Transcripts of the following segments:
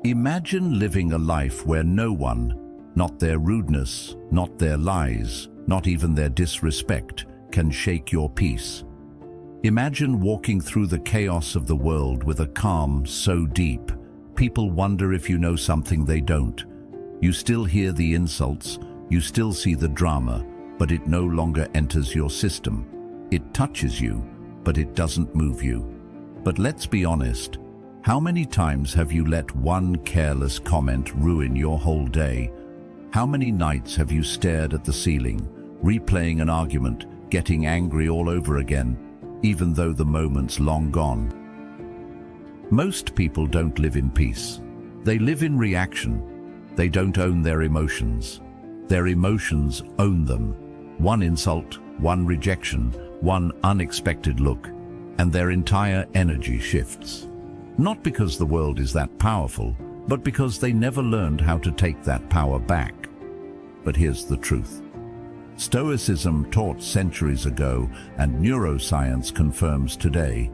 Imagine living a life where no one, not their rudeness, not their lies, not even their disrespect, can shake your peace. Imagine walking through the chaos of the world with a calm so deep, people wonder if you know something they don't. You still hear the insults, you still see the drama, but it no longer enters your system. It touches you, but it doesn't move you. But let's be honest, how many times have you let one careless comment ruin your whole day? How many nights have you stared at the ceiling, replaying an argument, getting angry all over again, even though the moment's long gone? Most people don't live in peace. They live in reaction. They don't own their emotions. Their emotions own them. One insult, one rejection, one unexpected look, and their entire energy shifts. Not because the world is that powerful, but because they never learned how to take that power back. But here's the truth. Stoicism taught centuries ago, and neuroscience confirms today.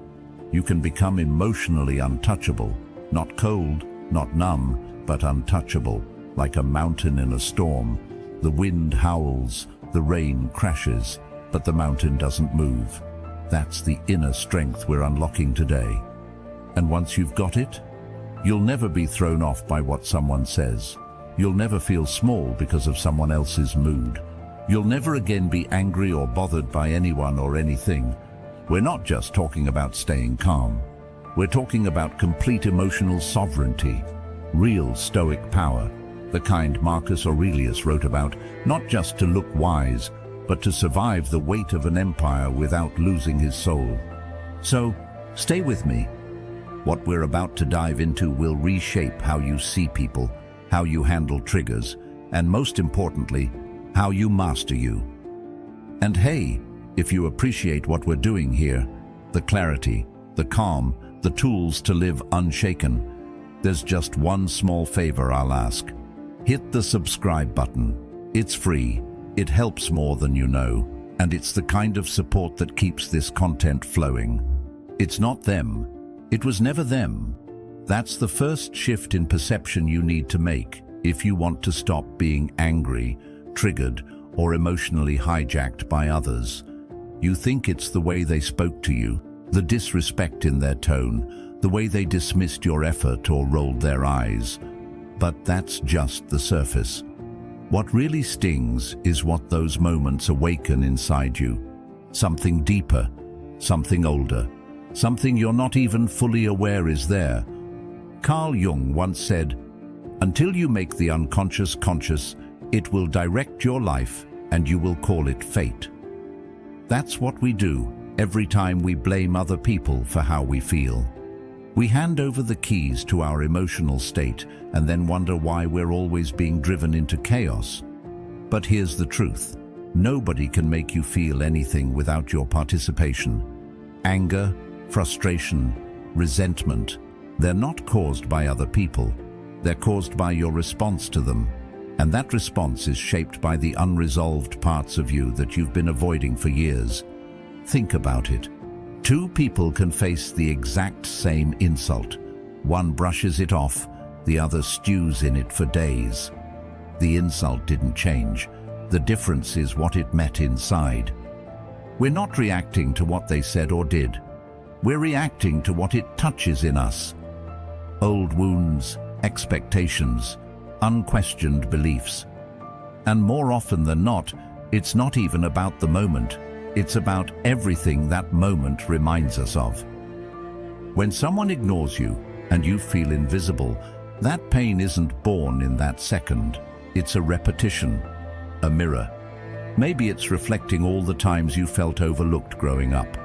You can become emotionally untouchable, not cold, not numb, but untouchable, like a mountain in a storm. The wind howls, the rain crashes, but the mountain doesn't move. That's the inner strength we're unlocking today. And once you've got it, you'll never be thrown off by what someone says. You'll never feel small because of someone else's mood. You'll never again be angry or bothered by anyone or anything. We're not just talking about staying calm. We're talking about complete emotional sovereignty, real Stoic power, the kind Marcus Aurelius wrote about, not just to look wise, but to survive the weight of an empire without losing his soul. So, stay with me. What we're about to dive into will reshape how you see people, how you handle triggers, and most importantly, how you master you. And hey, if you appreciate what we're doing here, the clarity, the calm, the tools to live unshaken, there's just one small favor I'll ask. Hit the subscribe button. It's free, it helps more than you know, and it's the kind of support that keeps this content flowing. It's not them. It was never them. That's the first shift in perception you need to make if you want to stop being angry, triggered, or emotionally hijacked by others. You think it's the way they spoke to you, the disrespect in their tone, the way they dismissed your effort or rolled their eyes. But that's just the surface. What really stings is what those moments awaken inside you. Something deeper, something older, something you're not even fully aware is there. Carl Jung once said, "Until you make the unconscious conscious, it will direct your life and you will call it fate." That's what we do every time we blame other people for how we feel. We hand over the keys to our emotional state and then wonder why we're always being driven into chaos. But here's the truth. Nobody can make you feel anything without your participation. Anger, frustration, resentment, they're not caused by other people. They're caused by your response to them. And that response is shaped by the unresolved parts of you that you've been avoiding for years. Think about it. Two people can face the exact same insult. One brushes it off, the other stews in it for days. The insult didn't change. The difference is what it met inside. We're not reacting to what they said or did. We're reacting to what it touches in us. Old wounds, expectations, unquestioned beliefs. And more often than not, it's not even about the moment. It's about everything that moment reminds us of. When someone ignores you and you feel invisible, that pain isn't born in that second. It's a repetition, a mirror. Maybe it's reflecting all the times you felt overlooked growing up.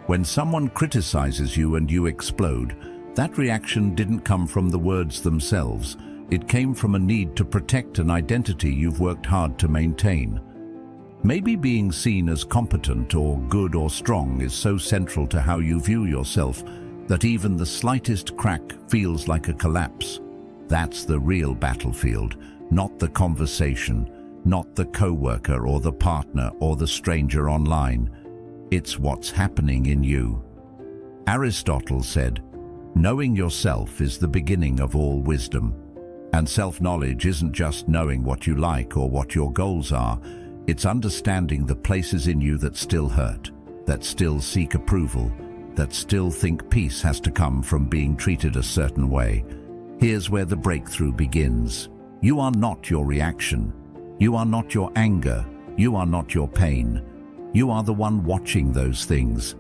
When someone criticizes you and you explode, that reaction didn't come from the words themselves. It came from a need to protect an identity you've worked hard to maintain. Maybe being seen as competent or good or strong is so central to how you view yourself that even the slightest crack feels like a collapse. That's the real battlefield, not the conversation, not the coworker or the partner or the stranger online. It's what's happening in you. Aristotle said, Knowing yourself is the beginning of all wisdom. And self-knowledge isn't just knowing what you like or what your goals are. It's understanding the places in you that still hurt, that still seek approval, that still think peace has to come from being treated a certain way. Here's where the breakthrough begins. You are not your reaction. You are not your anger. You are not your pain. You are the one watching those things.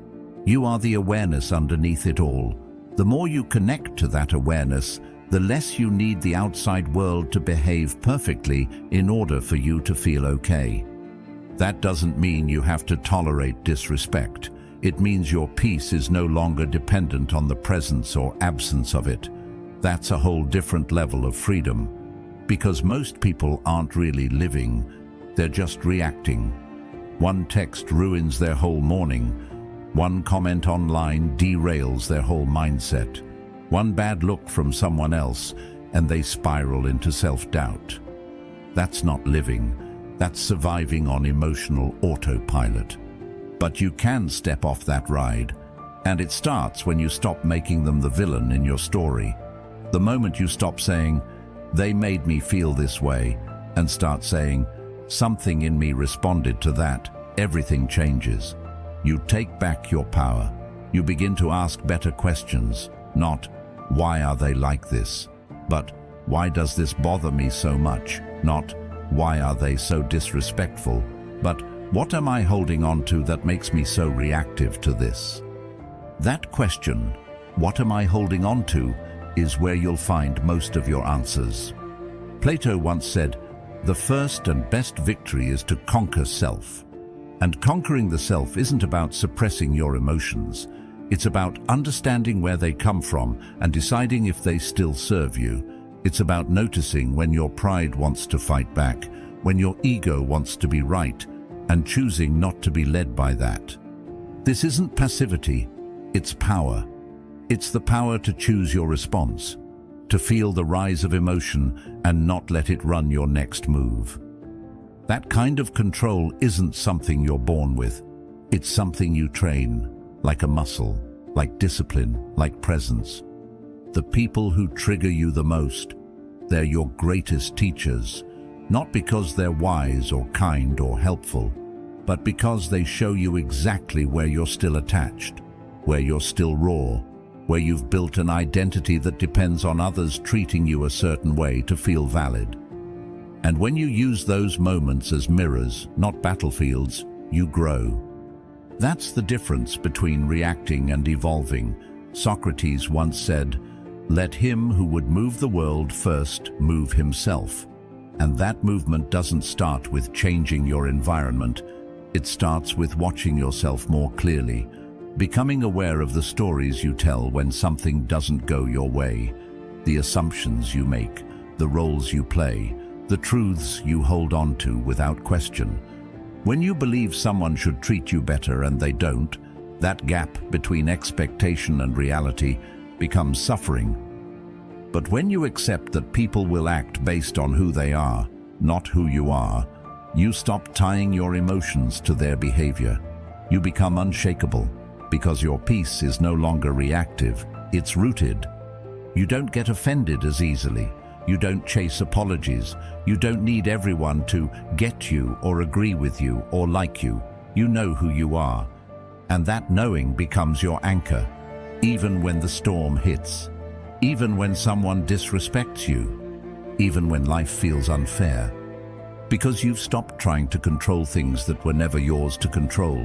You are the awareness underneath it all. The more you connect to that awareness, the less you need the outside world to behave perfectly in order for you to feel okay. That doesn't mean you have to tolerate disrespect. It means your peace is no longer dependent on the presence or absence of it. That's a whole different level of freedom. Because most people aren't really living, they're just reacting. One text ruins their whole morning. One comment online derails their whole mindset. One bad look from someone else, and they spiral into self-doubt. That's not living. That's surviving on emotional autopilot. But you can step off that ride, and it starts when you stop making them the villain in your story. The moment you stop saying, "They made me feel this way," and start saying, "Something in me responded to that," everything changes. You take back your power. You begin to ask better questions, not, "Why are they like this?" but, "Why does this bother me so much?" Not, "Why are they so disrespectful?" but, "What am I holding on to that makes me so reactive to this?" That question, "What am I holding on to?" is where you'll find most of your answers. Plato once said, "The first and best victory is to conquer self." And conquering the self isn't about suppressing your emotions. It's about understanding where they come from and deciding if they still serve you. It's about noticing when your pride wants to fight back, when your ego wants to be right, and choosing not to be led by that. This isn't passivity, it's power. It's the power to choose your response, to feel the rise of emotion and not let it run your next move. That kind of control isn't something you're born with. It's something you train, like a muscle, like discipline, like presence. The people who trigger you the most, they're your greatest teachers, not because they're wise or kind or helpful, but because they show you exactly where you're still attached, where you're still raw, where you've built an identity that depends on others treating you a certain way to feel valid. And when you use those moments as mirrors, not battlefields, you grow. That's the difference between reacting and evolving. Socrates once said, "Let him who would move the world first move himself." And that movement doesn't start with changing your environment. It starts with watching yourself more clearly, becoming aware of the stories you tell when something doesn't go your way, the assumptions you make, the roles you play, the truths you hold on to without question. When you believe someone should treat you better and they don't, that gap between expectation and reality becomes suffering. But when you accept that people will act based on who they are, not who you are, you stop tying your emotions to their behavior. You become unshakable, because your peace is no longer reactive, it's rooted. You don't get offended as easily. You don't chase apologies. You don't need everyone to get you or agree with you or like you. You know who you are. And that knowing becomes your anchor, even when the storm hits, even when someone disrespects you, even when life feels unfair. Because you've stopped trying to control things that were never yours to control.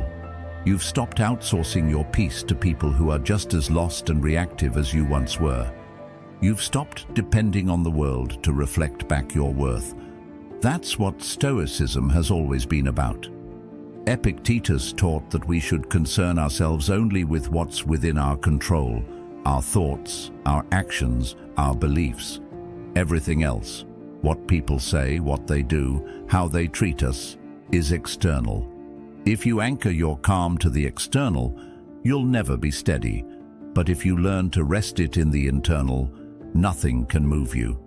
You've stopped outsourcing your peace to people who are just as lost and reactive as you once were. You've stopped depending on the world to reflect back your worth. That's what Stoicism has always been about. Epictetus taught that we should concern ourselves only with what's within our control, our thoughts, our actions, our beliefs. Everything else, what people say, what they do, how they treat us, is external. If you anchor your calm to the external, you'll never be steady. But if you learn to rest it in the internal, nothing can move you.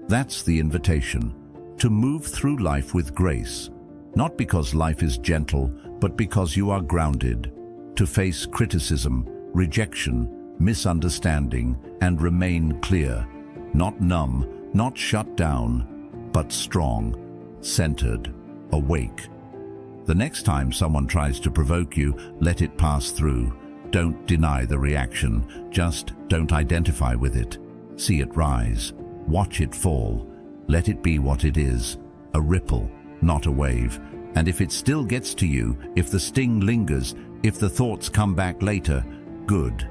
That's the invitation, to move through life with grace, not because life is gentle, but because you are grounded, to face criticism, rejection, misunderstanding, and remain clear, not numb, not shut down, but strong, centered, awake. The next time someone tries to provoke you, let it pass through. Don't deny the reaction, just don't identify with it. See it rise, watch it fall. Let it be what it is, a ripple, not a wave. And if it still gets to you, if the sting lingers, if the thoughts come back later, good.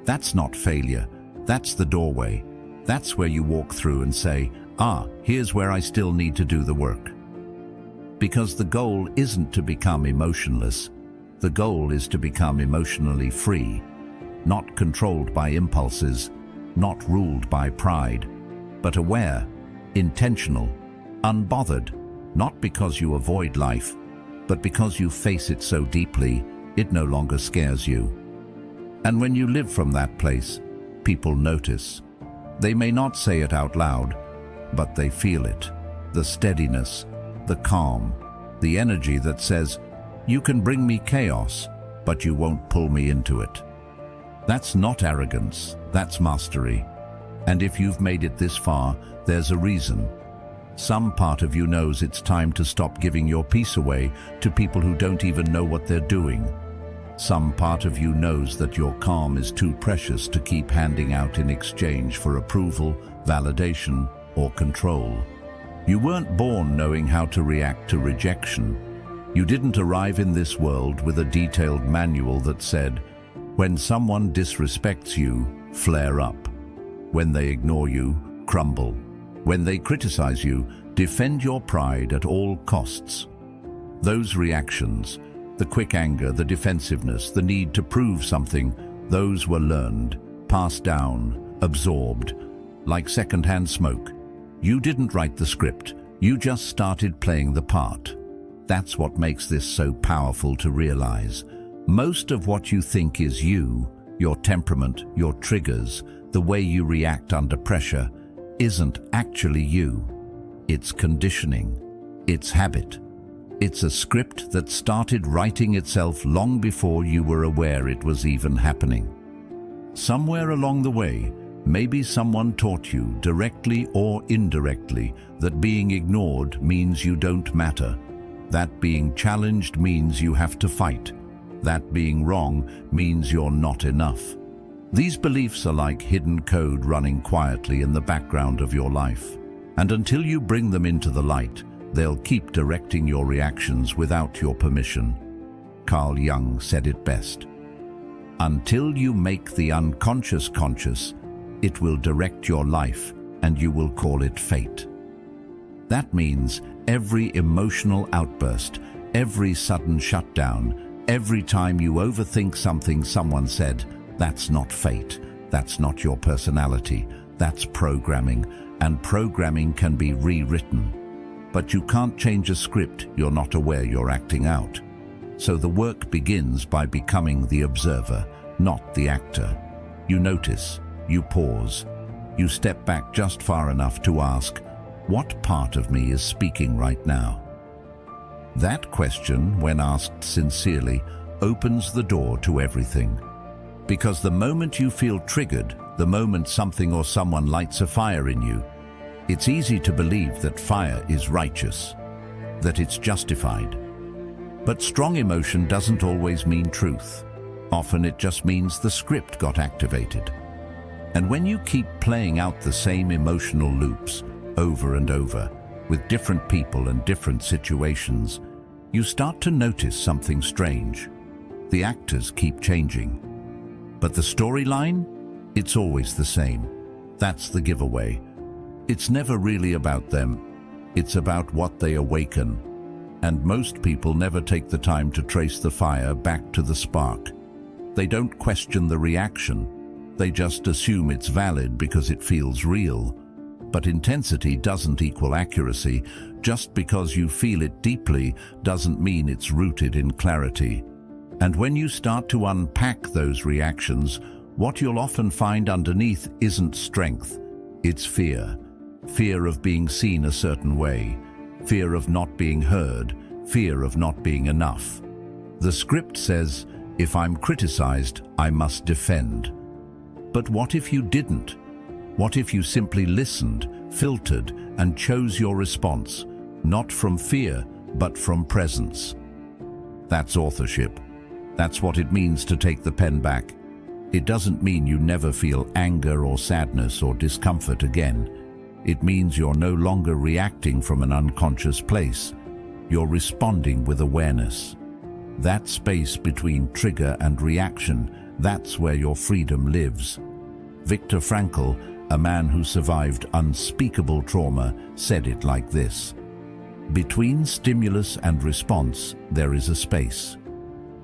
That's not failure, that's the doorway. That's where you walk through and say, here's where I still need to do the work. Because the goal isn't to become emotionless. The goal is to become emotionally free, not controlled by impulses, not ruled by pride, but aware, intentional, unbothered, not because you avoid life, but because you face it so deeply, it no longer scares you. And when you live from that place, people notice. They may not say it out loud, but they feel it. The steadiness, the calm, the energy that says, you can bring me chaos, but you won't pull me into it. That's not arrogance, that's mastery. And if you've made it this far, there's a reason. Some part of you knows it's time to stop giving your peace away to people who don't even know what they're doing. Some part of you knows that your calm is too precious to keep handing out in exchange for approval, validation, or control. You weren't born knowing how to react to rejection. You didn't arrive in this world with a detailed manual that said, when someone disrespects you, flare up. When they ignore you, crumble. When they criticize you, defend your pride at all costs. Those reactions, the quick anger, the defensiveness, the need to prove something, those were learned, passed down, absorbed, like secondhand smoke. You didn't write the script, you just started playing the part. That's what makes this so powerful to realize. Most of what you think is you, your temperament, your triggers, the way you react under pressure, isn't actually you. It's conditioning. It's habit. It's a script that started writing itself long before you were aware it was even happening. Somewhere along the way, maybe someone taught you, directly or indirectly, that being ignored means you don't matter. That being challenged means you have to fight. That being wrong means you're not enough. These beliefs are like hidden code running quietly in the background of your life. And until you bring them into the light, they'll keep directing your reactions without your permission. Carl Jung said it best. Until you make the unconscious conscious, it will direct your life and you will call it fate. That means every emotional outburst, every sudden shutdown, every time you overthink something someone said, that's not fate, that's not your personality, that's programming, and programming can be rewritten. But you can't change a script you're not aware you're acting out. So the work begins by becoming the observer, not the actor. You notice, you pause, you step back just far enough to ask, what part of me is speaking right now? That question, when asked sincerely, opens the door to everything. Because the moment you feel triggered, the moment something or someone lights a fire in you, it's easy to believe that fire is righteous, that it's justified. But strong emotion doesn't always mean truth. Often it just means the script got activated. And when you keep playing out the same emotional loops over and over, with different people and different situations, you start to notice something strange. The actors keep changing. But the storyline? It's always the same. That's the giveaway. It's never really about them. It's about what they awaken. And most people never take the time to trace the fire back to the spark. They don't question the reaction. They just assume it's valid because it feels real. But intensity doesn't equal accuracy. Just because you feel it deeply doesn't mean it's rooted in clarity. And when you start to unpack those reactions, what you'll often find underneath isn't strength, it's fear. Fear of being seen a certain way, fear of not being heard, fear of not being enough. The script says, if I'm criticized, I must defend. But what if you didn't? What if you simply listened, filtered, and chose your response, not from fear, but from presence? That's authorship. That's what it means to take the pen back. It doesn't mean you never feel anger or sadness or discomfort again. It means you're no longer reacting from an unconscious place. You're responding with awareness. That space between trigger and reaction, that's where your freedom lives. Viktor Frankl, a man who survived unspeakable trauma, said it like this: "Between stimulus and response, there is a space.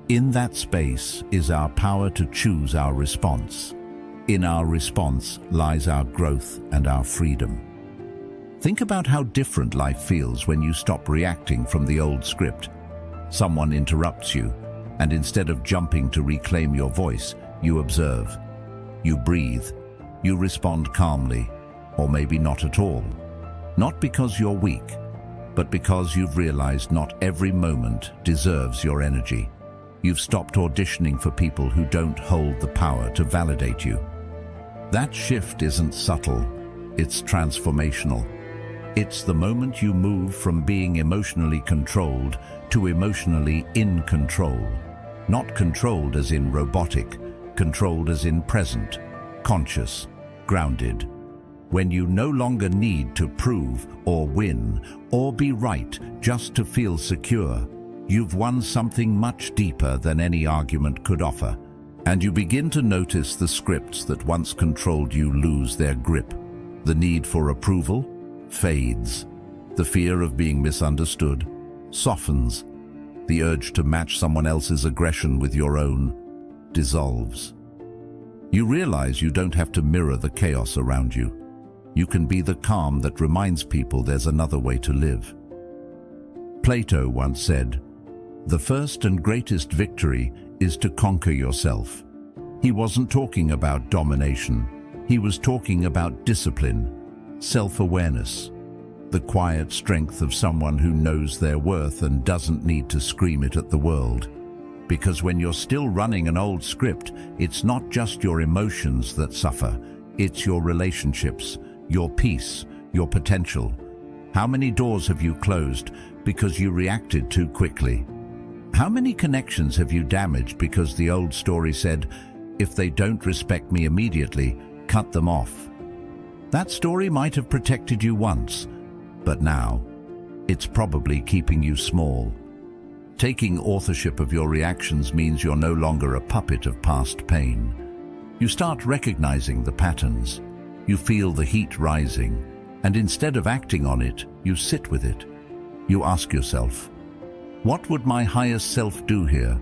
In that space is our power to choose our response. In our response lies our growth and our freedom." Think about how different life feels when you stop reacting from the old script. Someone interrupts you, and instead of jumping to reclaim your voice, you observe. You breathe. You respond calmly, or maybe not at all. Not because you're weak, but because you've realized not every moment deserves your energy. You've stopped auditioning for people who don't hold the power to validate you. That shift isn't subtle, it's transformational. It's the moment you move from being emotionally controlled to emotionally in control. Not controlled as in robotic, controlled as in present, conscious, grounded. When you no longer need to prove or win or be right just to feel secure, you've won something much deeper than any argument could offer. And you begin to notice the scripts that once controlled you lose their grip. The need for approval fades. The fear of being misunderstood softens. The urge to match someone else's aggression with your own dissolves. You realize you don't have to mirror the chaos around you. You can be the calm that reminds people there's another way to live. Plato once said, "The first and greatest victory is to conquer yourself." He wasn't talking about domination. He was talking about discipline, self-awareness, the quiet strength of someone who knows their worth and doesn't need to scream it at the world. Because when you're still running an old script, it's not just your emotions that suffer, it's your relationships, your peace, your potential. How many doors have you closed because you reacted too quickly? How many connections have you damaged because the old story said, "If they don't respect me immediately, cut them off"? That story might have protected you once, but now it's probably keeping you small. Taking authorship of your reactions means you're no longer a puppet of past pain. You start recognizing the patterns. You feel the heat rising, and instead of acting on it, you sit with it. You ask yourself, what would my highest self do here?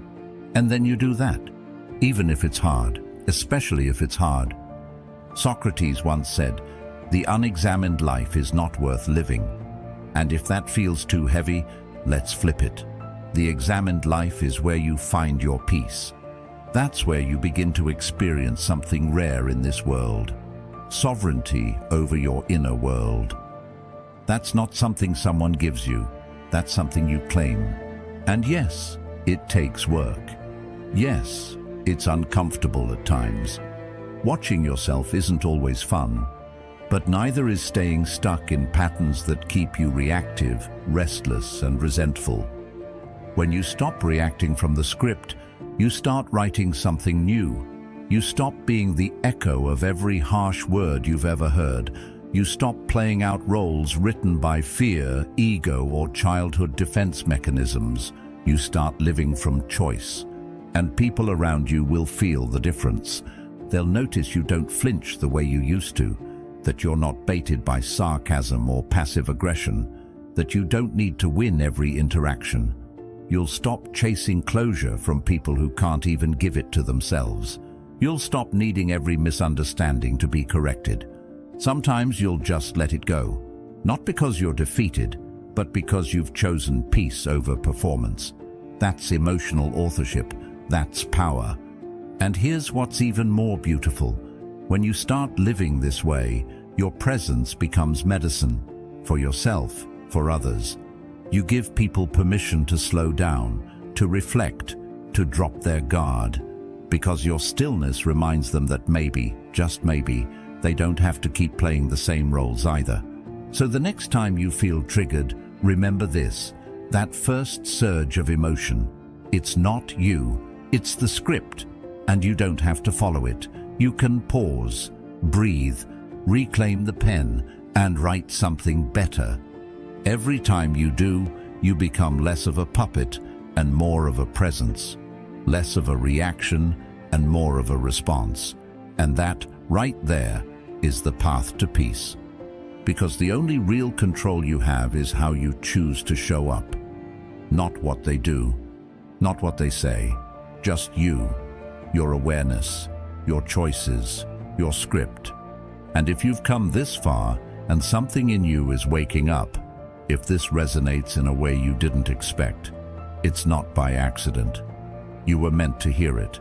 And then you do that, even if it's hard, especially if it's hard. Socrates once said, "The unexamined life is not worth living." And if that feels too heavy, let's flip it. The examined life is where you find your peace. That's where you begin to experience something rare in this world. Sovereignty over your inner world. That's not something someone gives you. That's something you claim. And yes, it takes work. Yes, it's uncomfortable at times. Watching yourself isn't always fun, but neither is staying stuck in patterns that keep you reactive, restless, and resentful. When you stop reacting from the script, you start writing something new. You stop being the echo of every harsh word you've ever heard. You stop playing out roles written by fear, ego, or childhood defense mechanisms. You start living from choice. And people around you will feel the difference. They'll notice you don't flinch the way you used to, that you're not baited by sarcasm or passive aggression, that you don't need to win every interaction. You'll stop chasing closure from people who can't even give it to themselves. You'll stop needing every misunderstanding to be corrected. Sometimes you'll just let it go, not because you're defeated, but because you've chosen peace over performance. That's emotional authorship. That's power. And here's what's even more beautiful. When you start living this way, your presence becomes medicine for yourself, for others. You give people permission to slow down, to reflect, to drop their guard. because your stillness reminds them that maybe, just maybe, they don't have to keep playing the same roles either. So the next time you feel triggered, remember this: that first surge of emotion. It's not you, it's the script, and you don't have to follow it. You can pause, breathe, reclaim the pen, and write something better. Every time you do, you become less of a puppet and more of a presence, less of a reaction and more of a response. And that, right there, is the path to peace. Because the only real control you have is how you choose to show up. Not what they do, not what they say, just you, your awareness, your choices, your script. And if you've come this far and something in you is waking up, if this resonates in a way you didn't expect, it's not by accident. You were meant to hear it.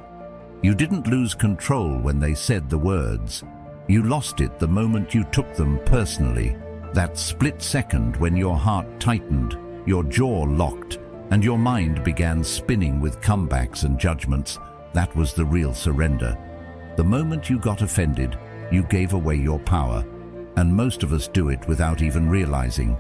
You didn't lose control when they said the words. You lost it the moment you took them personally. That split second when your heart tightened, your jaw locked, and your mind began spinning with comebacks and judgments, that was the real surrender. The moment you got offended, you gave away your power. And most of us do it without even realizing.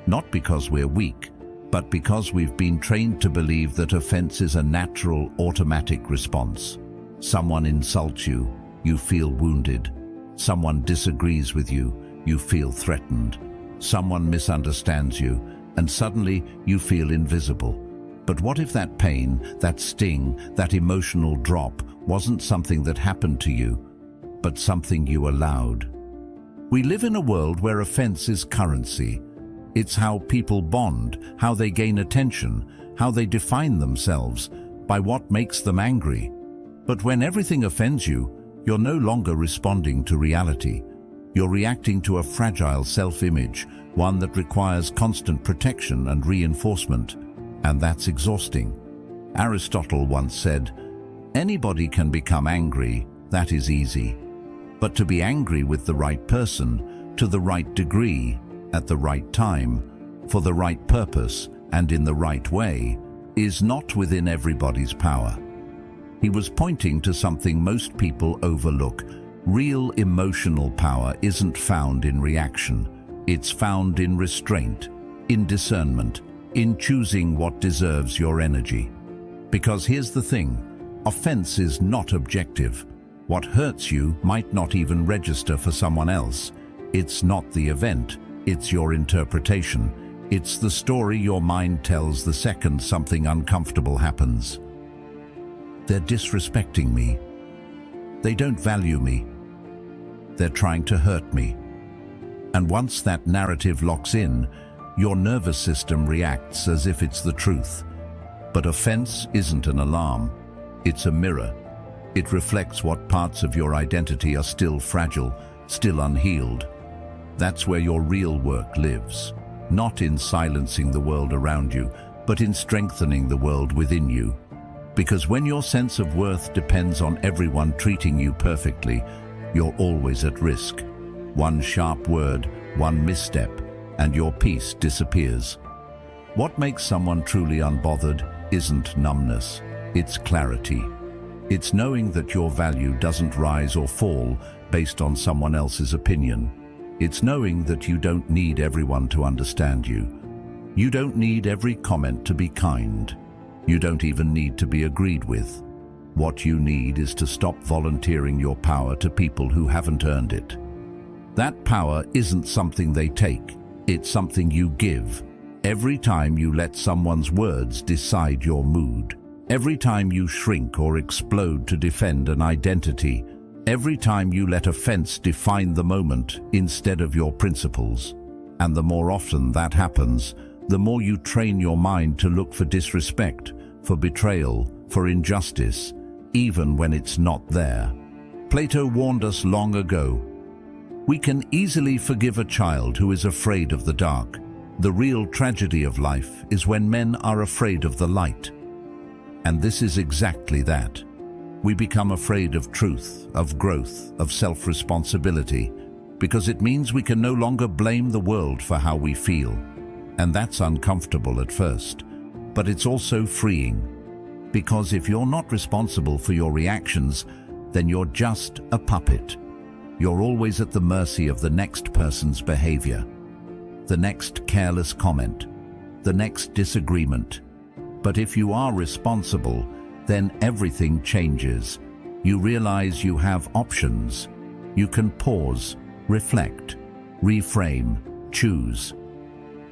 Not because we're weak, but because we've been trained to believe that offense is a natural, automatic response. Someone insults you, you feel wounded. Someone disagrees with you, you feel threatened. Someone misunderstands you, and suddenly you feel invisible. But what if that pain, that sting, that emotional drop wasn't something that happened to you, but something you allowed? We live in a world where offense is currency. It's how people bond, how they gain attention, how they define themselves, by what makes them angry. But when everything offends you, you're no longer responding to reality. You're reacting to a fragile self-image, one that requires constant protection and reinforcement, and that's exhausting. Aristotle once said, "Anybody can become angry, that is easy. But to be angry with the right person, to the right degree, at the right time, for the right purpose, and in the right way, is not within everybody's power." He was pointing to something most people overlook. Real emotional power isn't found in reaction. It's found in restraint, in discernment, in choosing what deserves your energy. Because here's the thing, offense is not objective. What hurts you might not even register for someone else. It's not the event, it's your interpretation. It's the story your mind tells the second something uncomfortable happens. They're disrespecting me. They don't value me. They're trying to hurt me. And once that narrative locks in, your nervous system reacts as if it's the truth. But offense isn't an alarm. It's a mirror. It reflects what parts of your identity are still fragile, still unhealed. That's where your real work lives. Not in silencing the world around you, but in strengthening the world within you. Because when your sense of worth depends on everyone treating you perfectly, you're always at risk. One sharp word, one misstep, and your peace disappears. What makes someone truly unbothered isn't numbness, it's clarity. It's knowing that your value doesn't rise or fall based on someone else's opinion. It's knowing that you don't need everyone to understand you. You don't need every comment to be kind. You don't even need to be agreed with. What you need is to stop volunteering your power to people who haven't earned it. That power isn't something they take, it's something you give. Every time you let someone's words decide your mood, every time you shrink or explode to defend an identity, every time you let offense define the moment instead of your principles. And the more often that happens, the more you train your mind to look for disrespect, for betrayal, for injustice, even when it's not there. Plato warned us long ago, we can easily forgive a child who is afraid of the dark. The real tragedy of life is when men are afraid of the light. And this is exactly that. We become afraid of truth, of growth, of self-responsibility, because it means we can no longer blame the world for how we feel. And that's uncomfortable at first, but it's also freeing. Because if you're not responsible for your reactions, then you're just a puppet. You're always at the mercy of the next person's behavior, the next careless comment, the next disagreement. But if you are responsible, then everything changes. You realize you have options. You can pause, reflect, reframe, choose.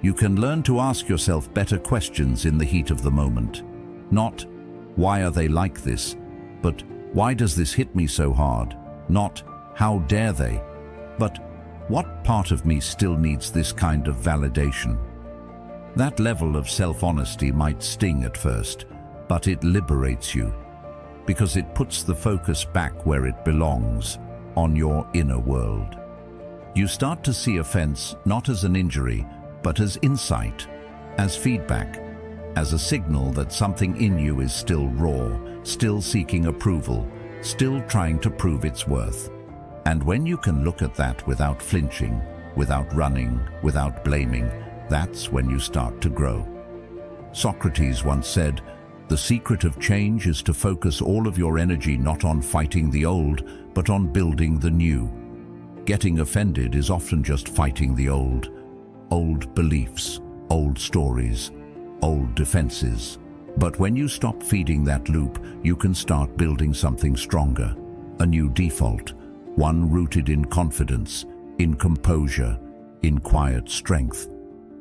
You can learn to ask yourself better questions in the heat of the moment. Not, why are they like this? But, why does this hit me so hard? Not, how dare they? But, what part of me still needs this kind of validation? That level of self-honesty might sting at first, but it liberates you, because it puts the focus back where it belongs, on your inner world. You start to see offense not as an injury, but as insight, as feedback, as a signal that something in you is still raw, still seeking approval, still trying to prove its worth. And when you can look at that without flinching, without running, without blaming, that's when you start to grow. Socrates once said, "The secret of change is to focus all of your energy not on fighting the old, but on building the new." Getting offended is often just fighting the old beliefs, old stories, old defenses. But when you stop feeding that loop, you can start building something stronger, a new default, one rooted in confidence, in composure, in quiet strength.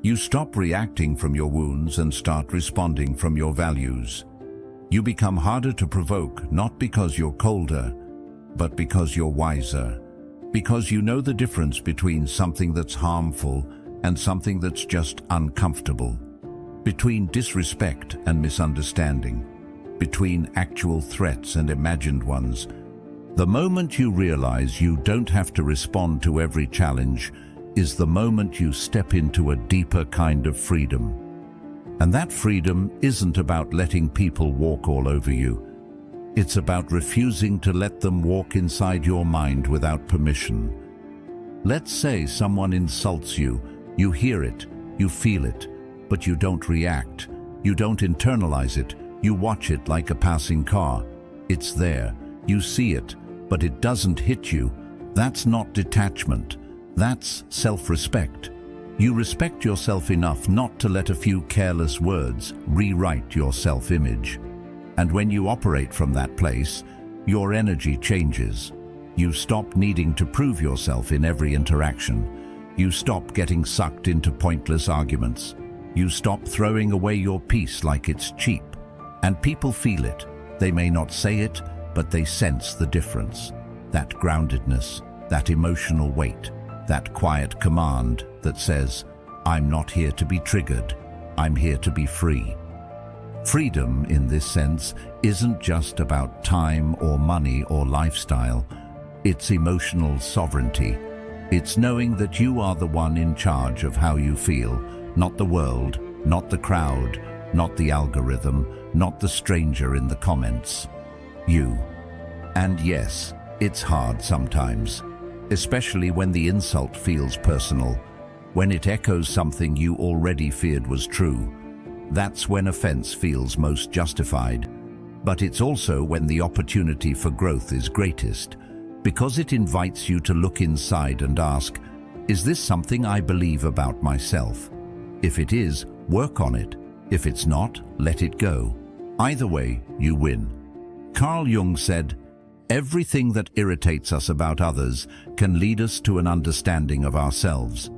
You stop reacting from your wounds and start responding from your values. You become harder to provoke, not because you're colder, but because you're wiser. Because you know the difference between something that's harmful and something that's just uncomfortable. Between disrespect and misunderstanding. Between actual threats and imagined ones. The moment you realize you don't have to respond to every challenge is the moment you step into a deeper kind of freedom. And that freedom isn't about letting people walk all over you. It's about refusing to let them walk inside your mind without permission. Let's say someone insults you. You hear it, you feel it, but you don't react. You don't internalize it. You watch it like a passing car. It's there. You see it, but it doesn't hit you. That's not detachment. That's self-respect. You respect yourself enough not to let a few careless words rewrite your self-image. And when you operate from that place, your energy changes. You stop needing to prove yourself in every interaction. You stop getting sucked into pointless arguments. You stop throwing away your peace like it's cheap. And people feel it. They may not say it, but they sense the difference. That groundedness, that emotional weight, that quiet command that says, "I'm not here to be triggered. I'm here to be free." Freedom, in this sense, isn't just about time or money or lifestyle. It's emotional sovereignty. It's knowing that you are the one in charge of how you feel, not the world, not the crowd, not the algorithm, not the stranger in the comments. You. And yes, it's hard sometimes, especially when the insult feels personal, when it echoes something you already feared was true. That's when offense feels most justified. But it's also when the opportunity for growth is greatest, because it invites you to look inside and ask, is this something I believe about myself? If it is, work on it. If it's not, let it go. Either way, you win. Carl Jung said, "Everything that irritates us about others can lead us to an understanding of ourselves."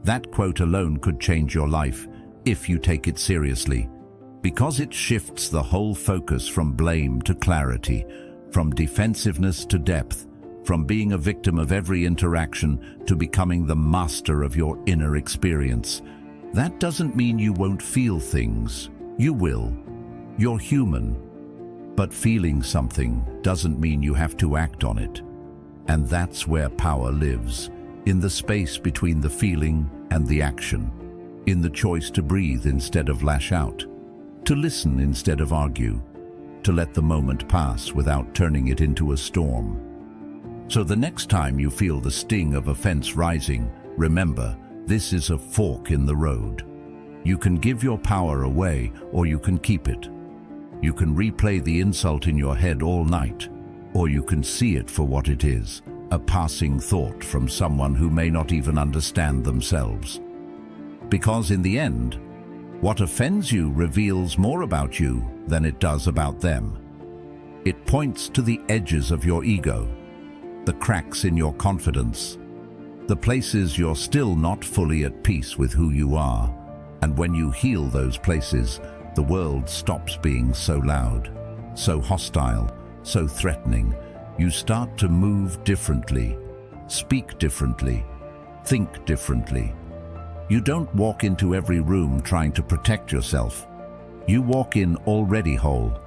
That quote alone could change your life if you take it seriously, because it shifts the whole focus from blame to clarity, from defensiveness to depth, from being a victim of every interaction to becoming the master of your inner experience. That doesn't mean you won't feel things. You will. You're human. But feeling something doesn't mean you have to act on it. And that's where power lives, in the space between the feeling and the action, in the choice to breathe instead of lash out, to listen instead of argue, to let the moment pass without turning it into a storm. So the next time you feel the sting of offense rising, remember, this is a fork in the road. You can give your power away or you can keep it. You can replay the insult in your head all night, or you can see it for what it is, a passing thought from someone who may not even understand themselves. Because in the end, what offends you reveals more about you than it does about them. It points to the edges of your ego, the cracks in your confidence, the places you're still not fully at peace with who you are. And when you heal those places, the world stops being so loud, so hostile, so threatening. You start to move differently, speak differently, think differently. You don't walk into every room trying to protect yourself. You walk in already whole.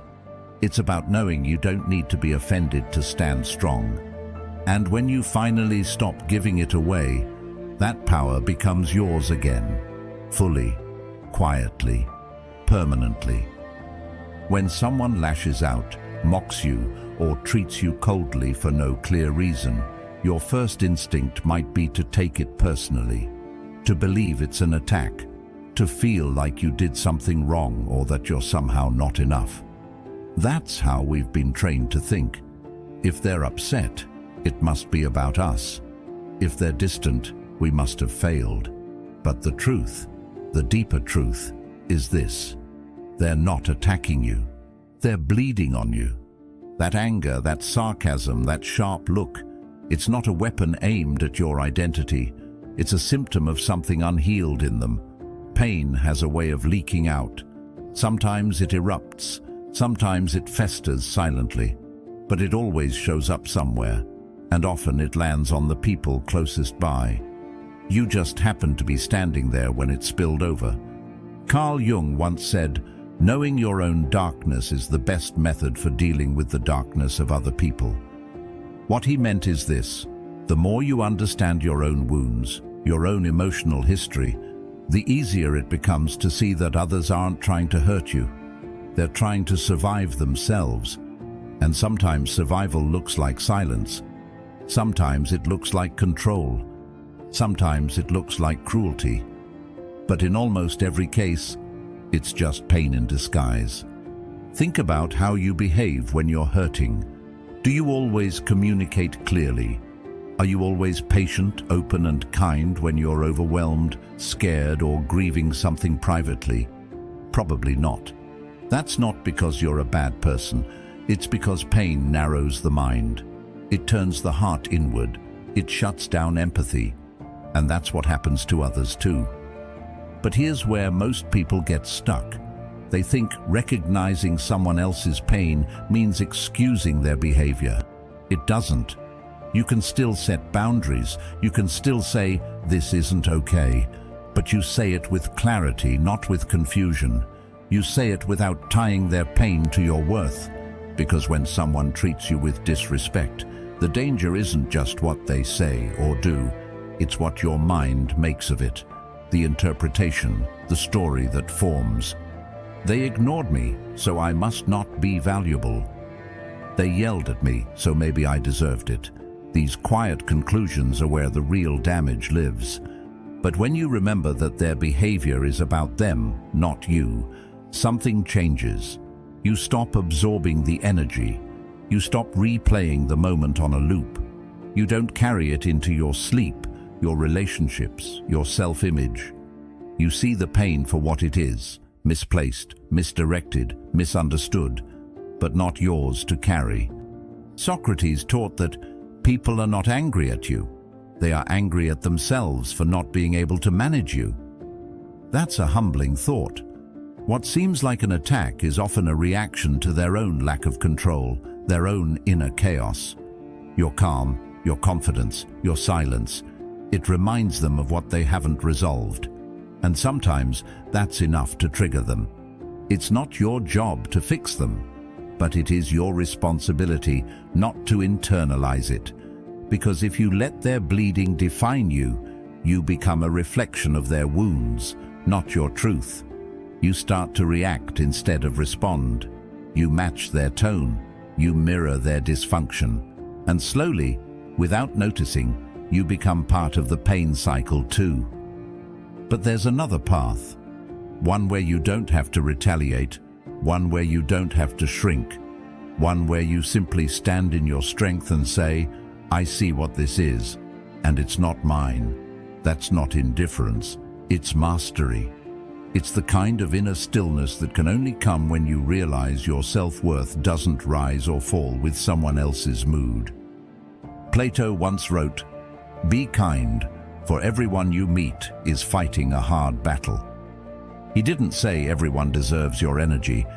It's about knowing you don't need to be offended to stand strong. And when you finally stop giving it away, that power becomes yours again, fully, quietly, permanently. When someone lashes out, mocks you, or treats you coldly for no clear reason, your first instinct might be to take it personally, to believe it's an attack, to feel like you did something wrong or that you're somehow not enough. That's how we've been trained to think. If they're upset, it must be about us. If they're distant, we must have failed. But the truth, the deeper truth, is this: they're not attacking you. They're bleeding on you. That anger, that sarcasm, that sharp look, it's not a weapon aimed at your identity. It's a symptom of something unhealed in them. Pain has a way of leaking out. Sometimes it erupts, sometimes it festers silently, but it always shows up somewhere, and often it lands on the people closest by. You just happen to be standing there when it spilled over. Carl Jung once said, "Knowing your own darkness is the best method for dealing with the darkness of other people." What he meant is this: the more you understand your own wounds, your own emotional history, the easier it becomes to see that others aren't trying to hurt you. They're trying to survive themselves. And sometimes survival looks like silence. Sometimes it looks like control. Sometimes it looks like cruelty. But in almost every case, it's just pain in disguise. Think about how you behave when you're hurting. Do you always communicate clearly? Are you always patient, open, and kind when you're overwhelmed, scared, or grieving something privately? Probably not. That's not because you're a bad person. It's because pain narrows the mind. It turns the heart inward. It shuts down empathy. And that's what happens to others too. But here's where most people get stuck. They think recognizing someone else's pain means excusing their behavior. It doesn't. You can still set boundaries. You can still say, "This isn't okay." But you say it with clarity, not with confusion. You say it without tying their pain to your worth. Because when someone treats you with disrespect, the danger isn't just what they say or do. It's what your mind makes of it. The interpretation, the story that forms. They ignored me, so I must not be valuable. They yelled at me, so maybe I deserved it. These quiet conclusions are where the real damage lives. But when you remember that their behavior is about them, not you, something changes. You stop absorbing the energy. You stop replaying the moment on a loop. You don't carry it into your sleep, your relationships, your self-image. You see the pain for what it is, misplaced, misdirected, misunderstood, but not yours to carry. Socrates taught that people are not angry at you. They are angry at themselves for not being able to manage you. That's a humbling thought. What seems like an attack is often a reaction to their own lack of control, their own inner chaos. Your calm, your confidence, your silence, it reminds them of what they haven't resolved. And sometimes that's enough to trigger them. It's not your job to fix them, but it is your responsibility not to internalize it. Because if you let their bleeding define you, you become a reflection of their wounds, not your truth. You start to react instead of respond. You match their tone. You mirror their dysfunction. And slowly, without noticing, you become part of the pain cycle too. But there's another path. One where you don't have to retaliate, one where you don't have to shrink, one where you simply stand in your strength and say, I see what this is, and it's not mine. That's not indifference, it's mastery. It's the kind of inner stillness that can only come when you realize your self-worth doesn't rise or fall with someone else's mood. Plato once wrote, "Be kind, for everyone you meet is fighting a hard battle." He didn't say everyone deserves your energy,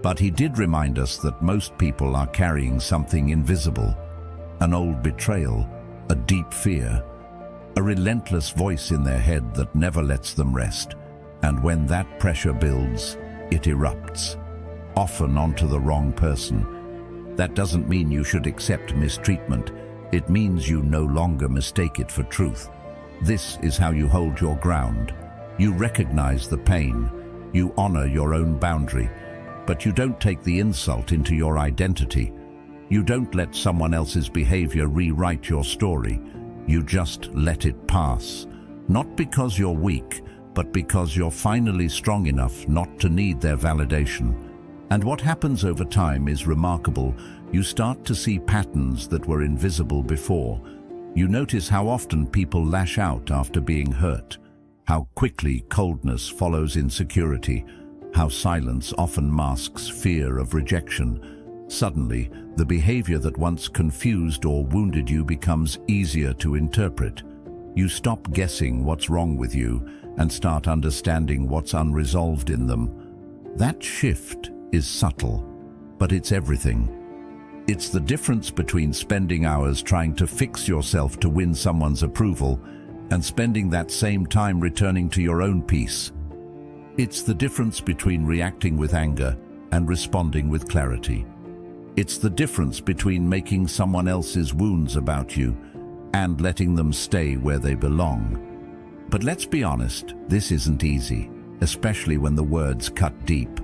but he did remind us that most people are carrying something invisible, an old betrayal, a deep fear, a relentless voice in their head that never lets them rest. And when that pressure builds, it erupts, often onto the wrong person. That doesn't mean you should accept mistreatment. It means you no longer mistake it for truth. This is how you hold your ground. You recognize the pain, you honor your own boundary, but you don't take the insult into your identity. You don't let someone else's behavior rewrite your story. You just let it pass. Not because you're weak, but because you're finally strong enough not to need their validation. And what happens over time is remarkable. You start to see patterns that were invisible before. You notice how often people lash out after being hurt, how quickly coldness follows insecurity, how silence often masks fear of rejection. Suddenly, the behavior that once confused or wounded you becomes easier to interpret. You stop guessing what's wrong with you and start understanding what's unresolved in them. That shift is subtle, but it's everything. It's the difference between spending hours trying to fix yourself to win someone's approval and spending that same time returning to your own peace. It's the difference between reacting with anger and responding with clarity. It's the difference between making someone else's wounds about you and letting them stay where they belong. But let's be honest, this isn't easy, especially when the words cut deep.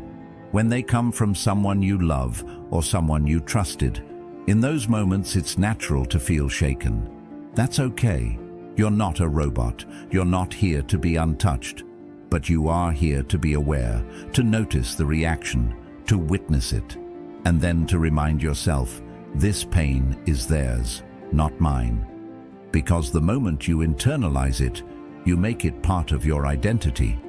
When they come from someone you love or someone you trusted, in those moments it's natural to feel shaken. That's okay. You're not a robot. You're not here to be untouched. But you are here to be aware, to notice the reaction, to witness it, and then to remind yourself, this pain is theirs, not mine. Because the moment you internalize it, you make it part of your identity.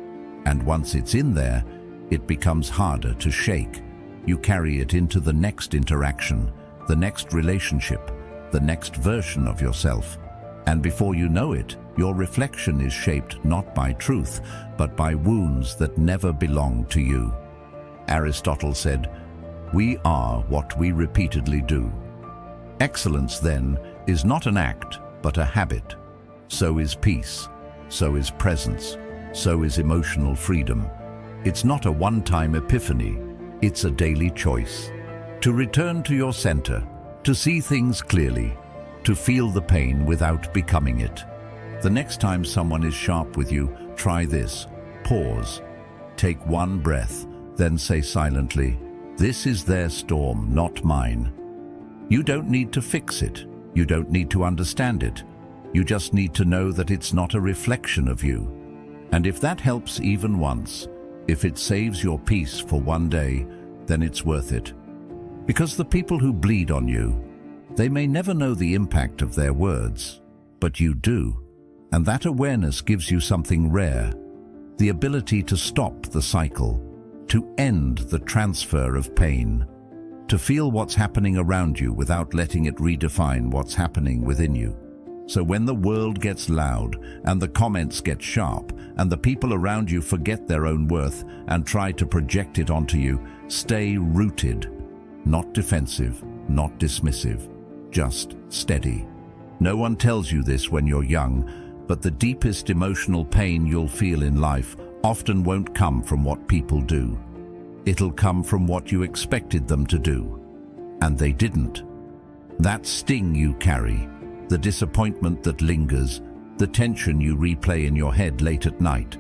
And once it's in there, it becomes harder to shake. You carry it into the next interaction, the next relationship, the next version of yourself. And before you know it, your reflection is shaped not by truth, but by wounds that never belonged to you. Aristotle said, "We are what we repeatedly do." Excellence, then, is not an act, but a habit. So is peace. So is presence. So is emotional freedom. It's not a one-time epiphany. It's a daily choice. To return to your center, to see things clearly, to feel the pain without becoming it. The next time someone is sharp with you, try this. Pause. Take one breath, then say silently, "This is their storm, not mine." You don't need to fix it. You don't need to understand it. You just need to know that it's not a reflection of you. And if that helps even once, if it saves your peace for one day, then it's worth it. Because the people who bleed on you, they may never know the impact of their words, but you do. And that awareness gives you something rare, the ability to stop the cycle, to end the transfer of pain, to feel what's happening around you without letting it redefine what's happening within you. So when the world gets loud and the comments get sharp and the people around you forget their own worth and try to project it onto you, stay rooted, not defensive, not dismissive, just steady. No one tells you this when you're young, but the deepest emotional pain you'll feel in life often won't come from what people do. It'll come from what you expected them to do, and they didn't. That sting you carry, the disappointment that lingers, the tension you replay in your head late at night,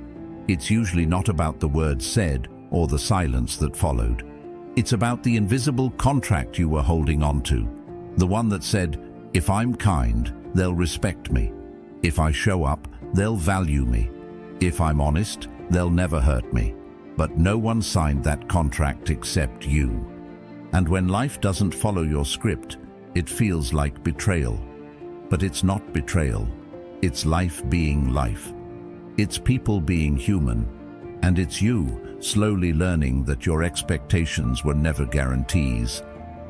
it's usually not about the words said or the silence that followed. It's about the invisible contract you were holding on to, the one that said, if I'm kind, they'll respect me. If I show up, they'll value me. If I'm honest, they'll never hurt me. But no one signed that contract except you. And when life doesn't follow your script, it feels like betrayal. But it's not betrayal. It's life being life. It's people being human. And it's you slowly learning that your expectations were never guarantees.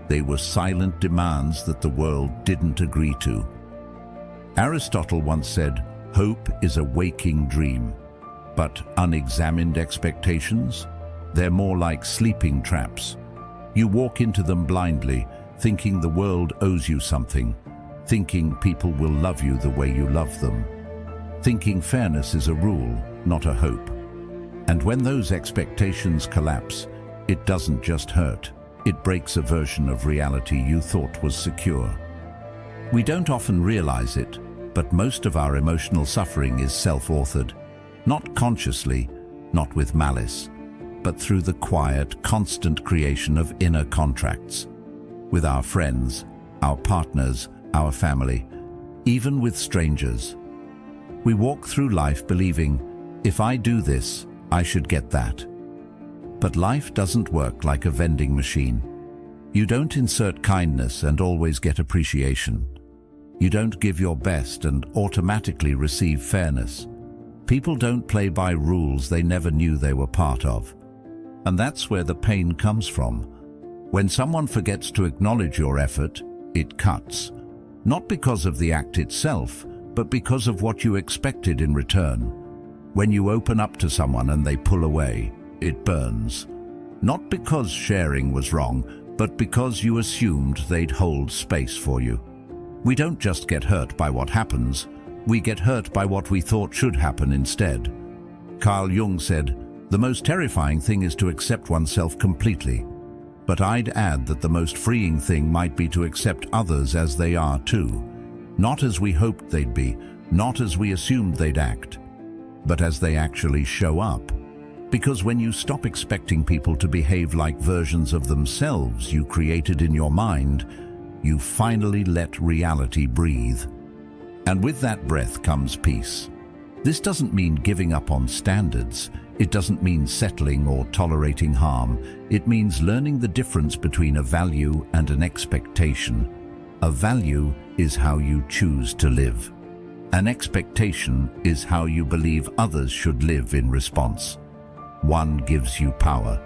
They were silent demands that the world didn't agree to. Aristotle once said, "Hope is a waking dream." But unexamined expectations? They're more like sleeping traps. You walk into them blindly, thinking the world owes you something, thinking people will love you the way you love them, thinking fairness is a rule, not a hope. And when those expectations collapse, it doesn't just hurt. It breaks a version of reality you thought was secure. We don't often realize it, but most of our emotional suffering is self-authored. Not consciously, not with malice, but through the quiet, constant creation of inner contracts. With our friends, our partners, our family, even with strangers. We walk through life believing, if I do this, I should get that. But life doesn't work like a vending machine. You don't insert kindness and always get appreciation. You don't give your best and automatically receive fairness. People don't play by rules they never knew they were part of. And that's where the pain comes from. When someone forgets to acknowledge your effort, it cuts. Not because of the act itself, but because of what you expected in return. When you open up to someone and they pull away, it burns. Not because sharing was wrong, but because you assumed they'd hold space for you. We don't just get hurt by what happens, we get hurt by what we thought should happen instead. Carl Jung said, "The most terrifying thing is to accept oneself completely." But I'd add that the most freeing thing might be to accept others as they are too. Not as we hoped they'd be, not as we assumed they'd act, but as they actually show up. Because when you stop expecting people to behave like versions of themselves you created in your mind, you finally let reality breathe. And with that breath comes peace. This doesn't mean giving up on standards. It doesn't mean settling or tolerating harm. It means learning the difference between a value and an expectation. A value is how you choose to live. An expectation is how you believe others should live in response. One gives you power.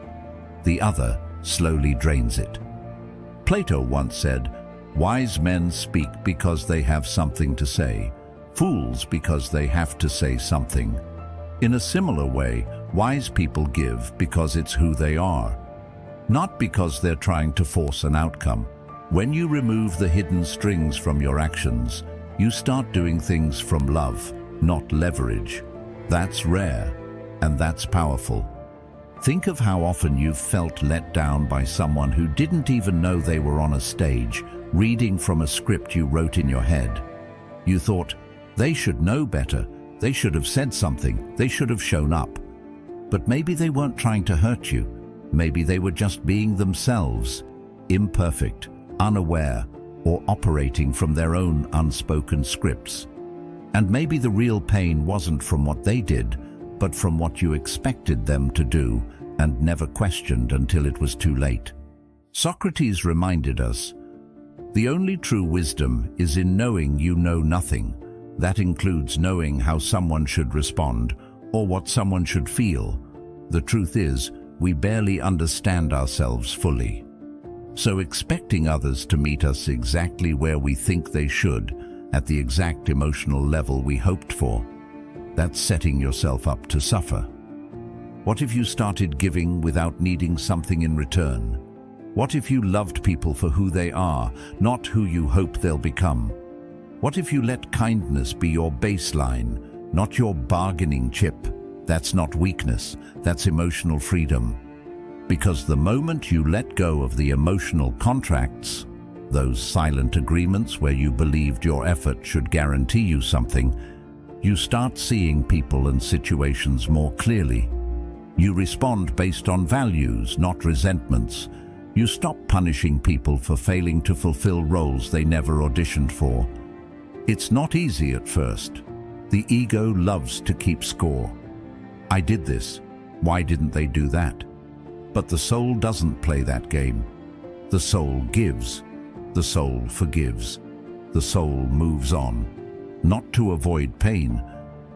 The other slowly drains it. Plato once said, "Wise men speak because they have something to say, fools because they have to say something." In a similar way, wise people give because it's who they are, not because they're trying to force an outcome. When you remove the hidden strings from your actions, you start doing things from love, not leverage. That's rare, and that's powerful. Think of how often you've felt let down by someone who didn't even know they were on a stage, reading from a script you wrote in your head. You thought, they should know better, they should have said something, they should have shown up. But maybe they weren't trying to hurt you. Maybe they were just being themselves, imperfect, unaware, or operating from their own unspoken scripts. And maybe the real pain wasn't from what they did, but from what you expected them to do and never questioned until it was too late. Socrates reminded us, the only true wisdom is in knowing you know nothing. That includes knowing how someone should respond or what someone should feel. The truth is, we barely understand ourselves fully. So expecting others to meet us exactly where we think they should, at the exact emotional level we hoped for, that's setting yourself up to suffer. What if you started giving without needing something in return? What if you loved people for who they are, not who you hope they'll become? What if you let kindness be your baseline, not your bargaining chip? That's not weakness, that's emotional freedom. Because the moment you let go of the emotional contracts, those silent agreements where you believed your effort should guarantee you something, you start seeing people and situations more clearly. You respond based on values, not resentments. You stop punishing people for failing to fulfill roles they never auditioned for. It's not easy at first. The ego loves to keep score. I did this. Why didn't they do that? But the soul doesn't play that game. The soul gives. The soul forgives. The soul moves on, not to avoid pain,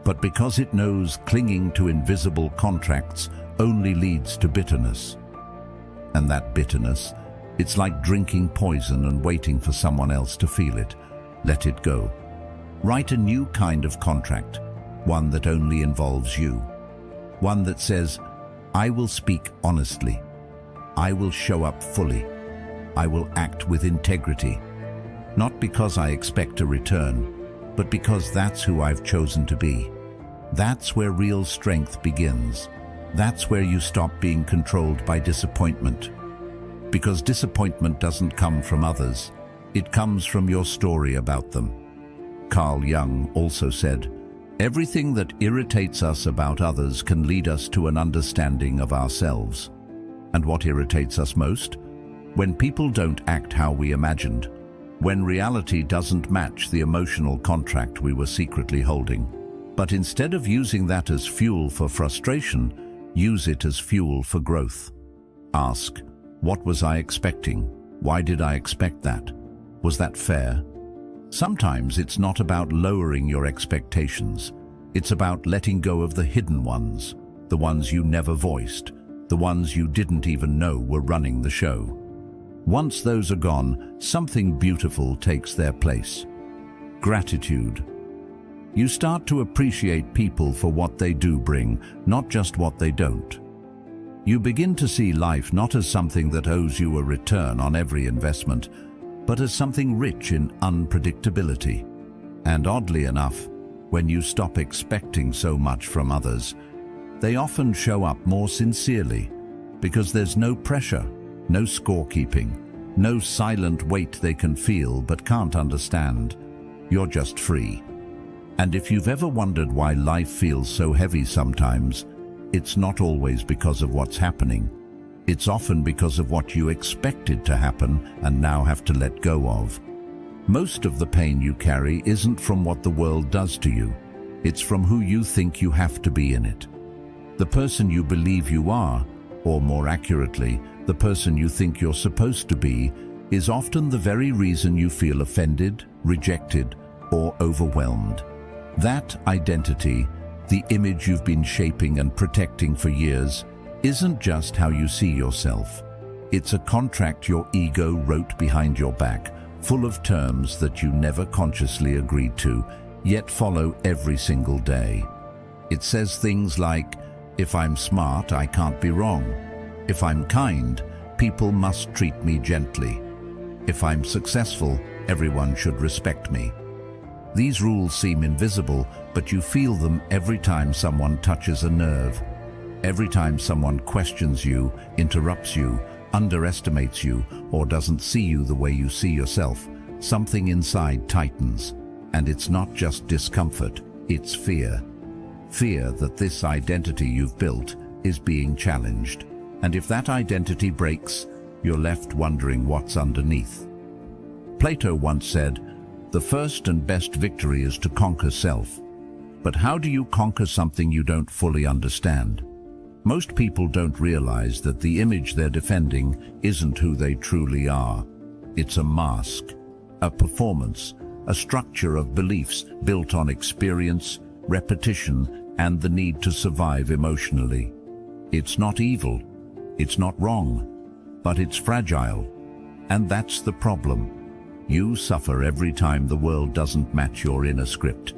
but because it knows clinging to invisible contracts only leads to bitterness. And that bitterness, it's like drinking poison and waiting for someone else to feel it. Let it go. Write a new kind of contract, one that only involves you. One that says, I will speak honestly. I will show up fully. I will act with integrity. Not because I expect a return, but because that's who I've chosen to be. That's where real strength begins. That's where you stop being controlled by disappointment. Because disappointment doesn't come from others. It comes from your story about them. Carl Jung also said, everything that irritates us about others can lead us to an understanding of ourselves. And what irritates us most? When people don't act how we imagined. When reality doesn't match the emotional contract we were secretly holding. But instead of using that as fuel for frustration, use it as fuel for growth. Ask, what was I expecting? Why did I expect that? Was that fair? Sometimes it's not about lowering your expectations. It's about letting go of the hidden ones, the ones you never voiced, the ones you didn't even know were running the show. Once those are gone, something beautiful takes their place. Gratitude. You start to appreciate people for what they do bring, not just what they don't. You begin to see life not as something that owes you a return on every investment, but as something rich in unpredictability. And oddly enough, when you stop expecting so much from others, they often show up more sincerely, because there's no pressure, no scorekeeping, no silent weight they can feel but can't understand. You're just free. And if you've ever wondered why life feels so heavy sometimes, it's not always because of what's happening. It's often because of what you expected to happen and now have to let go of. Most of the pain you carry isn't from what the world does to you. It's from who you think you have to be in it. The person you believe you are, or more accurately, the person you think you're supposed to be, is often the very reason you feel offended, rejected, or overwhelmed. That identity, the image you've been shaping and protecting for years, isn't just how you see yourself. It's a contract your ego wrote behind your back, full of terms that you never consciously agreed to, yet follow every single day. It says things like, if I'm smart, I can't be wrong. If I'm kind, people must treat me gently. If I'm successful, everyone should respect me. These rules seem invisible, but you feel them every time someone touches a nerve. Every time someone questions you, interrupts you, underestimates you, or doesn't see you the way you see yourself, something inside tightens. And it's not just discomfort, it's fear. Fear that this identity you've built is being challenged. And if that identity breaks, you're left wondering what's underneath. Plato once said, the first and best victory is to conquer self. But how do you conquer something you don't fully understand? Most people don't realize that the image they're defending isn't who they truly are. It's a mask, a performance, a structure of beliefs built on experience, repetition, and the need to survive emotionally. It's not evil, it's not wrong, but it's fragile. And that's the problem. You suffer every time the world doesn't match your inner script.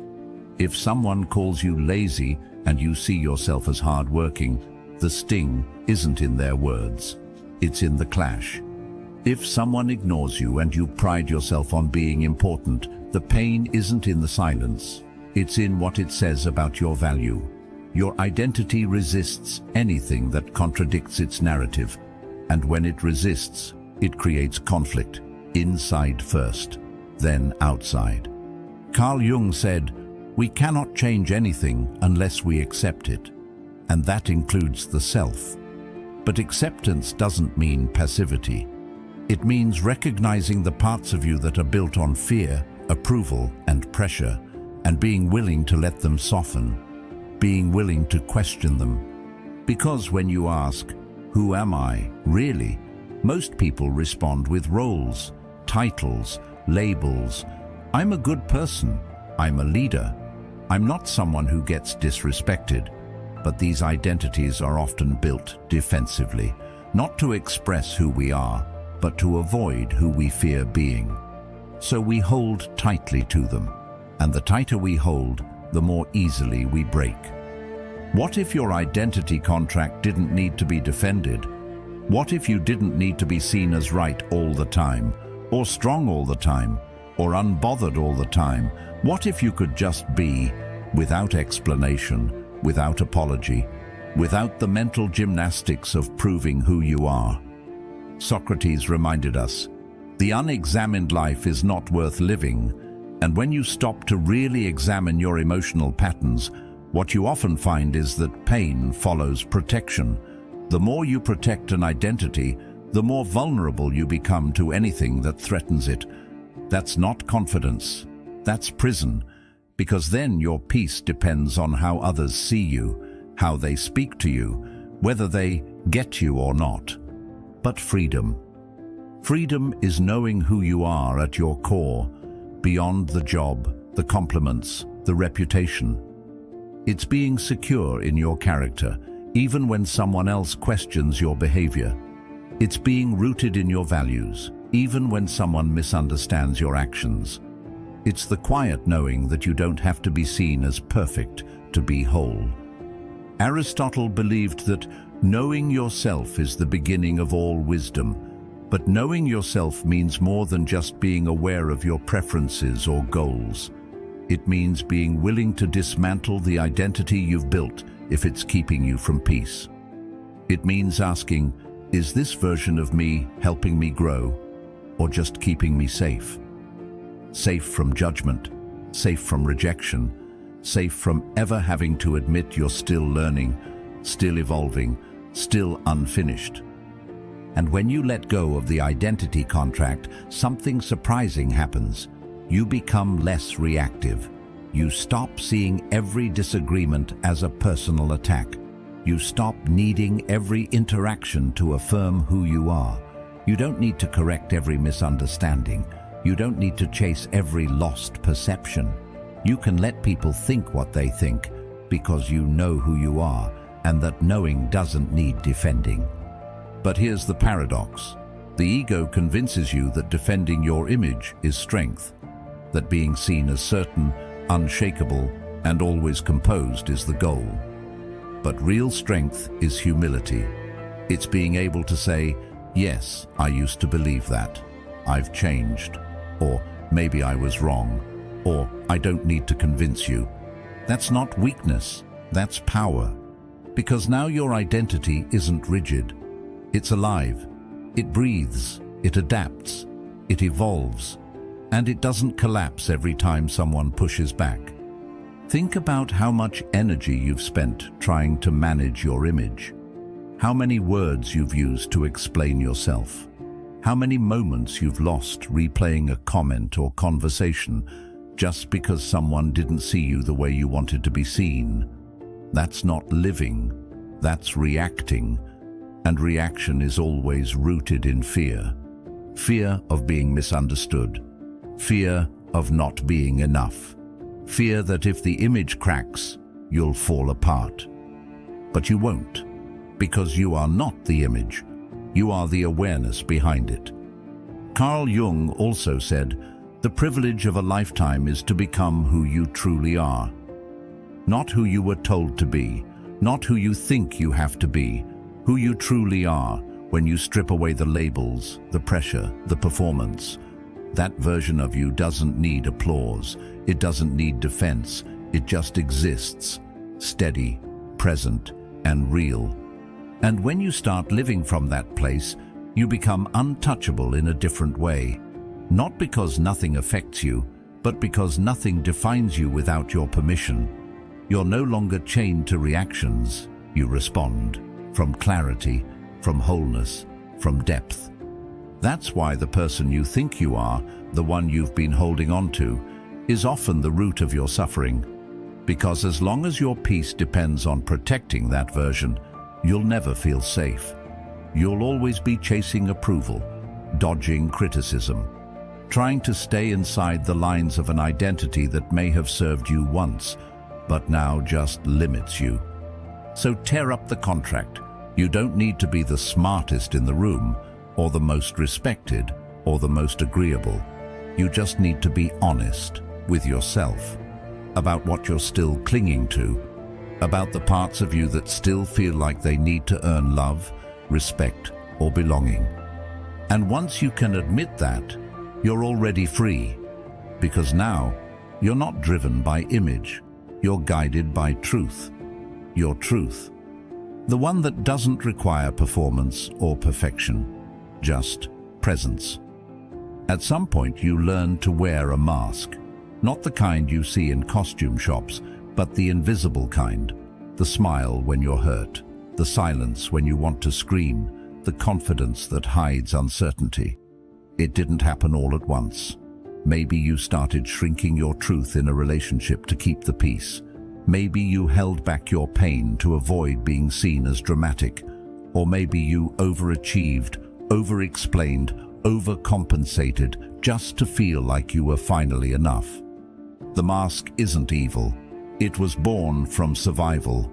If someone calls you lazy and you see yourself as hardworking, the sting isn't in their words, it's in the clash. If someone ignores you and you pride yourself on being important, the pain isn't in the silence, it's in what it says about your value. Your identity resists anything that contradicts its narrative, and when it resists, it creates conflict. Inside first, then outside. Carl Jung said, we cannot change anything unless we accept it, and that includes the self. But acceptance doesn't mean passivity. It means recognizing the parts of you that are built on fear, approval, and pressure, and being willing to let them soften, being willing to question them, Because when you ask, "Who am I, really?" most people respond with roles, titles, labels. "I'm a good person. I'm a leader. I'm not someone who gets disrespected." But these identities are often built defensively, not to express who we are, but to avoid who we fear being. So we hold tightly to them, and the tighter we hold, the more easily we break. What if your identity contract didn't need to be defended? What if you didn't need to be seen as right all the time, or strong all the time, or unbothered all the time? What if you could just be, without explanation, without apology, without the mental gymnastics of proving who you are? Socrates reminded us, the unexamined life is not worth living, and when you stop to really examine your emotional patterns, what you often find is that pain follows protection. The more you protect an identity, the more vulnerable you become to anything that threatens it. That's not confidence, that's prison, because then your peace depends on how others see you, how they speak to you, whether they get you or not. But freedom. Freedom is knowing who you are at your core, beyond the job, the compliments, the reputation. It's being secure in your character, even when someone else questions your behavior. It's being rooted in your values, even when someone misunderstands your actions. It's the quiet knowing that you don't have to be seen as perfect to be whole. Aristotle believed that knowing yourself is the beginning of all wisdom, but knowing yourself means more than just being aware of your preferences or goals. It means being willing to dismantle the identity you've built if it's keeping you from peace. It means asking, is this version of me helping me grow, or just keeping me safe? Safe from judgment, safe from rejection, safe from ever having to admit you're still learning, still evolving, still unfinished. And when you let go of the identity contract, something surprising happens. You become less reactive. You stop seeing every disagreement as a personal attack. You stop needing every interaction to affirm who you are. You don't need to correct every misunderstanding. You don't need to chase every lost perception. You can let people think what they think because you know who you are, and that knowing doesn't need defending. But here's the paradox. The ego convinces you that defending your image is strength, that being seen as certain, unshakable, and always composed is the goal. But real strength is humility. It's being able to say, yes, I used to believe that. I've changed. Or maybe I was wrong. Or I don't need to convince you. That's not weakness, that's power. Because now your identity isn't rigid. It's alive. It breathes. It adapts. It evolves. And it doesn't collapse every time someone pushes back. Think about how much energy you've spent trying to manage your image. How many words you've used to explain yourself. How many moments you've lost replaying a comment or conversation just because someone didn't see you the way you wanted to be seen. That's not living, that's reacting. And reaction is always rooted in fear. Fear of being misunderstood. Fear of not being enough. Fear that if the image cracks, you'll fall apart. But you won't, because you are not the image. You are the awareness behind it. Carl Jung also said, the privilege of a lifetime is to become who you truly are. Not who you were told to be, not who you think you have to be, who you truly are when you strip away the labels, the pressure, the performance. That version of you doesn't need applause, it doesn't need defense, it just exists, steady, present, and real. And when you start living from that place, you become untouchable in a different way. Not because nothing affects you, but because nothing defines you without your permission. You're no longer chained to reactions, you respond, from clarity, from wholeness, from depth. That's why the person you think you are, the one you've been holding on to, is often the root of your suffering. Because as long as your peace depends on protecting that version, you'll never feel safe. You'll always be chasing approval, dodging criticism, trying to stay inside the lines of an identity that may have served you once, but now just limits you. So tear up the contract. You don't need to be the smartest in the room, or the most respected, or the most agreeable. You just need to be honest with yourself about what you're still clinging to, about the parts of you that still feel like they need to earn love, respect, or belonging. And once you can admit that, you're already free, because now you're not driven by image, you're guided by truth. Your truth. The one that doesn't require performance or perfection, just presence. At some point you learn to wear a mask, not the kind you see in costume shops, but the invisible kind. The smile when you're hurt, the silence when you want to scream, the confidence that hides uncertainty. It didn't happen all at once. Maybe you started shrinking your truth in a relationship to keep the peace. Maybe you held back your pain to avoid being seen as dramatic. Or maybe you overachieved, over-explained, overcompensated just to feel like you were finally enough. The mask isn't evil. It was born from survival,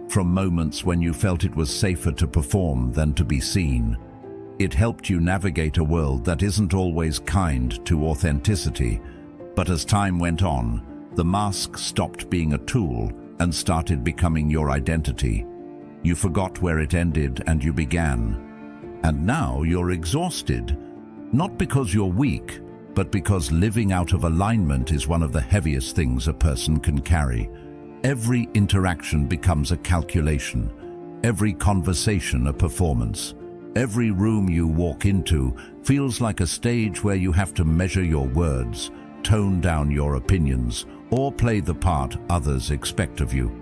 from moments when you felt it was safer to perform than to be seen. It helped you navigate a world that isn't always kind to authenticity. But as time went on, the mask stopped being a tool and started becoming your identity. You forgot where it ended and you began. And now you're exhausted, not because you're weak, but because living out of alignment is one of the heaviest things a person can carry. Every interaction becomes a calculation, every conversation a performance. Every room you walk into feels like a stage where you have to measure your words, tone down your opinions, or play the part others expect of you.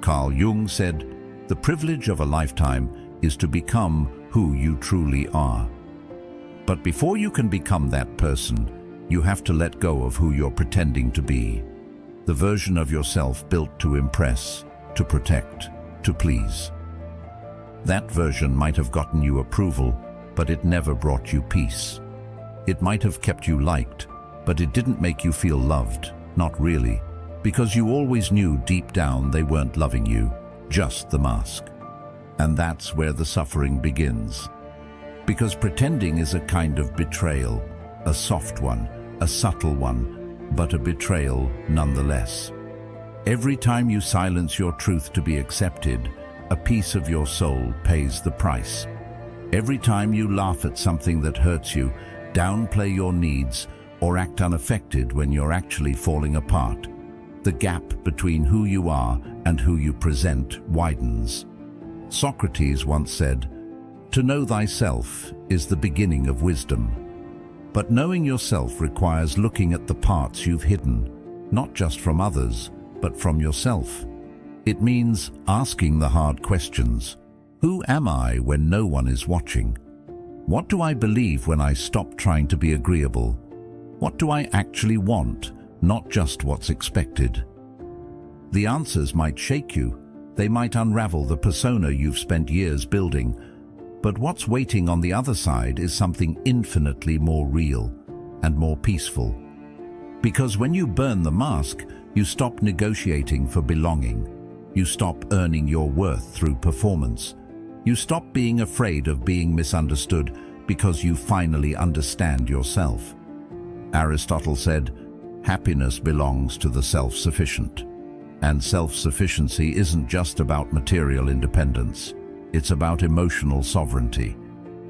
Carl Jung said, "The privilege of a lifetime is to become who you truly are." But before you can become that person, you have to let go of who you're pretending to be. The version of yourself built to impress, to protect, to please. That version might have gotten you approval, but it never brought you peace. It might have kept you liked, but it didn't make you feel loved, not really, because you always knew deep down they weren't loving you, just the mask. And that's where the suffering begins. Because pretending is a kind of betrayal, a soft one, a subtle one, but a betrayal nonetheless. Every time you silence your truth to be accepted, a piece of your soul pays the price. Every time you laugh at something that hurts you, downplay your needs, or act unaffected when you're actually falling apart, the gap between who you are and who you present widens. Socrates once said, "To know thyself is the beginning of wisdom." But knowing yourself requires looking at the parts you've hidden, not just from others, but from yourself. It means asking the hard questions. Who am I when no one is watching? What do I believe when I stop trying to be agreeable? What do I actually want, not just what's expected? The answers might shake you. They might unravel the persona you've spent years building. But what's waiting on the other side is something infinitely more real and more peaceful. Because when you burn the mask, you stop negotiating for belonging. You stop earning your worth through performance. You stop being afraid of being misunderstood because you finally understand yourself. Aristotle said, "Happiness belongs to the self-sufficient." And self-sufficiency isn't just about material independence. It's about emotional sovereignty.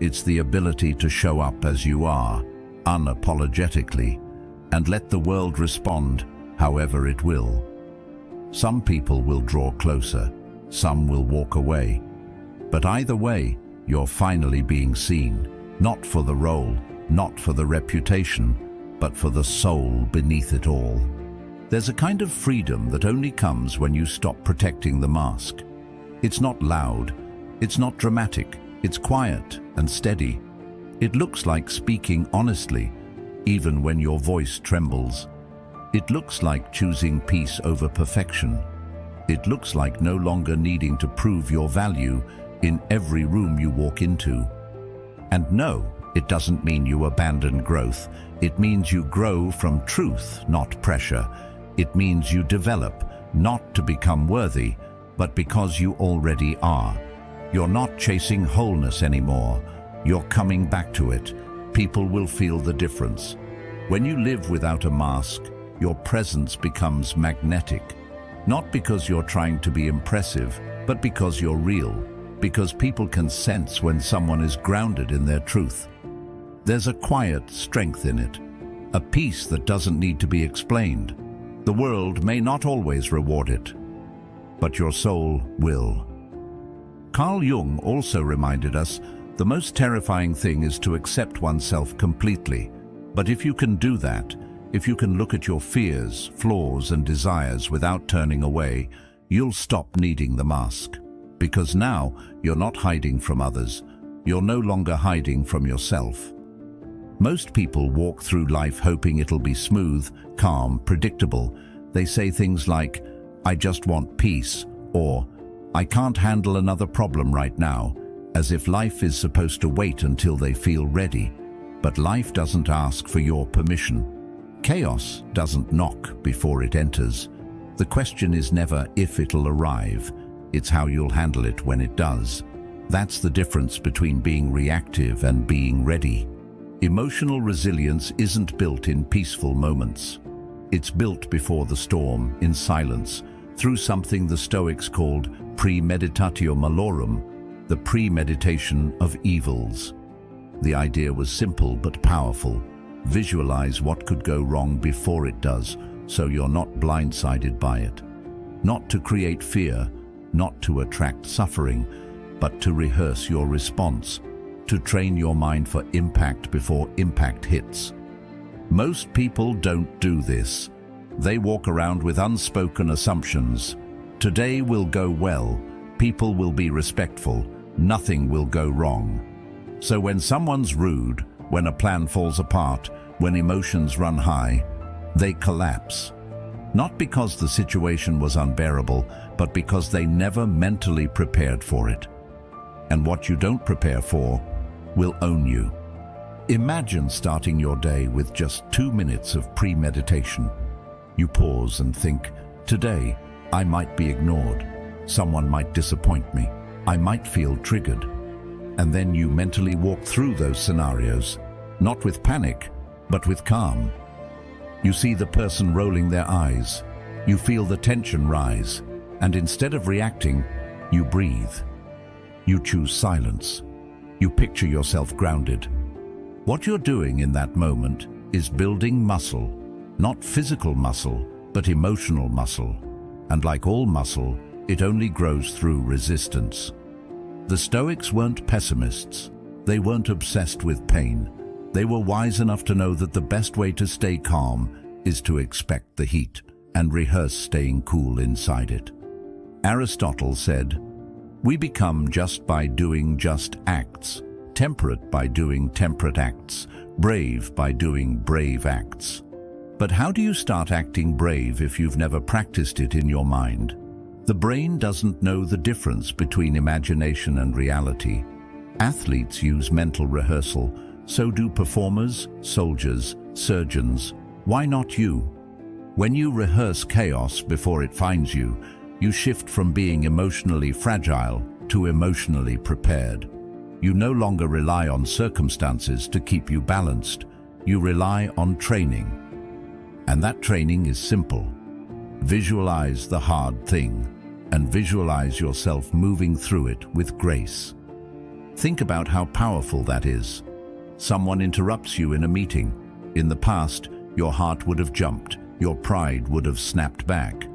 It's the ability to show up as you are, unapologetically, and let the world respond however it will. Some people will draw closer, some will walk away. But either way, you're finally being seen, not for the role, not for the reputation, but for the soul beneath it all. There's a kind of freedom that only comes when you stop protecting the mask. It's not loud, it's not dramatic, it's quiet and steady. It looks like speaking honestly, even when your voice trembles. It looks like choosing peace over perfection. It looks like no longer needing to prove your value in every room you walk into. And no, it doesn't mean you abandon growth. It means you grow from truth, not pressure. It means you develop, not to become worthy, but because you already are. You're not chasing wholeness anymore. You're coming back to it. People will feel the difference. When you live without a mask, your presence becomes magnetic. Not because you're trying to be impressive, but because you're real. Because people can sense when someone is grounded in their truth. There's a quiet strength in it, a peace that doesn't need to be explained. The world may not always reward it, but your soul will. Carl Jung also reminded us the most terrifying thing is to accept oneself completely. But if you can do that, if you can look at your fears, flaws, and desires without turning away, you'll stop needing the mask. Because now you're not hiding from others. You're no longer hiding from yourself. Most people walk through life hoping it'll be smooth, calm, predictable. They say things like, "I just want peace," or "I can't handle another problem right now," as if life is supposed to wait until they feel ready. But life doesn't ask for your permission. Chaos doesn't knock before it enters. The question is never if it'll arrive. It's how you'll handle it when it does. That's the difference between being reactive and being ready. Emotional resilience isn't built in peaceful moments. It's built before the storm, in silence, through something the Stoics called premeditatio malorum, the premeditation of evils. The idea was simple but powerful. Visualize what could go wrong before it does, so you're not blindsided by it. Not to create fear, not to attract suffering, but to rehearse your response, to train your mind for impact before impact hits. Most people don't do this. They walk around with unspoken assumptions. Today will go well, people will be respectful, nothing will go wrong. So when someone's rude, when a plan falls apart, when emotions run high, they collapse. Not because the situation was unbearable, but because they never mentally prepared for it. And what you don't prepare for will own you. Imagine starting your day with just 2 minutes of premeditation. You pause and think, today I might be ignored. Someone might disappoint me. I might feel triggered. And then you mentally walk through those scenarios, not with panic, but with calm. You see the person rolling their eyes. You feel the tension rise. And instead of reacting, you breathe. You choose silence. You picture yourself grounded. What you're doing in that moment is building muscle. Not physical muscle, but emotional muscle. And like all muscle, it only grows through resistance. The Stoics weren't pessimists. They weren't obsessed with pain. They were wise enough to know that the best way to stay calm is to expect the heat and rehearse staying cool inside it. Aristotle said, "We become just by doing just acts, temperate by doing temperate acts, brave by doing brave acts." But how do you start acting brave if you've never practiced it in your mind? The brain doesn't know the difference between imagination and reality. Athletes use mental rehearsal, so do performers, soldiers, surgeons. Why not you? When you rehearse chaos before it finds you, you shift from being emotionally fragile to emotionally prepared. You no longer rely on circumstances to keep you balanced. You rely on training. And that training is simple. Visualize the hard thing and visualize yourself moving through it with grace. Think about how powerful that is. Someone interrupts you in a meeting. In the past, your heart would have jumped, your pride would have snapped back.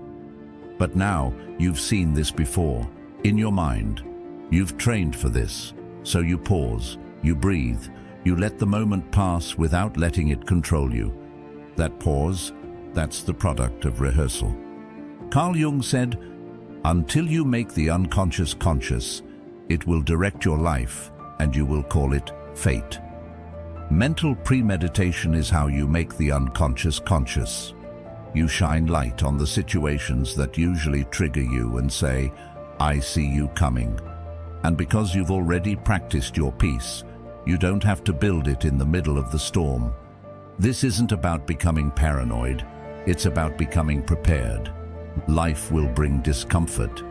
But now, you've seen this before, in your mind. You've trained for this, so you pause, you breathe, you let the moment pass without letting it control you. That pause, that's the product of rehearsal. Carl Jung said, "Until you make the unconscious conscious, it will direct your life, and you will call it fate." Mental premeditation is how you make the unconscious conscious. You shine light on the situations that usually trigger you and say, "I see you coming." And because you've already practiced your peace, you don't have to build it in the middle of the storm. This isn't about becoming paranoid, it's about becoming prepared. Life will bring discomfort.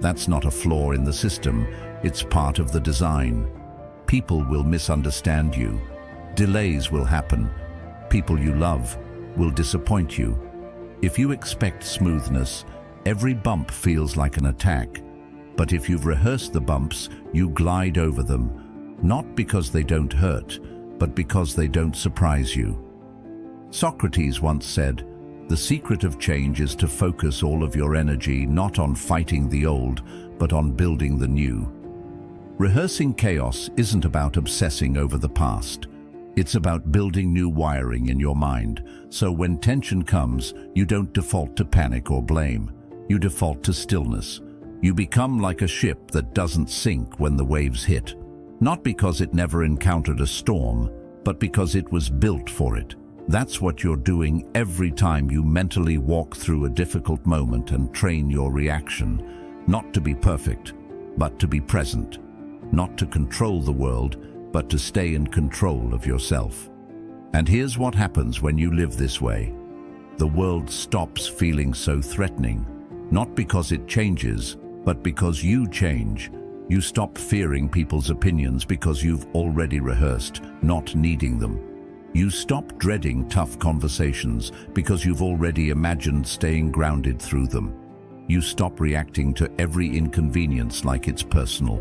That's not a flaw in the system, it's part of the design. People will misunderstand you. Delays will happen. People you love will disappoint you. If you expect smoothness, every bump feels like an attack. But if you've rehearsed the bumps, you glide over them, not because they don't hurt, but because they don't surprise you. Socrates once said, "The secret of change is to focus all of your energy not on fighting the old, but on building the new." Rehearsing chaos isn't about obsessing over the past. It's about building new wiring in your mind, so when tension comes, you don't default to panic or blame. You default to stillness. You become like a ship that doesn't sink when the waves hit. Not because it never encountered a storm, but because it was built for it. That's what you're doing every time you mentally walk through a difficult moment and train your reaction. Not to be perfect, but to be present. Not to control the world, but to stay in control of yourself. And here's what happens when you live this way. The world stops feeling so threatening, not because it changes, but because you change. You stop fearing people's opinions because you've already rehearsed, not needing them. You stop dreading tough conversations because you've already imagined staying grounded through them. You stop reacting to every inconvenience like it's personal,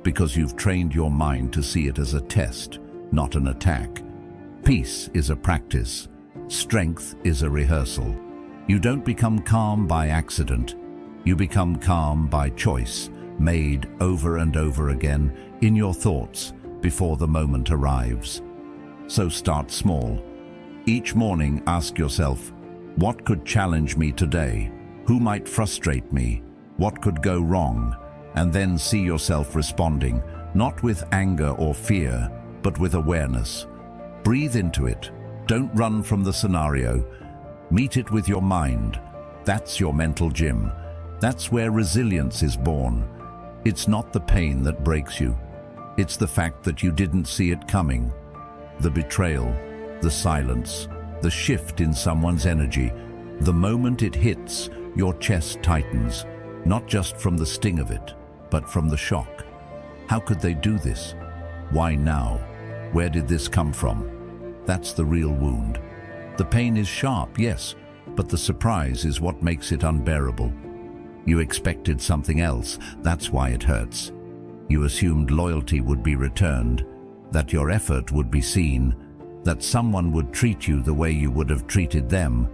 because you've trained your mind to see it as a test, not an attack. Peace is a practice. Strength is a rehearsal. You don't become calm by accident. You become calm by choice, made over and over again in your thoughts before the moment arrives. So start small. Each morning ask yourself, what could challenge me today? Who might frustrate me? What could go wrong? And then see yourself responding, not with anger or fear, but with awareness. Breathe into it. Don't run from the scenario. Meet it with your mind. That's your mental gym. That's where resilience is born. It's not the pain that breaks you. It's the fact that you didn't see it coming. The betrayal, the silence, the shift in someone's energy. The moment it hits, your chest tightens, not just from the sting of it, but from the shock. How could they do this? Why now? Where did this come from? That's the real wound. The pain is sharp, yes, but the surprise is what makes it unbearable. You expected something else, that's why it hurts. You assumed loyalty would be returned, that your effort would be seen, that someone would treat you the way you would have treated them.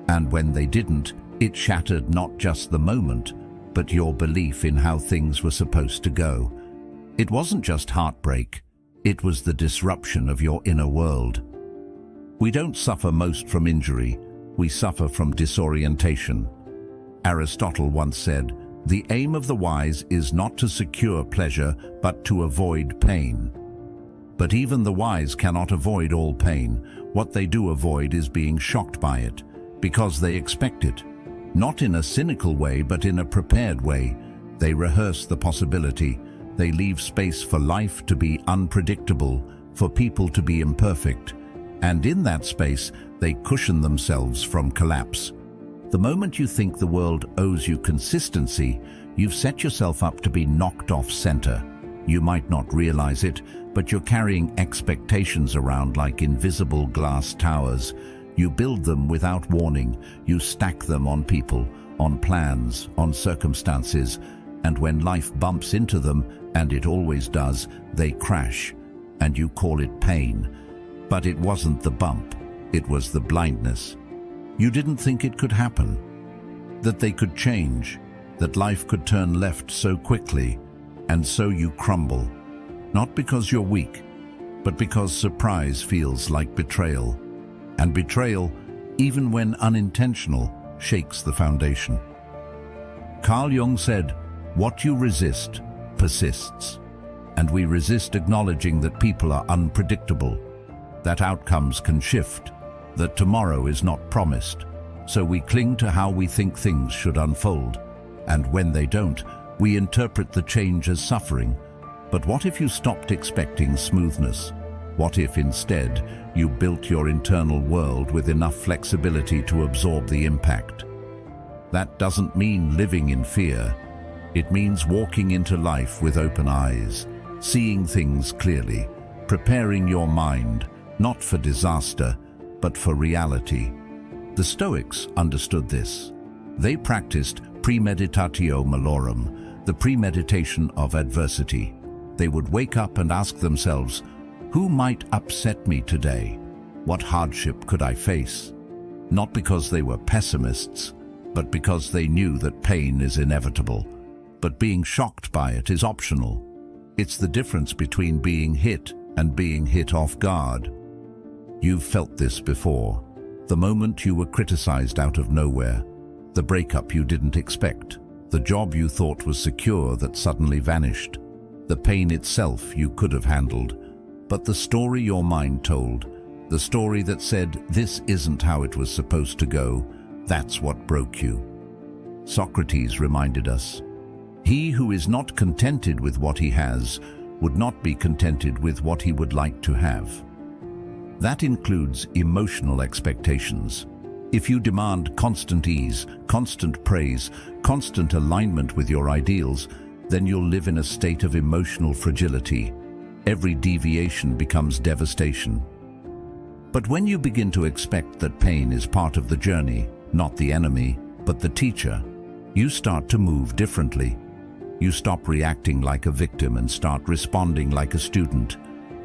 And when they didn't, it shattered not just the moment, but your belief in how things were supposed to go. It wasn't just heartbreak, it was the disruption of your inner world. We don't suffer most from injury, we suffer from disorientation. Aristotle once said, "The aim of the wise is not to secure pleasure, but to avoid pain." But even the wise cannot avoid all pain. What they do avoid is being shocked by it, because they expect it. Not in a cynical way, but in a prepared way. They rehearse the possibility. They leave space for life to be unpredictable, for people to be imperfect. And in that space, they cushion themselves from collapse. The moment you think the world owes you consistency, you've set yourself up to be knocked off center. You might not realize it, but you're carrying expectations around like invisible glass towers. You build them without warning. You stack them on people, on plans, on circumstances, and when life bumps into them, and it always does, they crash, and you call it pain. But it wasn't the bump, it was the blindness. You didn't think it could happen, that they could change, that life could turn left so quickly, and so you crumble. Not because you're weak, but because surprise feels like betrayal. And betrayal, even when unintentional, shakes the foundation. Carl Jung said, "What you resist persists." And we resist acknowledging that people are unpredictable, that outcomes can shift, that tomorrow is not promised, So we cling to how we think things should unfold, and when they don't, we interpret the change as suffering. But what if you stopped expecting smoothness? What if instead you built your internal world with enough flexibility to absorb the impact? That doesn't mean living in fear. It means walking into life with open eyes, seeing things clearly, preparing your mind, not for disaster, but for reality. The Stoics understood this. They practiced premeditatio malorum, the premeditation of adversity. They would wake up and ask themselves, who might upset me today? What hardship could I face? Not because they were pessimists, but because they knew that pain is inevitable. But being shocked by it is optional. It's the difference between being hit and being hit off guard. You've felt this before. The moment you were criticized out of nowhere, the breakup you didn't expect, the job you thought was secure that suddenly vanished, the pain itself you could have handled, but the story your mind told, the story that said this isn't how it was supposed to go, that's what broke you. Socrates reminded us, he who is not contented with what he has would not be contented with what he would like to have. That includes emotional expectations. If you demand constant ease, constant praise, constant alignment with your ideals, then you'll live in a state of emotional fragility. Every deviation becomes devastation. But when you begin to expect that pain is part of the journey, not the enemy, but the teacher, you start to move differently. You stop reacting like a victim and start responding like a student.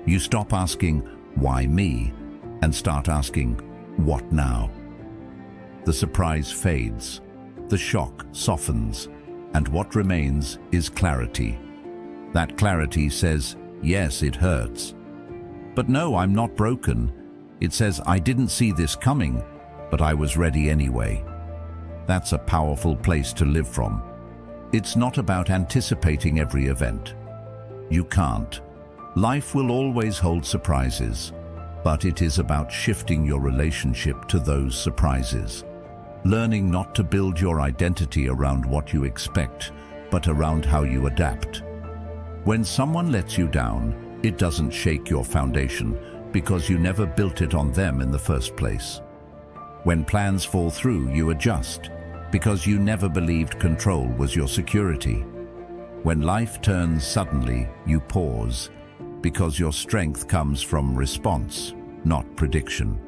You stop asking, why me? And start asking, what now? The surprise fades, the shock softens, and what remains is clarity. That clarity says, yes, it hurts. But no, I'm not broken. It says, I didn't see this coming, but I was ready anyway. That's a powerful place to live from. It's not about anticipating every event. You can't. Life will always hold surprises, but it is about shifting your relationship to those surprises. Learning not to build your identity around what you expect, but around how you adapt. When someone lets you down, it doesn't shake your foundation because you never built it on them in the first place. When plans fall through, you adjust because you never believed control was your security. When life turns suddenly, you pause because your strength comes from response, not prediction.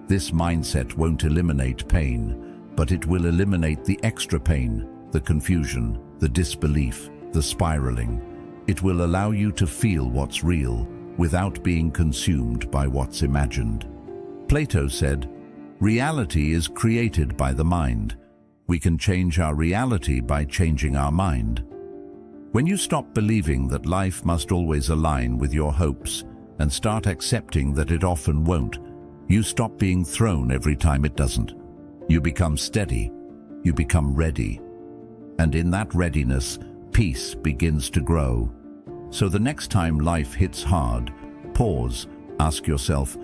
This mindset won't eliminate pain, but it will eliminate the extra pain, the confusion, the disbelief, the spiraling. It will allow you to feel what's real without being consumed by what's imagined. Plato said, reality is created by the mind. We can change our reality by changing our mind. When you stop believing that life must always align with your hopes and start accepting that it often won't, you stop being thrown every time it doesn't. You become steady. You become ready. And in that readiness, peace begins to grow. So the next time life hits hard, pause, ask yourself,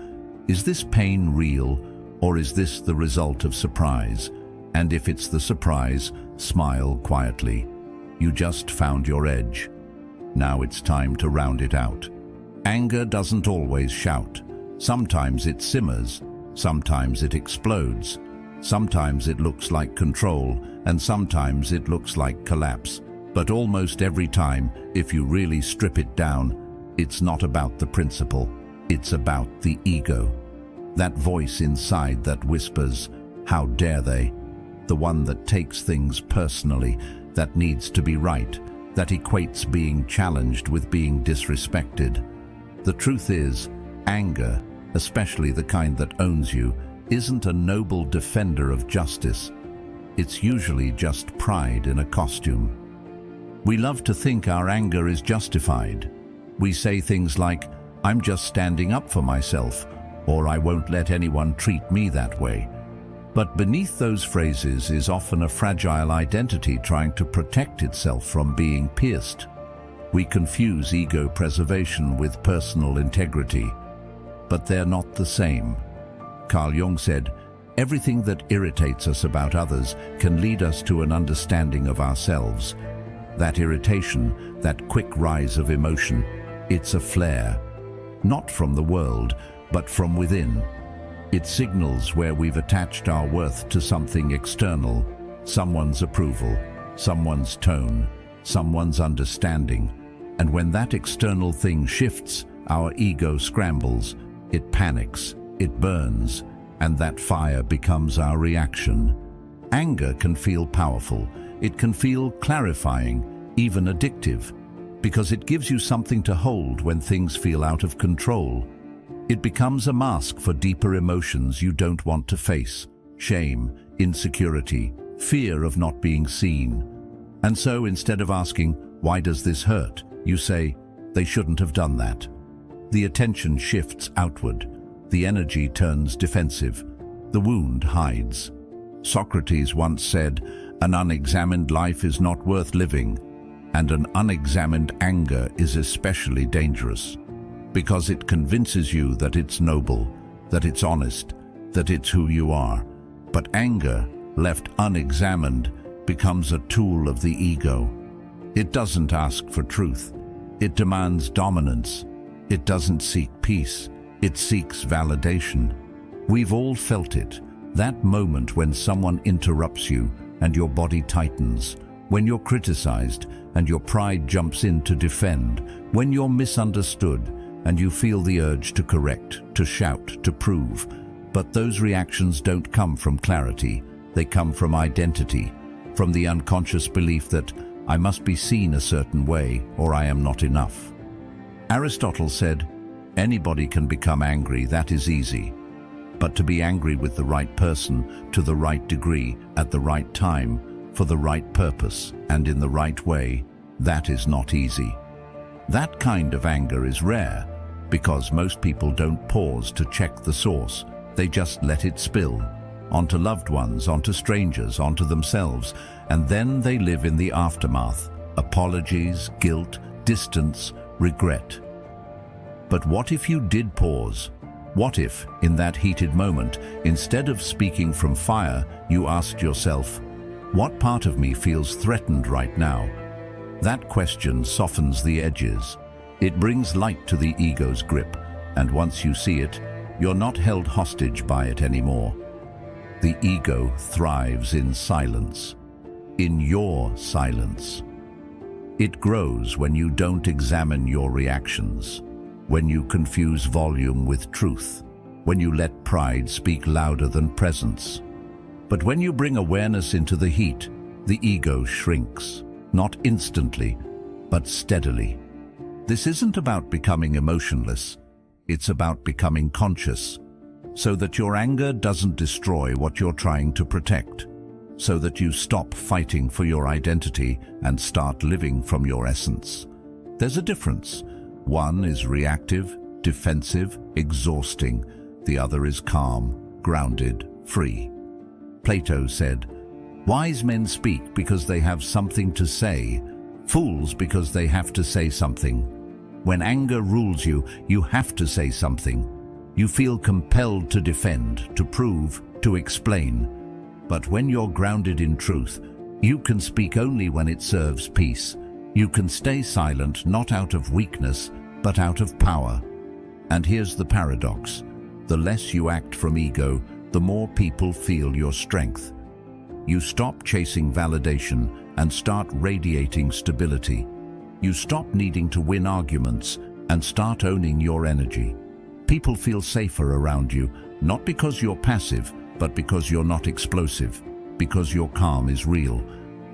is this pain real, or is this the result of surprise? And if it's the surprise, smile quietly. You just found your edge. Now it's time to round it out. Anger doesn't always shout. Sometimes it simmers. Sometimes it explodes. Sometimes it looks like control, and sometimes it looks like collapse. But almost every time, if you really strip it down, it's not about the principle. It's about the ego. That voice inside that whispers, how dare they? The one that takes things personally, that needs to be right, that equates being challenged with being disrespected. The truth is, anger, especially the kind that owns you, isn't a noble defender of justice. It's usually just pride in a costume. We love to think our anger is justified. We say things like, I'm just standing up for myself, or I won't let anyone treat me that way. But beneath those phrases is often a fragile identity trying to protect itself from being pierced. We confuse ego preservation with personal integrity, but they're not the same. Carl Jung said, Everything that irritates us about others can lead us to an understanding of ourselves. That irritation, that quick rise of emotion, it's a flare. Not from the world, but from within. It signals where we've attached our worth to something external, someone's approval, someone's tone, someone's understanding. And when that external thing shifts, our ego scrambles, it panics, it burns, and that fire becomes our reaction. Anger can feel powerful. It can feel clarifying, even addictive, because it gives you something to hold when things feel out of control. It becomes a mask for deeper emotions you don't want to face: shame, insecurity, fear of not being seen. And so instead of asking, "Why does this hurt?" you say, "They shouldn't have done that." The attention shifts outward. The energy turns defensive. The wound hides. Socrates once said, "An unexamined life is not worth living," and an unexamined anger is especially dangerous, because it convinces you that it's noble, that it's honest, that it's who you are. But anger, left unexamined, becomes a tool of the ego. It doesn't ask for truth. It demands dominance. It doesn't seek peace. It seeks validation. We've all felt it, that moment when someone interrupts you and your body tightens, when you're criticized and your pride jumps in to defend, when you're misunderstood and you feel the urge to correct, to shout, to prove. But those reactions don't come from clarity. They come from identity, from the unconscious belief that I must be seen a certain way or I am not enough. Aristotle said, "Anybody can become angry, that is easy. But to be angry with the right person, to the right degree, at the right time, for the right purpose, and in the right way, that is not easy." That kind of anger is rare, because most people don't pause to check the source. They just let it spill, onto loved ones, onto strangers, onto themselves, and then they live in the aftermath: apologies, guilt, distance, regret. But what if you did pause? What if, in that heated moment, instead of speaking from fire, you asked yourself, "What part of me feels threatened right now?" That question softens the edges. It brings light to the ego's grip, and once you see it, you're not held hostage by it anymore. The ego thrives in silence, in your silence. It grows when you don't examine your reactions, when you confuse volume with truth, when you let pride speak louder than presence. But when you bring awareness into the heat, the ego shrinks, not instantly, but steadily. This isn't about becoming emotionless, it's about becoming conscious, so that your anger doesn't destroy what you're trying to protect, so that you stop fighting for your identity and start living from your essence. There's a difference. One is reactive, defensive, exhausting. The other is calm, grounded, free. Plato said, "Wise men speak because they have something to say, fools because they have to say something." When anger rules you, you have to say something. You feel compelled to defend, to prove, to explain. But when you're grounded in truth, you can speak only when it serves peace. You can stay silent not out of weakness, but out of power. And here's the paradox. The less you act from ego, the more people feel your strength. You stop chasing validation and start radiating stability. You stop needing to win arguments and start owning your energy. People feel safer around you, not because you're passive, but because you're not explosive, because your calm is real.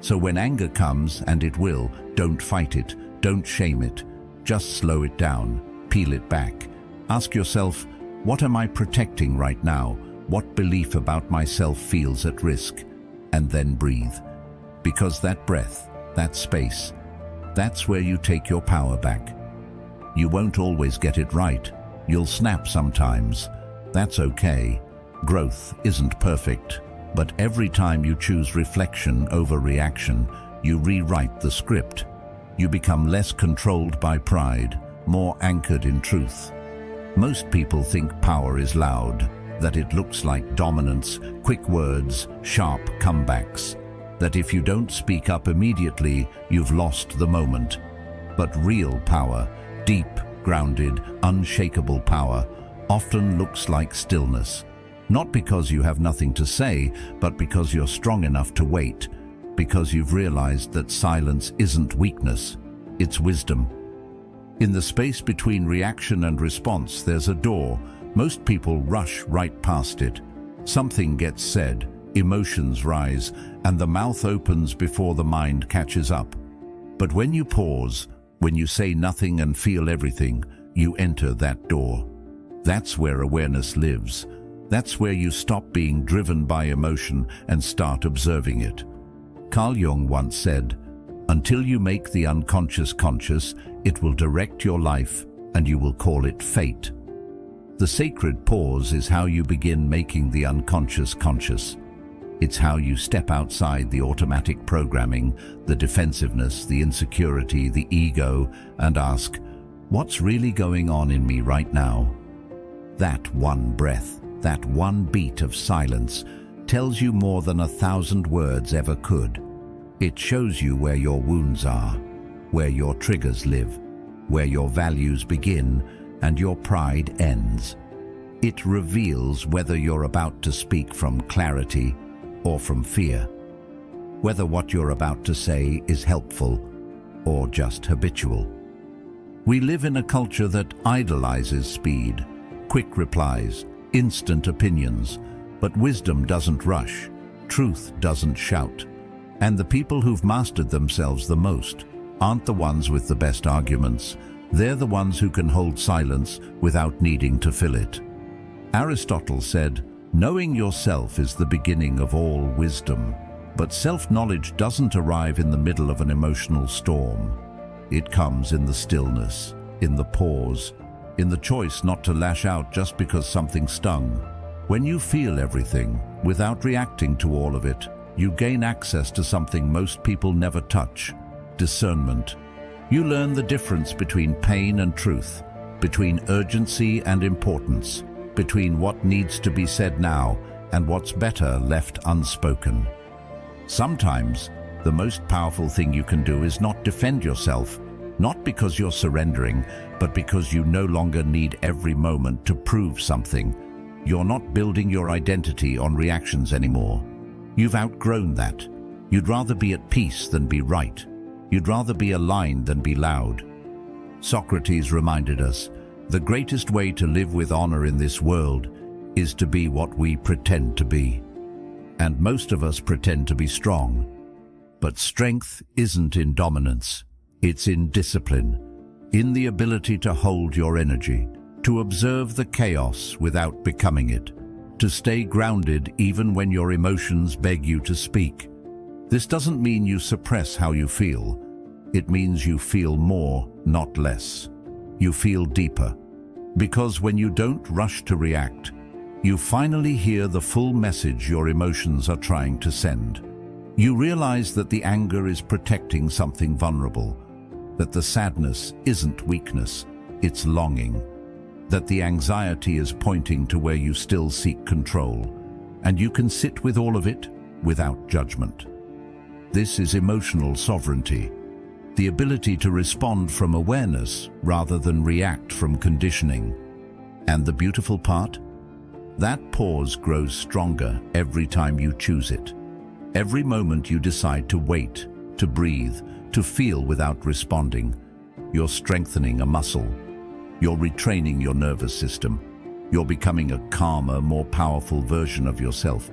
So when anger comes, and it will, don't fight it, don't shame it. Just slow it down, peel it back. Ask yourself, what am I protecting right now? What belief about myself feels at risk? And then breathe. Because that breath, that space, that's where you take your power back. You won't always get it right. You'll snap sometimes. That's okay. Growth isn't perfect. But every time you choose reflection over reaction, you rewrite the script. You become less controlled by pride, more anchored in truth. Most people think power is loud, that it looks like dominance, quick words, sharp comebacks, that if you don't speak up immediately, you've lost the moment. But real power, deep, grounded, unshakable power, often looks like stillness. Not because you have nothing to say, but because you're strong enough to wait, because you've realized that silence isn't weakness, it's wisdom. In the space between reaction and response, there's a door. Most people rush right past it. Something gets said, emotions rise, and the mouth opens before the mind catches up. But when you pause, when you say nothing and feel everything, you enter that door. That's where awareness lives. That's where you stop being driven by emotion and start observing it. Carl Jung once said, "Until you make the unconscious conscious, it will direct your life, and you will call it fate." The sacred pause is how you begin making the unconscious conscious. It's how you step outside the automatic programming, the defensiveness, the insecurity, the ego, and ask, what's really going on in me right now? That one breath, that one beat of silence, tells you more than 1,000 words ever could. It shows you where your wounds are, where your triggers live, where your values begin and your pride ends. It reveals whether you're about to speak from clarity or from fear, whether what you're about to say is helpful or just habitual. We live in a culture that idolizes speed, quick replies, instant opinions, but wisdom doesn't rush, truth doesn't shout, and the people who've mastered themselves the most aren't the ones with the best arguments. They're the ones who can hold silence without needing to fill it. Aristotle said, "Knowing yourself is the beginning of all wisdom." But self-knowledge doesn't arrive in the middle of an emotional storm. It comes in the stillness, in the pause, in the choice not to lash out just because something stung. When you feel everything, without reacting to all of it, you gain access to something most people never touch: discernment. You learn the difference between pain and truth, between urgency and importance, between what needs to be said now and what's better left unspoken. Sometimes, the most powerful thing you can do is not defend yourself, not because you're surrendering, but because you no longer need every moment to prove something. You're not building your identity on reactions anymore. You've outgrown that. You'd rather be at peace than be right. You'd rather be aligned than be loud. Socrates reminded us, the greatest way to live with honor in this world is to be what we pretend to be. And most of us pretend to be strong. But strength isn't in dominance. It's in discipline, in the ability to hold your energy, to observe the chaos without becoming it, to stay grounded even when your emotions beg you to speak. This doesn't mean you suppress how you feel. It means you feel more, not less. You feel deeper. Because when you don't rush to react, you finally hear the full message your emotions are trying to send. You realize that the anger is protecting something vulnerable, that the sadness isn't weakness, it's longing, that the anxiety is pointing to where you still seek control, and you can sit with all of it without judgment. This is emotional sovereignty, the ability to respond from awareness rather than react from conditioning. And the beautiful part? That pause grows stronger every time you choose it. Every moment you decide to wait, to breathe, to feel without responding, you're strengthening a muscle. You're retraining your nervous system. You're becoming a calmer, more powerful version of yourself.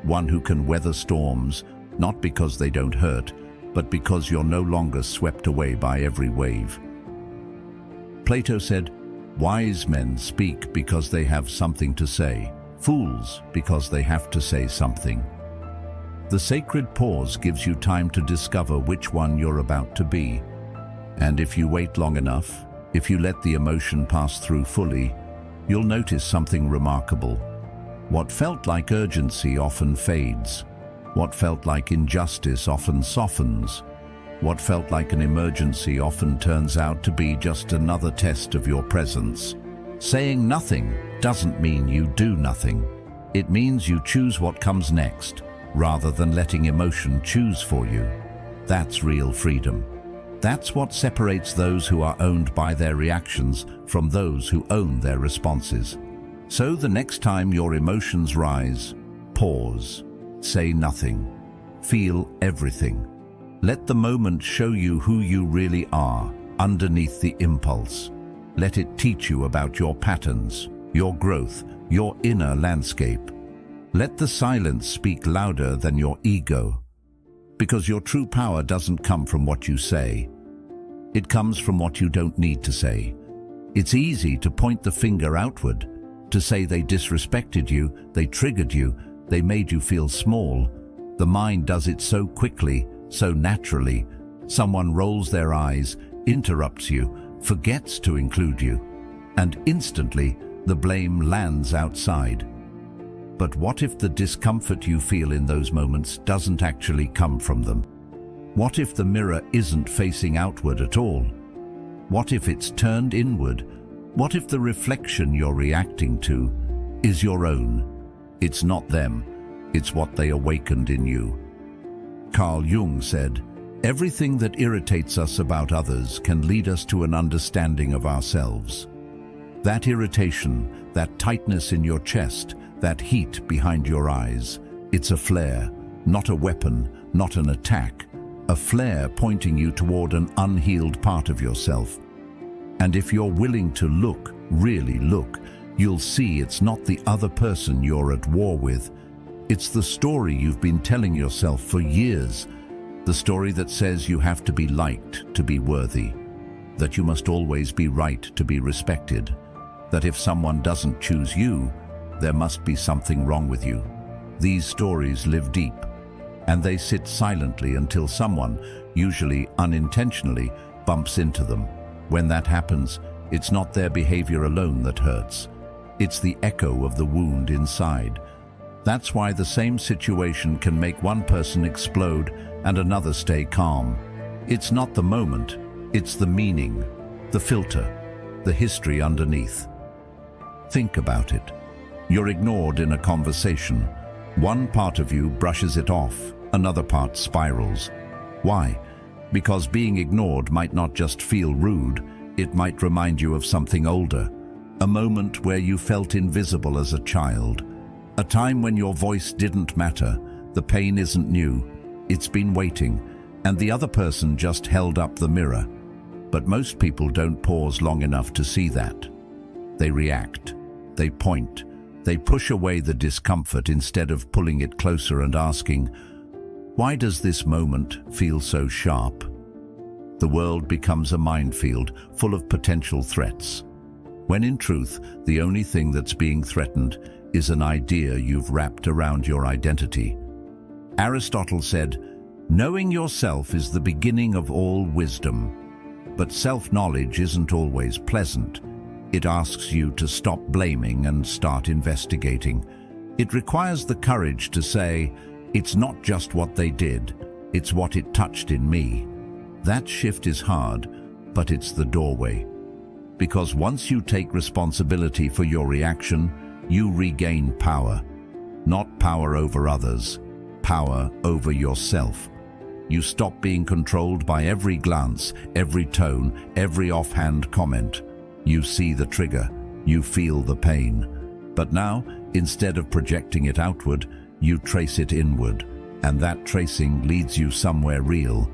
One who can weather storms, not because they don't hurt, but because you're no longer swept away by every wave. Plato said, "Wise men speak because they have something to say, fools because they have to say something." The sacred pause gives you time to discover which one you're about to be. And if you wait long enough, if you let the emotion pass through fully, you'll notice something remarkable. What felt like urgency often fades. What felt like injustice often softens. What felt like an emergency often turns out to be just another test of your presence. Saying nothing doesn't mean you do nothing. It means you choose what comes next, rather than letting emotion choose for you. That's real freedom. That's what separates those who are owned by their reactions from those who own their responses. So the next time your emotions rise, pause, say nothing, feel everything. Let the moment show you who you really are underneath the impulse. Let it teach you about your patterns, your growth, your inner landscape. Let the silence speak louder than your ego, because your true power doesn't come from what you say. It comes from what you don't need to say. It's easy to point the finger outward, to say they disrespected you, they triggered you, they made you feel small. The mind does it so quickly, so naturally. Someone rolls their eyes, interrupts you, forgets to include you, and instantly the blame lands outside. But what if the discomfort you feel in those moments doesn't actually come from them? What if the mirror isn't facing outward at all? What if it's turned inward? What if the reflection you're reacting to is your own? It's not them, it's what they awakened in you. Carl Jung said, "Everything that irritates us about others can lead us to an understanding of ourselves." That irritation, that tightness in your chest, that heat behind your eyes, it's a flare, not a weapon, not an attack, a flare pointing you toward an unhealed part of yourself. And if you're willing to look, really look, you'll see it's not the other person you're at war with. It's the story you've been telling yourself for years. The story that says you have to be liked to be worthy, that you must always be right to be respected, that if someone doesn't choose you, there must be something wrong with you. These stories live deep, and they sit silently until someone, usually unintentionally, bumps into them. When that happens, it's not their behavior alone that hurts. It's the echo of the wound inside. That's why the same situation can make one person explode and another stay calm. It's not the moment, it's the meaning, the filter, the history underneath. Think about it. You're ignored in a conversation. One part of you brushes it off, another part spirals. Why? Because being ignored might not just feel rude, it might remind you of something older. A moment where you felt invisible as a child. A time when your voice didn't matter. The pain isn't new. It's been waiting, and the other person just held up the mirror. But most people don't pause long enough to see that. They react. They point. They push away the discomfort instead of pulling it closer and asking, "Why does this moment feel so sharp?" The world becomes a minefield full of potential threats, when in truth, the only thing that's being threatened is an idea you've wrapped around your identity. Aristotle said, "Knowing yourself is the beginning of all wisdom." But self-knowledge isn't always pleasant. It asks you to stop blaming and start investigating. It requires the courage to say, "It's not just what they did, it's what it touched in me." That shift is hard, but it's the doorway. Because once you take responsibility for your reaction, you regain power. Not power over others, power over yourself. You stop being controlled by every glance, every tone, every offhand comment. You see the trigger, you feel the pain. But now, instead of projecting it outward, you trace it inward, and that tracing leads you somewhere real.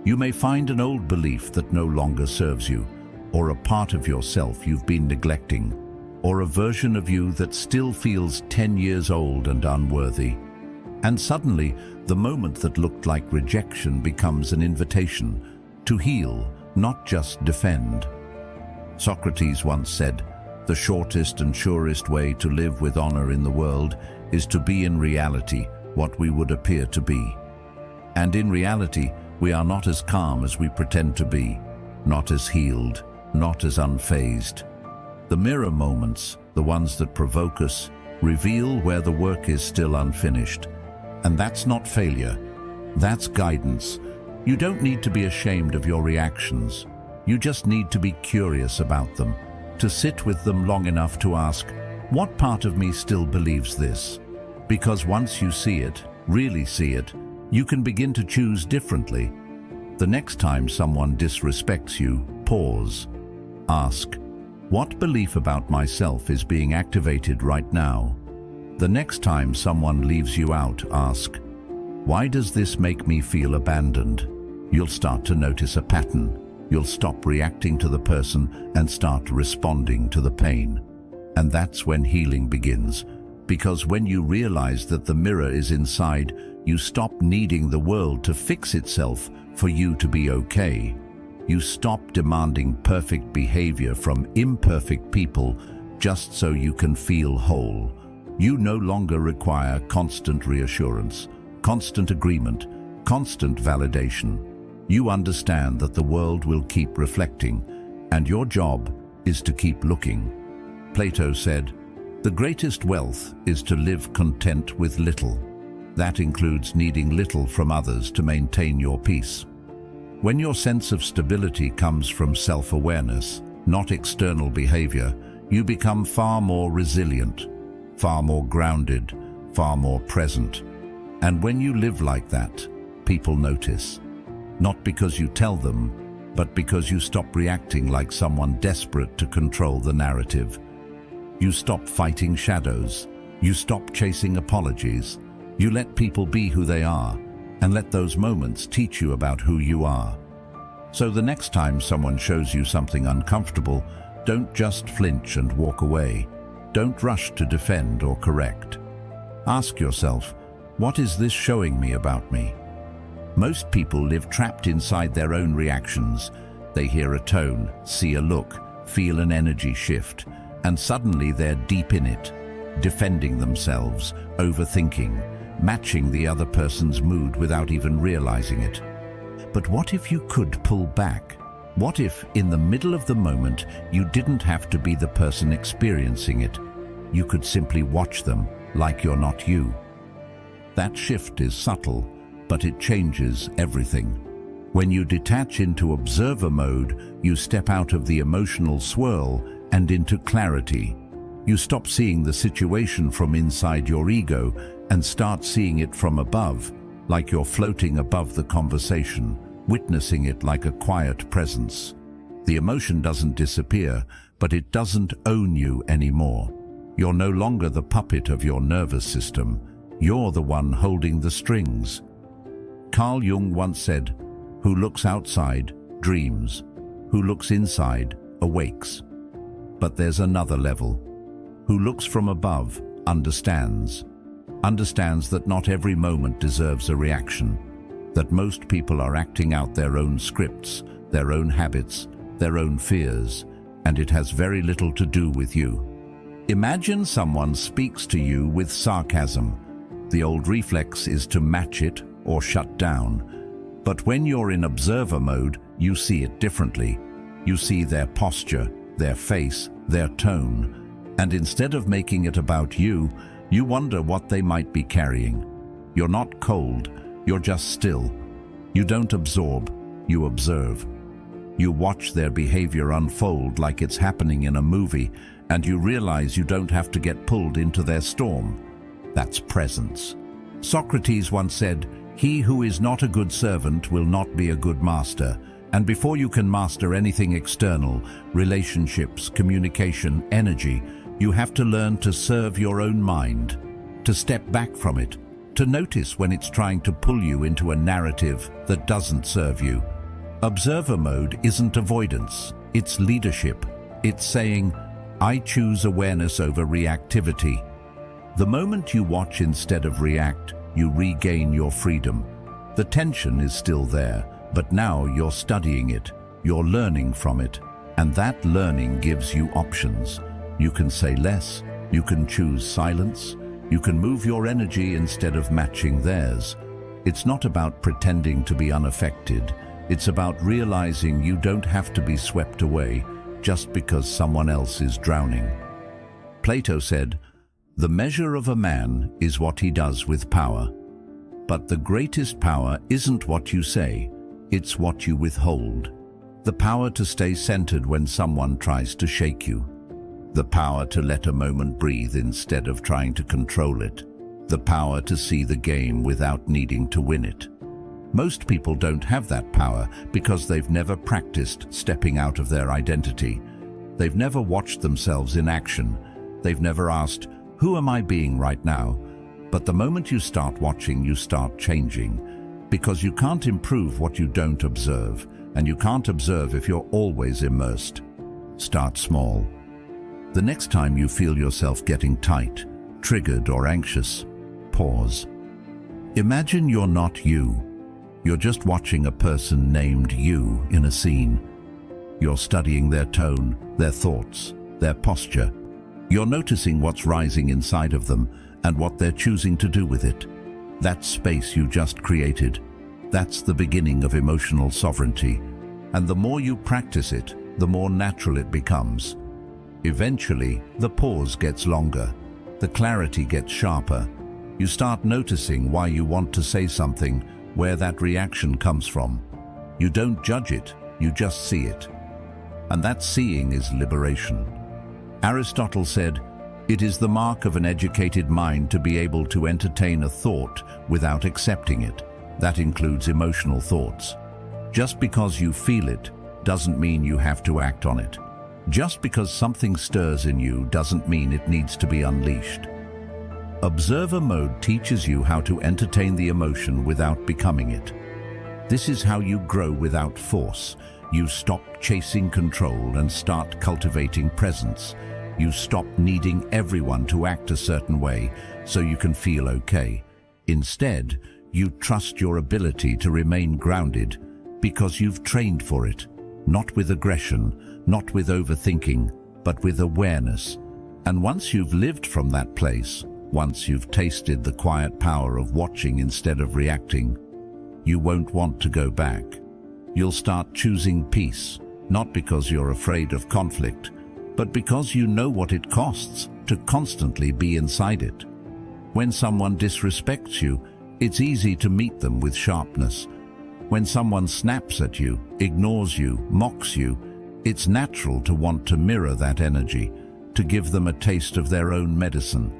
You may find an old belief that no longer serves you, or a part of yourself you've been neglecting, or a version of you that still feels 10 years old and unworthy. And suddenly, the moment that looked like rejection becomes an invitation to heal, not just defend. Socrates once said, "The shortest and surest way to live with honor in the world is to be in reality what we would appear to be." And in reality, we are not as calm as we pretend to be, not as healed, not as unfazed. The mirror moments, the ones that provoke us, reveal where the work is still unfinished. And that's not failure, that's guidance. You don't need to be ashamed of your reactions. You just need to be curious about them, to sit with them long enough to ask, what part of me still believes this? Because once you see it, really see it, you can begin to choose differently. The next time someone disrespects you, pause. Ask, what belief about myself is being activated right now? The next time someone leaves you out, ask, why does this make me feel abandoned? You'll start to notice a pattern. You'll stop reacting to the person and start responding to the pain. And that's when healing begins. Because when you realize that the mirror is inside, you stop needing the world to fix itself for you to be okay. You stop demanding perfect behavior from imperfect people just so you can feel whole. You no longer require constant reassurance, constant agreement, constant validation. You understand that the world will keep reflecting, and your job is to keep looking. Plato said, "The greatest wealth is to live content with little." That includes needing little from others to maintain your peace. When your sense of stability comes from self-awareness, not external behavior, you become far more resilient, far more grounded, far more present. And when you live like that, people notice. Not because you tell them, but because you stop reacting like someone desperate to control the narrative. You stop fighting shadows. You stop chasing apologies. You let people be who they are, and let those moments teach you about who you are. So the next time someone shows you something uncomfortable, don't just flinch and walk away. Don't rush to defend or correct. Ask yourself, what is this showing me about me? Most people live trapped inside their own reactions. They hear a tone, see a look, feel an energy shift, and suddenly they're deep in it, defending themselves, overthinking, matching the other person's mood without even realizing it. But what if you could pull back? What if, in the middle of the moment, you didn't have to be the person experiencing it? You could simply watch them like you're not you. That shift is subtle, but it changes everything. When you detach into observer mode, you step out of the emotional swirl and into clarity. You stop seeing the situation from inside your ego and start seeing it from above, like you're floating above the conversation, witnessing it like a quiet presence. The emotion doesn't disappear, but it doesn't own you anymore. You're no longer the puppet of your nervous system. You're the one holding the strings. Carl Jung once said, "Who looks outside dreams. Who looks inside awakes." But there's another level. Who looks from above understands. Understands that not every moment deserves a reaction. That most people are acting out their own scripts, their own habits, their own fears, and it has very little to do with you. Imagine someone speaks to you with sarcasm. The old reflex is to match it or shut down. But when you're in observer mode, you see it differently. You see their posture, their face, their tone. And instead of making it about you, you wonder what they might be carrying. You're not cold, you're just still. You don't absorb, you observe. You watch their behavior unfold like it's happening in a movie, and you realize you don't have to get pulled into their storm. That's presence. Socrates once said, "He who is not a good servant will not be a good master." And before you can master anything external, relationships, communication, energy, you have to learn to serve your own mind, to step back from it, to notice when it's trying to pull you into a narrative that doesn't serve you. Observer mode isn't avoidance, it's leadership. It's saying, I choose awareness over reactivity. The moment you watch instead of react, you regain your freedom. The tension is still there, but now you're studying it, you're learning from it, and that learning gives you options. You can say less, you can choose silence, you can move your energy instead of matching theirs. It's not about pretending to be unaffected, it's about realizing you don't have to be swept away just because someone else is drowning. Plato said, "The measure of a man is what he does with power. But the greatest power isn't what you say, it's what you withhold." The power to stay centered when someone tries to shake you. The power to let a moment breathe instead of trying to control it. The power to see the game without needing to win it. Most people don't have that power because they've never practiced stepping out of their identity. They've never watched themselves in action. They've never asked, "Who am I being right now?" But the moment you start watching, you start changing. Because you can't improve what you don't observe, and you can't observe if you're always immersed. Start small. The next time you feel yourself getting tight, triggered, or anxious, pause. Imagine you're not you. You're just watching a person named you in a scene. You're studying their tone, their thoughts, their posture. You're noticing what's rising inside of them and what they're choosing to do with it. That space you just created, that's the beginning of emotional sovereignty. And the more you practice it, the more natural it becomes. Eventually, the pause gets longer. The clarity gets sharper. You start noticing why you want to say something, where that reaction comes from. You don't judge it, you just see it. And that seeing is liberation. Aristotle said, "It is the mark of an educated mind to be able to entertain a thought without accepting it." That includes emotional thoughts. Just because you feel it doesn't mean you have to act on it. Just because something stirs in you doesn't mean it needs to be unleashed. Observer mode teaches you how to entertain the emotion without becoming it. This is how you grow without force. You stop chasing control and start cultivating presence. You stop needing everyone to act a certain way so you can feel okay. Instead, you trust your ability to remain grounded because you've trained for it, not with aggression, not with overthinking, but with awareness. And once you've lived from that place, once you've tasted the quiet power of watching instead of reacting, you won't want to go back. You'll start choosing peace, not because you're afraid of conflict, but because you know what it costs to constantly be inside it. When someone disrespects you, it's easy to meet them with sharpness. When someone snaps at you, ignores you, mocks you, it's natural to want to mirror that energy, to give them a taste of their own medicine,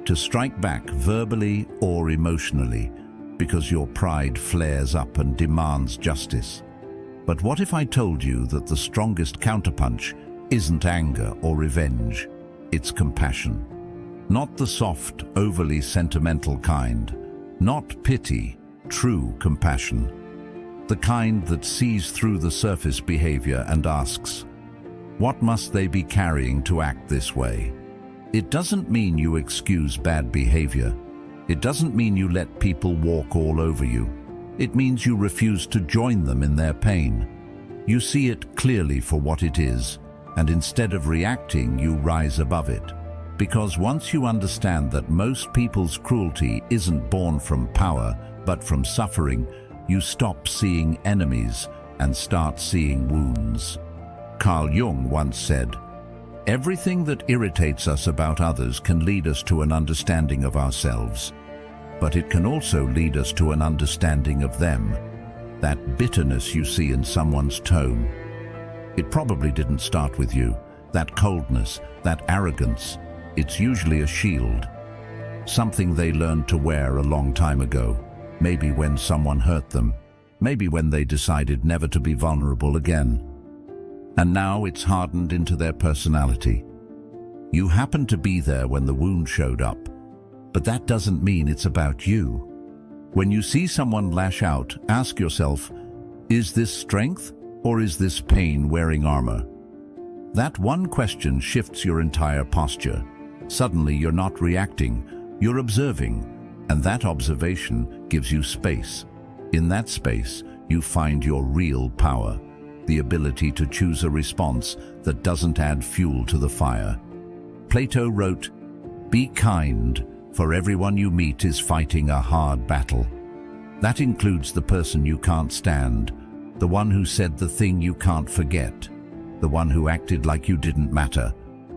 to strike back verbally or emotionally, because your pride flares up and demands justice. But what if I told you that the strongest counterpunch isn't anger or revenge, it's compassion? Not the soft, overly sentimental kind, not pity, true compassion. The kind that sees through the surface behavior and asks, what must they be carrying to act this way? It doesn't mean you excuse bad behavior. It doesn't mean you let people walk all over you. It means you refuse to join them in their pain. You see it clearly for what it is, and instead of reacting, you rise above it. Because once you understand that most people's cruelty isn't born from power, but from suffering, you stop seeing enemies and start seeing wounds. Carl Jung once said, "Everything that irritates us about others can lead us to an understanding of ourselves, but it can also lead us to an understanding of them." That bitterness you see in someone's tone, it probably didn't start with you. That coldness, that arrogance, it's usually a shield. Something they learned to wear a long time ago. Maybe when someone hurt them. Maybe when they decided never to be vulnerable again. And now it's hardened into their personality. You happened to be there when the wound showed up, but that doesn't mean it's about you. When you see someone lash out, ask yourself, is this strength or is this pain wearing armor? That one question shifts your entire posture. Suddenly you're not reacting, you're observing, and that observation gives you space. In that space, you find your real power, the ability to choose a response that doesn't add fuel to the fire. Plato wrote, "Be kind, for everyone you meet is fighting a hard battle." That includes the person you can't stand, the one who said the thing you can't forget, the one who acted like you didn't matter.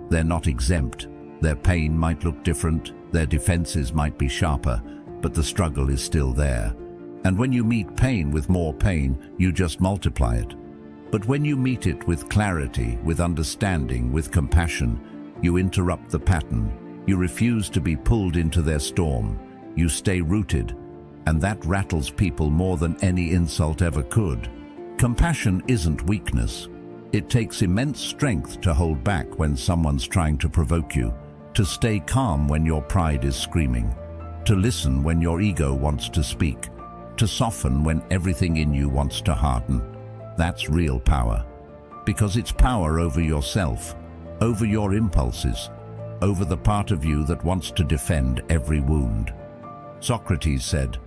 They're not exempt. Their pain might look different, their defenses might be sharper, but the struggle is still there. And when you meet pain with more pain, you just multiply it. But when you meet it with clarity, with understanding, with compassion, you interrupt the pattern. You refuse to be pulled into their storm. You stay rooted, and that rattles people more than any insult ever could. Compassion isn't weakness. It takes immense strength to hold back when someone's trying to provoke you, to stay calm when your pride is screaming, to listen when your ego wants to speak, to soften when everything in you wants to harden. That's real power, because it's power over yourself, over your impulses, over the part of you that wants to defend every wound. Socrates said,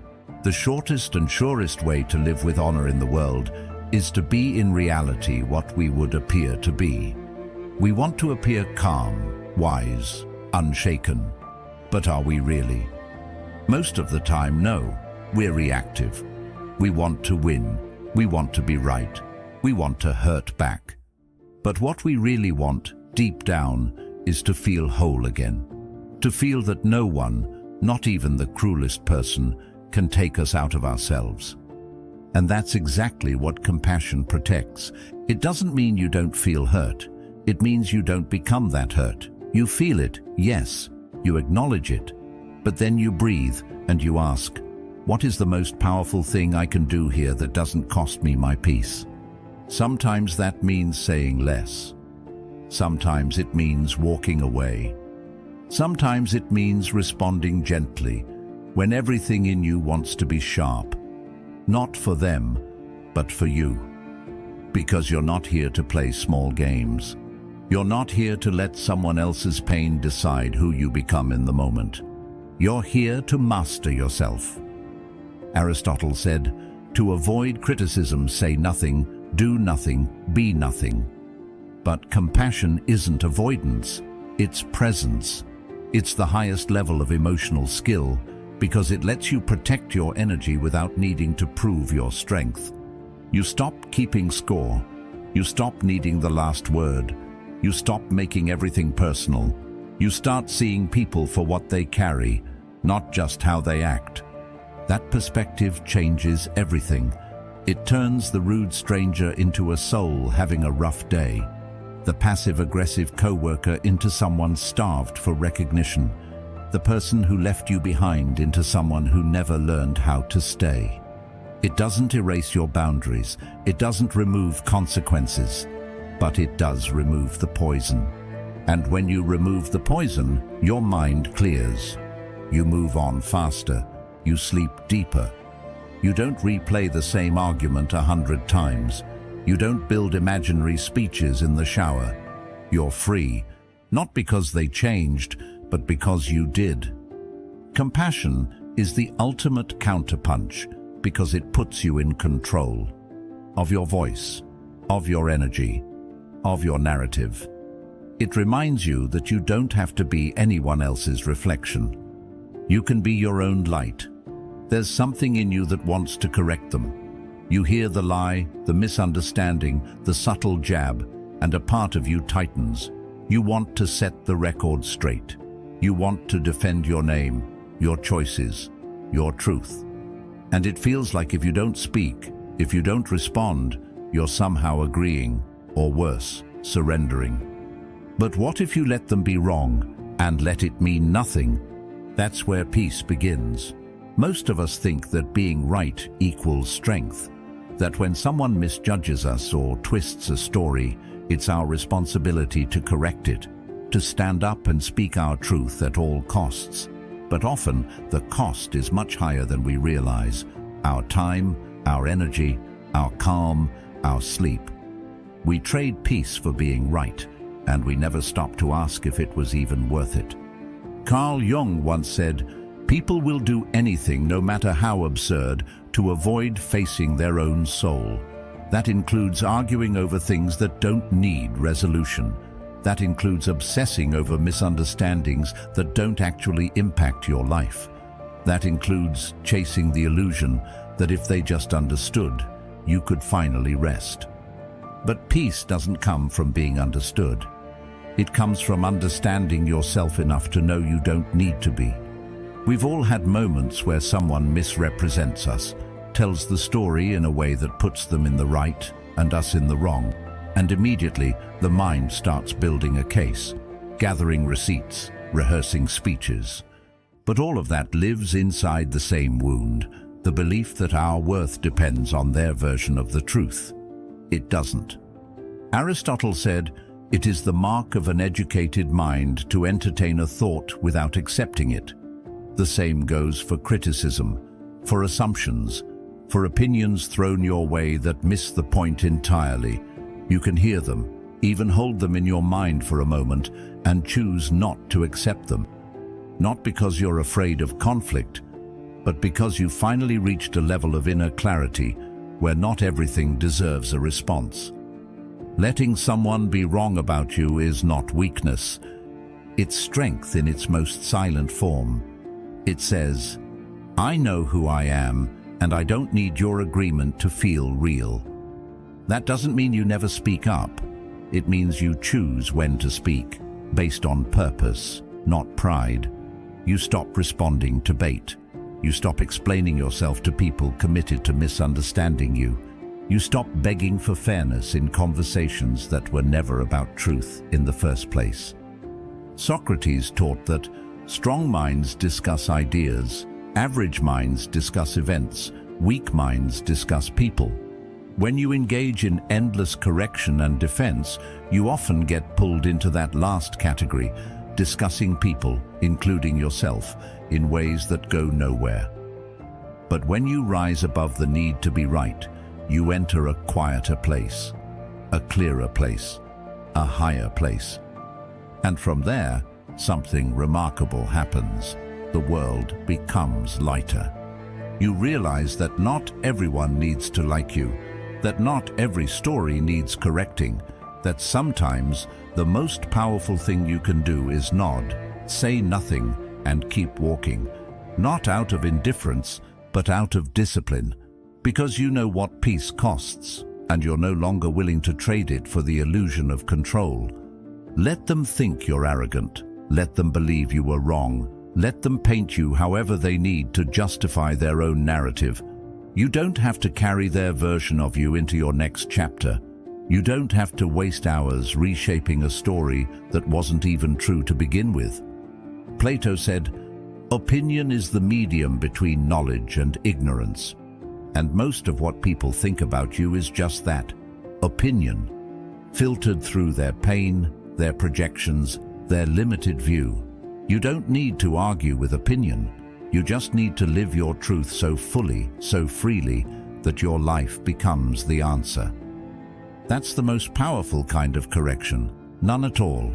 "The shortest and surest way to live with honor in the world is to be in reality what we would appear to be." We want to appear calm, wise, unshaken. But are we really? Most of the time, no. We're reactive. We want to win. We want to be right. We want to hurt back. But what we really want, deep down, is to feel whole again. To feel that no one, not even the cruelest person, can take us out of ourselves. And that's exactly what compassion protects. It doesn't mean you don't feel hurt. It means you don't become that hurt. You feel it, yes. You acknowledge it. But then you breathe and you ask, what is the most powerful thing I can do here that doesn't cost me my peace? Sometimes that means saying less. Sometimes it means walking away. Sometimes it means responding gently when everything in you wants to be sharp. Not for them, but for you. Because you're not here to play small games. You're not here to let someone else's pain decide who you become in the moment. You're here to master yourself. Aristotle said, "To avoid criticism, say nothing, do nothing, be nothing." But compassion isn't avoidance, it's presence. It's the highest level of emotional skill because it lets you protect your energy without needing to prove your strength. You stop keeping score. You stop needing the last word. You stop making everything personal. You start seeing people for what they carry, not just how they act. That perspective changes everything. It turns the rude stranger into a soul having a rough day, the passive-aggressive coworker into someone starved for recognition, the person who left you behind into someone who never learned how to stay. It doesn't erase your boundaries, it doesn't remove consequences, but it does remove the poison. And when you remove the poison, your mind clears. You move on faster, you sleep deeper. You don't replay the same argument 100 times. You don't build imaginary speeches in the shower. You're free, not because they changed, but because you did. Compassion is the ultimate counterpunch because it puts you in control of your voice, of your energy, of your narrative. It reminds you that you don't have to be anyone else's reflection. You can be your own light. There's something in you that wants to correct them. You hear the lie, the misunderstanding, the subtle jab, and a part of you tightens. You want to set the record straight. You want to defend your name, your choices, your truth. And it feels like if you don't speak, if you don't respond, you're somehow agreeing, or worse, surrendering. But what if you let them be wrong and let it mean nothing? That's where peace begins. Most of us think that being right equals strength, that when someone misjudges us or twists a story, it's our responsibility to correct it, to stand up and speak our truth at all costs. But often, the cost is much higher than we realize. Our time, our energy, our calm, our sleep. We trade peace for being right, and we never stop to ask if it was even worth it. Carl Jung once said, "People will do anything, no matter how absurd, to avoid facing their own soul. That includes arguing over things that don't need resolution. That includes obsessing over misunderstandings that don't actually impact your life. That includes chasing the illusion that if they just understood, you could finally rest." But peace doesn't come from being understood. It comes from understanding yourself enough to know you don't need to be. We've all had moments where someone misrepresents us, tells the story in a way that puts them in the right, and us in the wrong, and immediately the mind starts building a case, gathering receipts, rehearsing speeches. But all of that lives inside the same wound, the belief that our worth depends on their version of the truth. It doesn't. Aristotle said, "It is the mark of an educated mind to entertain a thought without accepting it." The same goes for criticism, for assumptions, for opinions thrown your way that miss the point entirely. You can hear them, even hold them in your mind for a moment, and choose not to accept them. Not because you're afraid of conflict, but because you finally reached a level of inner clarity where not everything deserves a response. Letting someone be wrong about you is not weakness. It's strength in its most silent form. It says, "I know who I am, and I don't need your agreement to feel real." That doesn't mean you never speak up. It means you choose when to speak, based on purpose, not pride. You stop responding to bait. You stop explaining yourself to people committed to misunderstanding you. You stop begging for fairness in conversations that were never about truth in the first place. Socrates taught that strong minds discuss ideas, average minds discuss events, weak minds discuss people. When you engage in endless correction and defense, you often get pulled into that last category, discussing people, including yourself, in ways that go nowhere. But when you rise above the need to be right, you enter a quieter place, a clearer place, a higher place. And from there, something remarkable happens. The world becomes lighter. You realize that not everyone needs to like you, that not every story needs correcting, that sometimes the most powerful thing you can do is nod, say nothing, and keep walking, not out of indifference, but out of discipline, because you know what peace costs, and you're no longer willing to trade it for the illusion of control. Let them think you're arrogant. Let them believe you were wrong. Let them paint you however they need to justify their own narrative. You don't have to carry their version of you into your next chapter. You don't have to waste hours reshaping a story that wasn't even true to begin with. Plato said, "Opinion is the medium between knowledge and ignorance." And most of what people think about you is just that, opinion, filtered through their pain, their projections, their limited view. You don't need to argue with opinion. You just need to live your truth so fully, so freely, that your life becomes the answer. That's the most powerful kind of correction. None at all.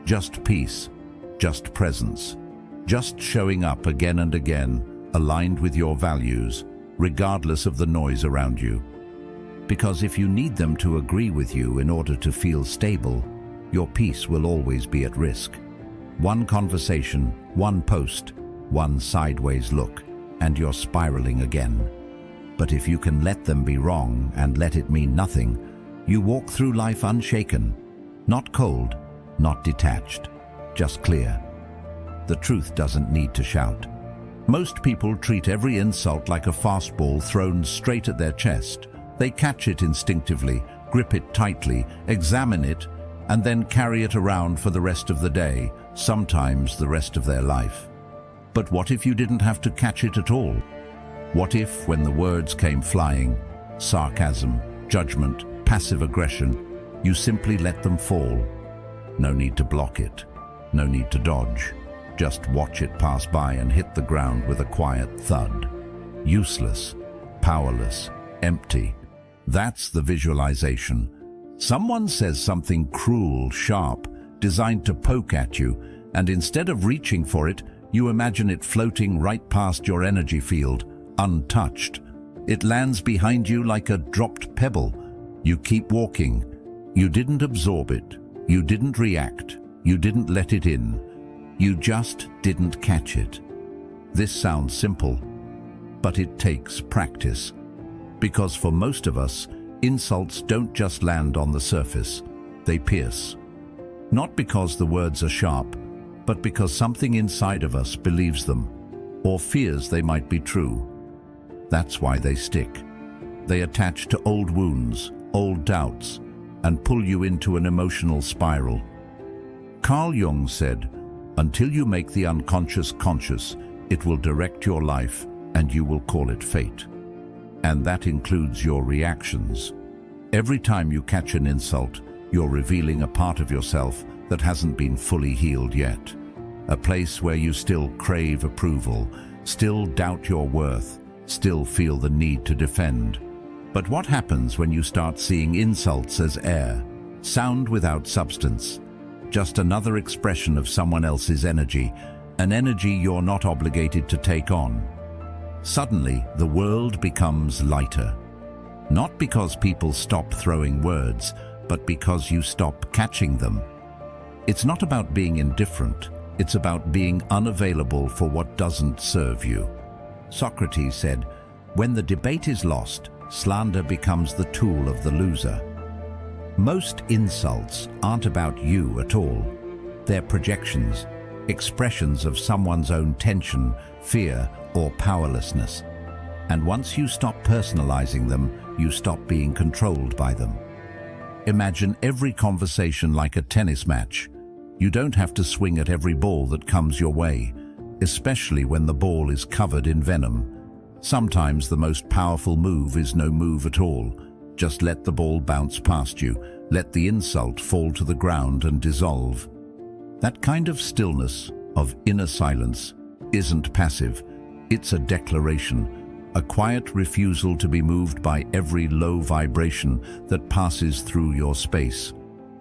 Just peace, just presence, just showing up again and again, aligned with your values, regardless of the noise around you. Because if you need them to agree with you in order to feel stable, your peace will always be at risk. One conversation, one post, one sideways look, and you're spiraling again. But if you can let them be wrong and let it mean nothing, you walk through life unshaken, not cold, not detached, just clear. The truth doesn't need to shout. Most people treat every insult like a fastball thrown straight at their chest. They catch it instinctively, grip it tightly, examine it, and then carry it around for the rest of the day, sometimes the rest of their life. But what if you didn't have to catch it at all? What if, when the words came flying, sarcasm, judgment, passive aggression, you simply let them fall? No need to block it, no need to dodge. Just watch it pass by and hit the ground with a quiet thud. Useless, powerless, empty. That's the visualization. Someone says something cruel, sharp, designed to poke at you, and instead of reaching for it, you imagine it floating right past your energy field, untouched. It lands behind you like a dropped pebble. You keep walking. You didn't absorb it. You didn't react. You didn't let it in. You just didn't catch it. This sounds simple, but it takes practice. Because for most of us, insults don't just land on the surface, they pierce. Not because the words are sharp, but because something inside of us believes them, or fears they might be true. That's why they stick. They attach to old wounds, old doubts, and pull you into an emotional spiral. Carl Jung said, "Until you make the unconscious conscious, it will direct your life and you will call it fate." And that includes your reactions. Every time you catch an insult, you're revealing a part of yourself that hasn't been fully healed yet. A place where you still crave approval, still doubt your worth, still feel the need to defend. But what happens when you start seeing insults as air, sound without substance, just another expression of someone else's energy, an energy you're not obligated to take on? Suddenly, the world becomes lighter. Not because people stop throwing words, but because you stop catching them. It's not about being indifferent, it's about being unavailable for what doesn't serve you. Socrates said, "When the debate is lost, slander becomes the tool of the loser." Most insults aren't about you at all. They're projections, expressions of someone's own tension, fear, or powerlessness. And once you stop personalizing them, you stop being controlled by them. Imagine every conversation like a tennis match. You don't have to swing at every ball that comes your way, especially when the ball is covered in venom. Sometimes the most powerful move is no move at all. Just let the ball bounce past you, let the insult fall to the ground and dissolve. That kind of stillness, of inner silence, isn't passive. It's a declaration, a quiet refusal to be moved by every low vibration that passes through your space.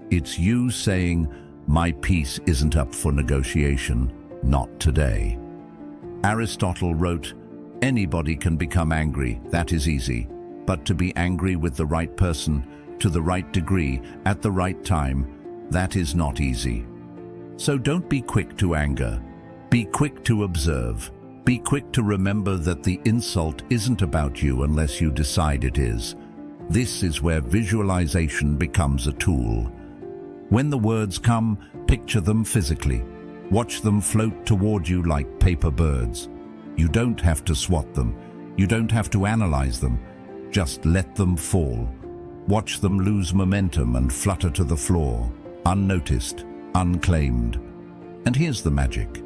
It's you saying, "My peace isn't up for negotiation, not today." Aristotle wrote, "Anybody can become angry, that is easy. But to be angry with the right person, to the right degree, at the right time, that is not easy." So don't be quick to anger. Be quick to observe. Be quick to remember that the insult isn't about you unless you decide it is. This is where visualization becomes a tool. When the words come, picture them physically. Watch them float toward you like paper birds. You don't have to swat them. You don't have to analyze them. Just let them fall. Watch them lose momentum and flutter to the floor, unnoticed, unclaimed. And here's the magic.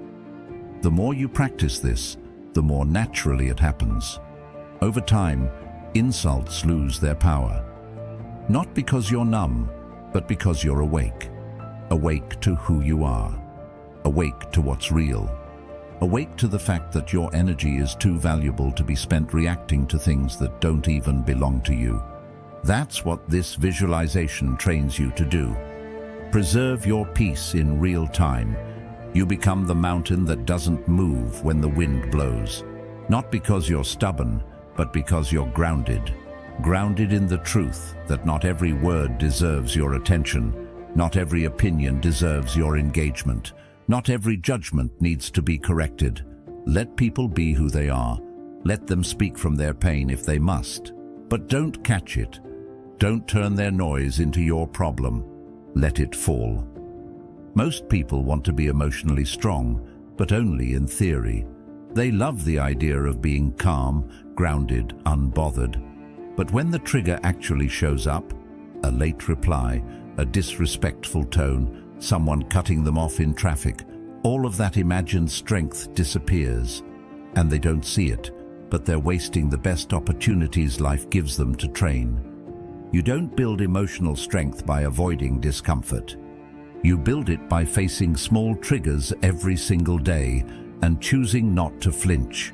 The more you practice this, the more naturally it happens. Over time, insults lose their power. Not because you're numb, but because you're awake. Awake to who you are. Awake to what's real. Awake to the fact that your energy is too valuable to be spent reacting to things that don't even belong to you. That's what this visualization trains you to do. Preserve your peace in real time. You become the mountain that doesn't move when the wind blows. Not because you're stubborn, but because you're grounded. Grounded in the truth that not every word deserves your attention. Not every opinion deserves your engagement. Not every judgment needs to be corrected. Let people be who they are. Let them speak from their pain if they must. But don't catch it. Don't turn their noise into your problem. Let it fall. Most people want to be emotionally strong, but only in theory. They love the idea of being calm, grounded, unbothered. But when the trigger actually shows up, a late reply, a disrespectful tone, someone cutting them off in traffic, all of that imagined strength disappears. And they don't see it, but they're wasting the best opportunities life gives them to train. You don't build emotional strength by avoiding discomfort. You build it by facing small triggers every single day and choosing not to flinch.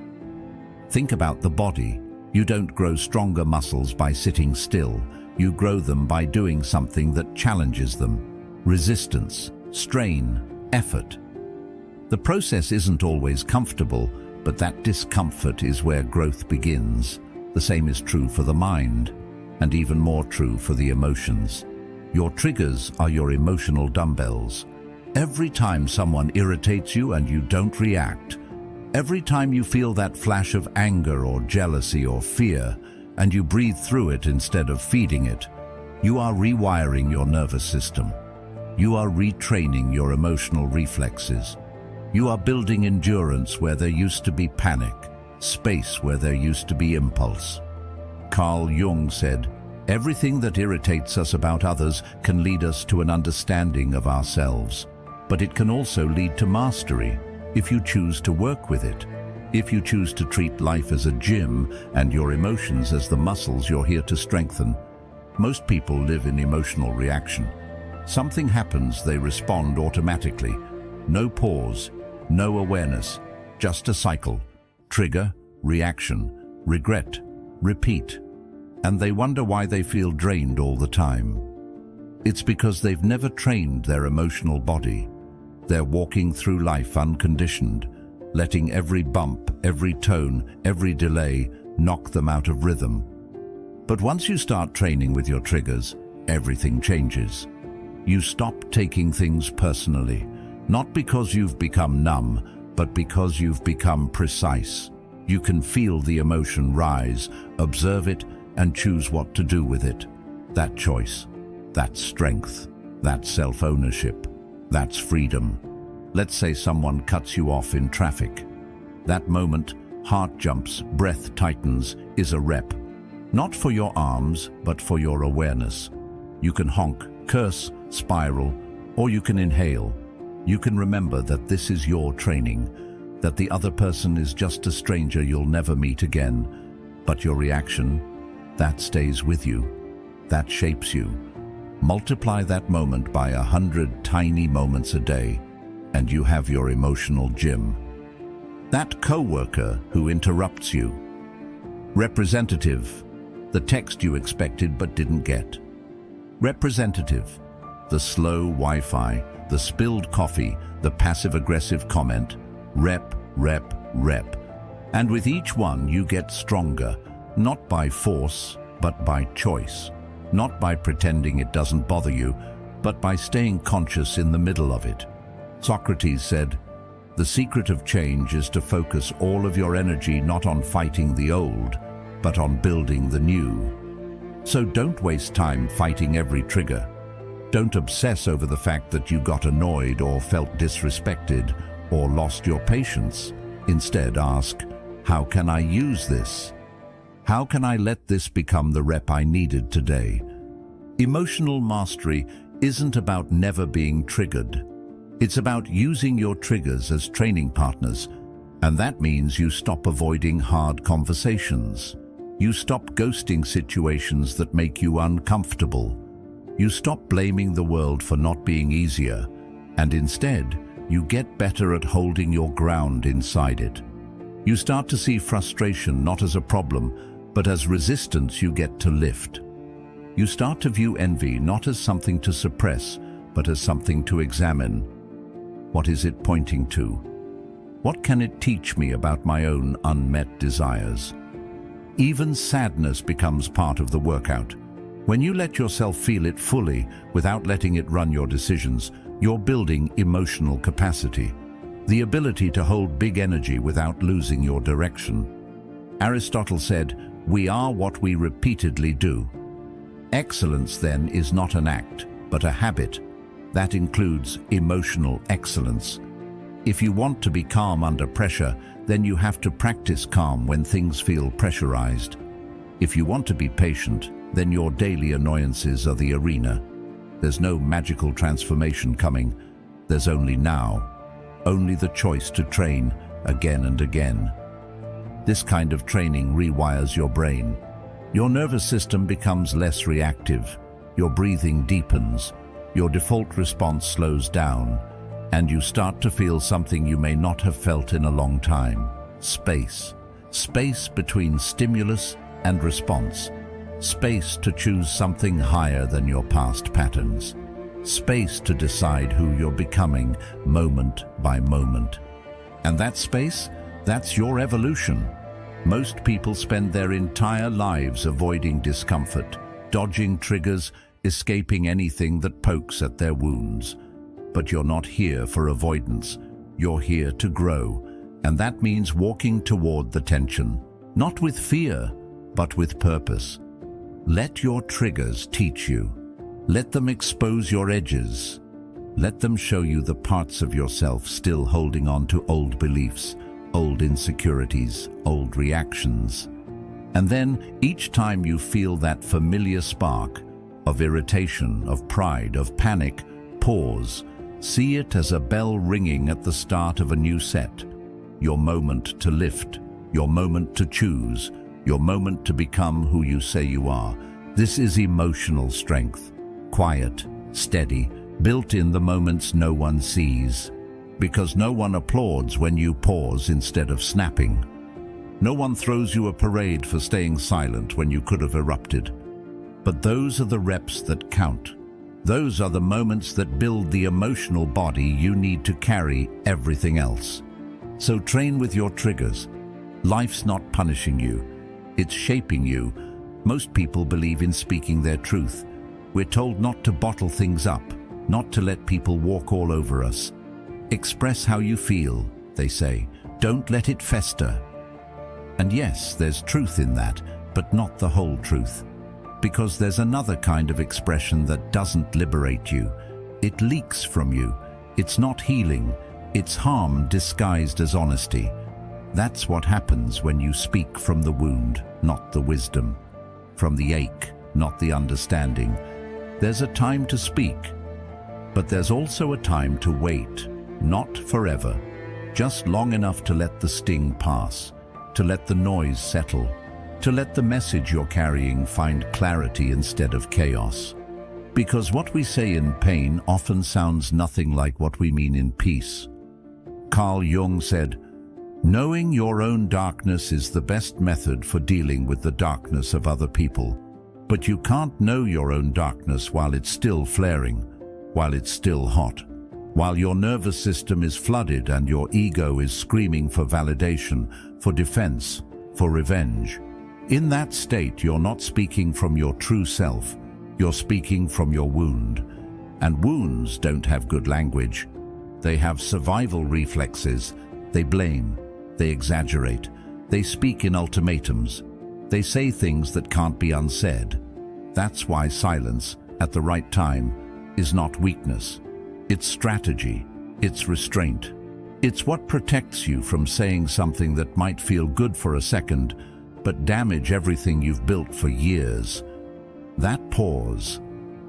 Think about the body. You don't grow stronger muscles by sitting still. You grow them by doing something that challenges them. Resistance, strain, effort. The process isn't always comfortable, but that discomfort is where growth begins. The same is true for the mind, and even more true for the emotions. Your triggers are your emotional dumbbells. Every time someone irritates you and you don't react, every time you feel that flash of anger or jealousy or fear, and you breathe through it instead of feeding it, you are rewiring your nervous system. You are retraining your emotional reflexes. You are building endurance where there used to be panic, space where there used to be impulse. Carl Jung said, Everything that irritates us about others can lead us to an understanding of ourselves, but it can also lead to mastery if you choose to work with it. If you choose to treat life as a gym and your emotions as the muscles you're here to strengthen. Most people live in emotional reaction. Something happens, they respond automatically. No pause, no awareness, just a cycle. Trigger, reaction, regret, repeat. And they wonder why they feel drained all the time. It's because they've never trained their emotional body. They're walking through life unconditioned, letting every bump, every tone, every delay knock them out of rhythm. But once you start training with your triggers, everything changes. You stop taking things personally, not because you've become numb, but because you've become precise. You can feel the emotion rise, observe it, and choose what to do with it. That choice, that's strength, that's self-ownership, that's freedom. Let's say someone cuts you off in traffic. That moment, heart jumps, breath tightens, is a rep. Not for your arms, but for your awareness. You can honk, curse, spiral, or you can inhale. You can remember that this is your training, that the other person is just a stranger you'll never meet again. But your reaction, that stays with you, that shapes you. Multiply that moment by 100 tiny moments a day, and you have your emotional gym. That coworker who interrupts you. Representative, the text you expected but didn't get. Representative, the slow Wi-Fi, the spilled coffee, the passive-aggressive comment. Rep, rep, rep. And with each one you get stronger, not by force, but by choice. Not by pretending it doesn't bother you, but by staying conscious in the middle of it. Socrates said, "The secret of change is to focus all of your energy not on fighting the old, but on building the new." So don't waste time fighting every trigger. Don't obsess over the fact that you got annoyed or felt disrespected or lost your patience. Instead, ask, how can I use this? How can I let this become the rep I needed today? Emotional mastery isn't about never being triggered. It's about using your triggers as training partners, and that means you stop avoiding hard conversations. You stop ghosting situations that make you uncomfortable. You stop blaming the world for not being easier, and instead, you get better at holding your ground inside it. You start to see frustration not as a problem, but as resistance you get to lift. You start to view envy not as something to suppress, but as something to examine. What is it pointing to? What can it teach me about my own unmet desires? Even sadness becomes part of the workout. When you let yourself feel it fully, without letting it run your decisions, you're building emotional capacity, the ability to hold big energy without losing your direction. Aristotle said, "We are what we repeatedly do." Excellence, then, is not an act, but a habit. That includes emotional excellence. If you want to be calm under pressure, then you have to practice calm when things feel pressurized. If you want to be patient, then your daily annoyances are the arena. There's no magical transformation coming. There's only now. Only the choice to train again and again. This kind of training rewires your brain. Your nervous system becomes less reactive. Your breathing deepens. Your default response slows down. And you start to feel something you may not have felt in a long time. Space. Space between stimulus and response. Space to choose something higher than your past patterns. Space to decide who you're becoming moment by moment. And that space, that's your evolution. Most people spend their entire lives avoiding discomfort, dodging triggers, escaping anything that pokes at their wounds. But you're not here for avoidance. You're here to grow. And that means walking toward the tension, not with fear, but with purpose. Let your triggers teach you. Let them expose your edges. Let them show you the parts of yourself still holding on to old beliefs, old insecurities, old reactions. And then, each time you feel that familiar spark of irritation, of pride, of panic, pause. See it as a bell ringing at the start of a new set. Your moment to lift, your moment to choose, your moment to become who you say you are. This is emotional strength, quiet, steady, built in the moments no one sees. Because no one applauds when you pause instead of snapping. No one throws you a parade for staying silent when you could have erupted. But those are the reps that count. Those are the moments that build the emotional body you need to carry everything else. So train with your triggers. Life's not punishing you. It's shaping you. Most people believe in speaking their truth. We're told not to bottle things up, not to let people walk all over us. Express how you feel, they say. Don't let it fester. And yes, there's truth in that, but not the whole truth. Because there's another kind of expression that doesn't liberate you. It leaks from you. It's not healing. It's harm disguised as honesty. That's what happens when you speak from the wound, not the wisdom. From the ache, not the understanding. There's a time to speak, but there's also a time to wait. Not forever, just long enough to let the sting pass, to let the noise settle, to let the message you're carrying find clarity instead of chaos. Because what we say in pain often sounds nothing like what we mean in peace. Carl Jung said, "Knowing your own darkness is the best method for dealing with the darkness of other people. But you can't know your own darkness while it's still flaring, while it's still hot, while your nervous system is flooded and your ego is screaming for validation, for defense, for revenge. In that state, you're not speaking from your true self. You're speaking from your wound. And wounds don't have good language. They have survival reflexes. They blame. They exaggerate. They speak in ultimatums. They say things that can't be unsaid. That's why silence, at the right time, is not weakness. It's strategy. It's restraint. It's what protects you from saying something that might feel good for a second, but damage everything you've built for years. That pause,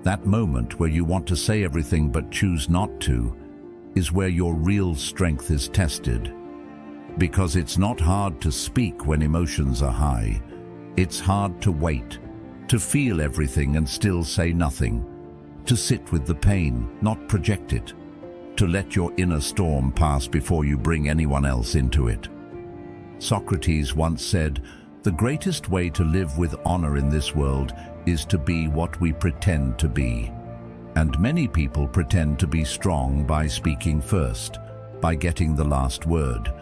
that moment where you want to say everything but choose not to, is where your real strength is tested. Because it's not hard to speak when emotions are high. It's hard to wait, to feel everything and still say nothing, to sit with the pain, not project it, to let your inner storm pass before you bring anyone else into it. Socrates once said, "The greatest way to live with honor in this world is to be what we pretend to be." And many people pretend to be strong by speaking first, by getting the last word,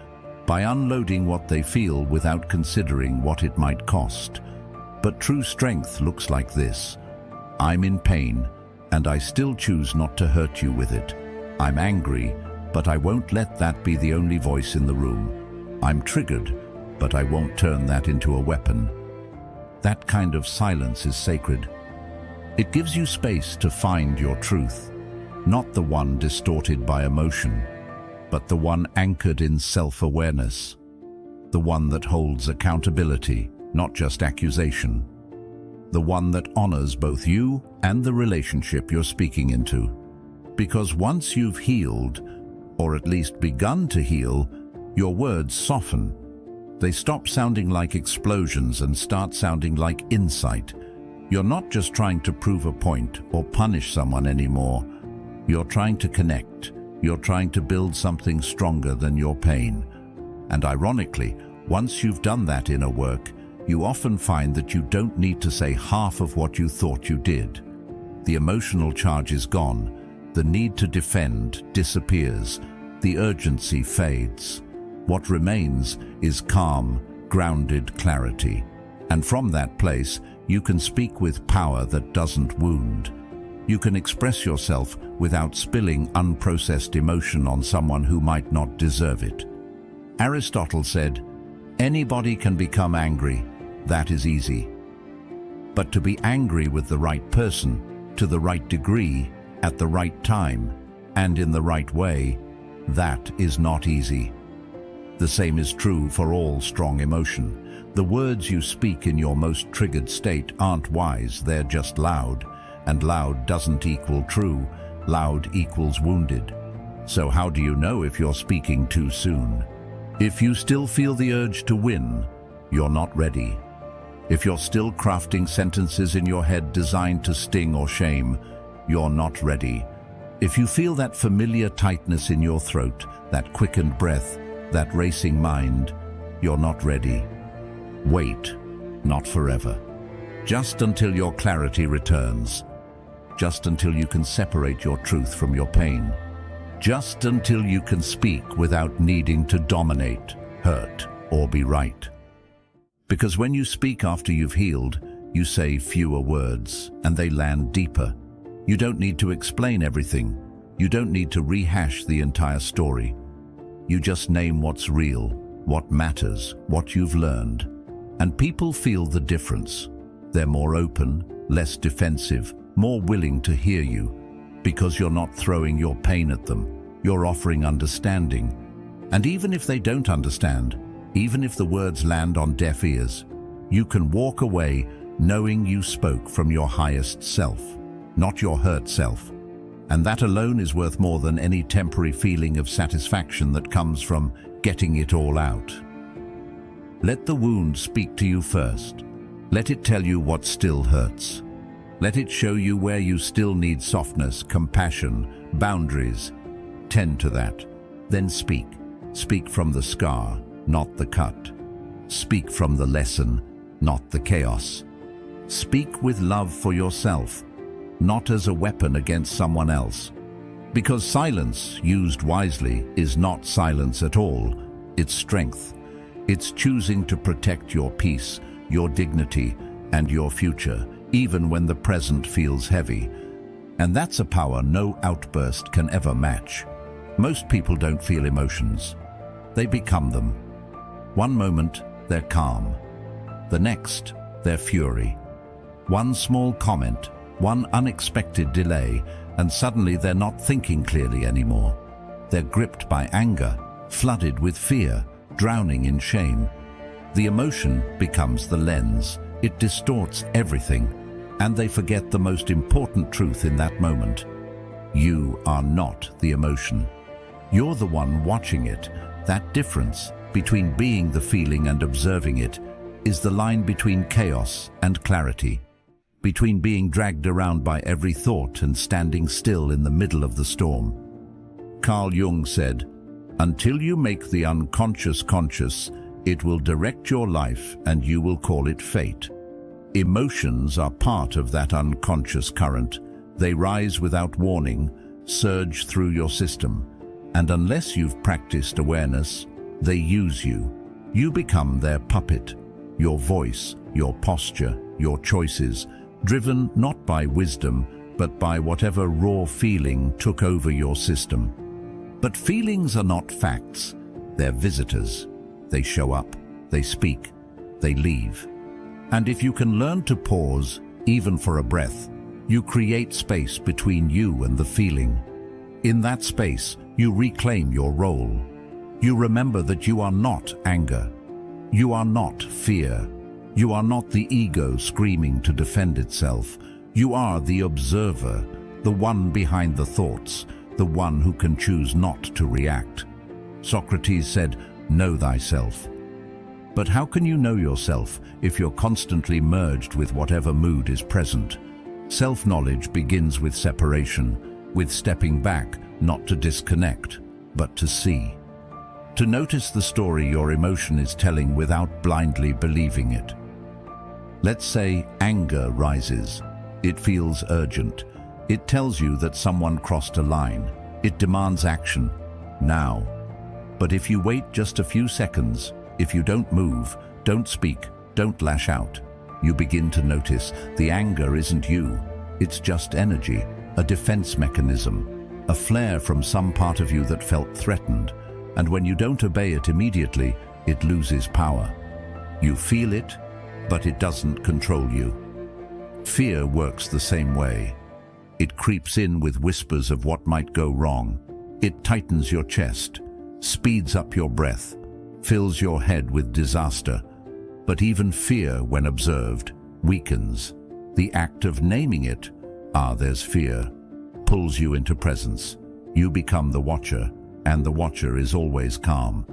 by unloading what they feel without considering what it might cost. But true strength looks like this. I'm in pain, and I still choose not to hurt you with it. I'm angry, but I won't let that be the only voice in the room. I'm triggered, but I won't turn that into a weapon. That kind of silence is sacred. It gives you space to find your truth, not the one distorted by emotion, but the one anchored in self-awareness, the one that holds accountability, not just accusation, the one that honors both you and the relationship you're speaking into. Because once you've healed, or at least begun to heal, your words soften. They stop sounding like explosions and start sounding like insight. You're not just trying to prove a point or punish someone anymore. You're trying to connect. You're trying to build something stronger than your pain. And ironically, once you've done that inner work, you often find that you don't need to say half of what you thought you did. The emotional charge is gone. The need to defend disappears. The urgency fades. What remains is calm, grounded clarity. And from that place, you can speak with power that doesn't wound. You can express yourself without spilling unprocessed emotion on someone who might not deserve it. Aristotle said, "Anybody can become angry. That is easy. But to be angry with the right person, to the right degree, at the right time, and in the right way, that is not easy." The same is true for all strong emotion. The words you speak in your most triggered state aren't wise, they're just loud. And loud doesn't equal true. Loud equals wounded. So how do you know if you're speaking too soon? If you still feel the urge to win, you're not ready. If you're still crafting sentences in your head designed to sting or shame, you're not ready. If you feel that familiar tightness in your throat, that quickened breath, that racing mind, you're not ready. Wait, not forever. Just until your clarity returns. Just until you can separate your truth from your pain. Just until you can speak without needing to dominate, hurt, or be right. Because when you speak after you've healed, you say fewer words, and they land deeper. You don't need to explain everything. You don't need to rehash the entire story. You just name what's real, what matters, what you've learned. And people feel the difference. They're more open, less defensive, more willing to hear you. Because you're not throwing your pain at them. You're offering understanding. And even if they don't understand, even if the words land on deaf ears, you can walk away knowing you spoke from your highest self, not your hurt self. And that alone is worth more than any temporary feeling of satisfaction that comes from getting it all out. Let the wound speak to you first. Let it tell you what still hurts. Let it show you where you still need softness, compassion, boundaries. Tend to that. Then speak. Speak from the scar, not the cut. Speak from the lesson, not the chaos. Speak with love for yourself, not as a weapon against someone else. Because silence, used wisely, is not silence at all. It's strength. It's choosing to protect your peace, your dignity, and your future, even when the present feels heavy. And that's a power no outburst can ever match. Most people don't feel emotions. They become them. One moment, they're calm. The next, they're fury. One small comment, one unexpected delay, and suddenly they're not thinking clearly anymore. They're gripped by anger, flooded with fear, drowning in shame. The emotion becomes the lens. It distorts everything, and they forget the most important truth in that moment. You are not the emotion. You're the one watching it. That difference between being the feeling and observing it is the line between chaos and clarity, between being dragged around by every thought and standing still in the middle of the storm. Carl Jung said, "Until you make the unconscious conscious, it will direct your life and you will call it fate." Emotions are part of that unconscious current. They rise without warning, surge through your system. And unless you've practiced awareness, they use you. You become their puppet, your voice, your posture, your choices, driven not by wisdom, but by whatever raw feeling took over your system. But feelings are not facts. They're visitors. They show up, they speak, they leave. And if you can learn to pause, even for a breath, you create space between you and the feeling. In that space, you reclaim your role. You remember that you are not anger. You are not fear. You are not the ego screaming to defend itself. You are the observer, the one behind the thoughts, the one who can choose not to react. Socrates said, "Know thyself." But how can you know yourself if you're constantly merged with whatever mood is present? Self-knowledge begins with separation, with stepping back, not to disconnect, but to see. To notice the story your emotion is telling without blindly believing it. Let's say anger rises. It feels urgent. It tells you that someone crossed a line. It demands action, now. But if you wait just a few seconds, if you don't move, don't speak, don't lash out, you begin to notice the anger isn't you. It's just energy, a defense mechanism, a flare from some part of you that felt threatened. And when you don't obey it immediately, it loses power. You feel it, but it doesn't control you. Fear works the same way. It creeps in with whispers of what might go wrong. It tightens your chest, speeds up your breath, fills your head with disaster. But even fear, when observed, weakens. The act of naming it, there's fear, pulls you into presence. You become the watcher, and the watcher is always calm.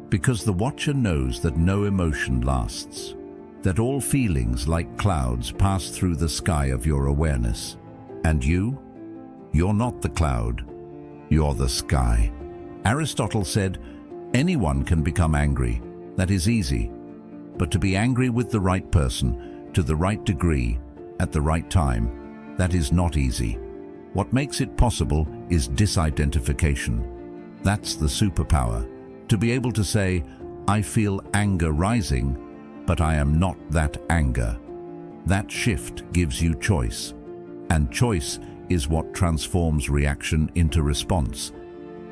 Because the watcher knows that no emotion lasts, that all feelings like clouds pass through the sky of your awareness. And you're not the cloud, you're the sky. Aristotle said, anyone can become angry, that is easy. But to be angry with the right person, to the right degree, at the right time, that is not easy. What makes it possible is disidentification. That's the superpower. To be able to say, I feel anger rising, but I am not that anger. That shift gives you choice. And choice is what transforms reaction into response.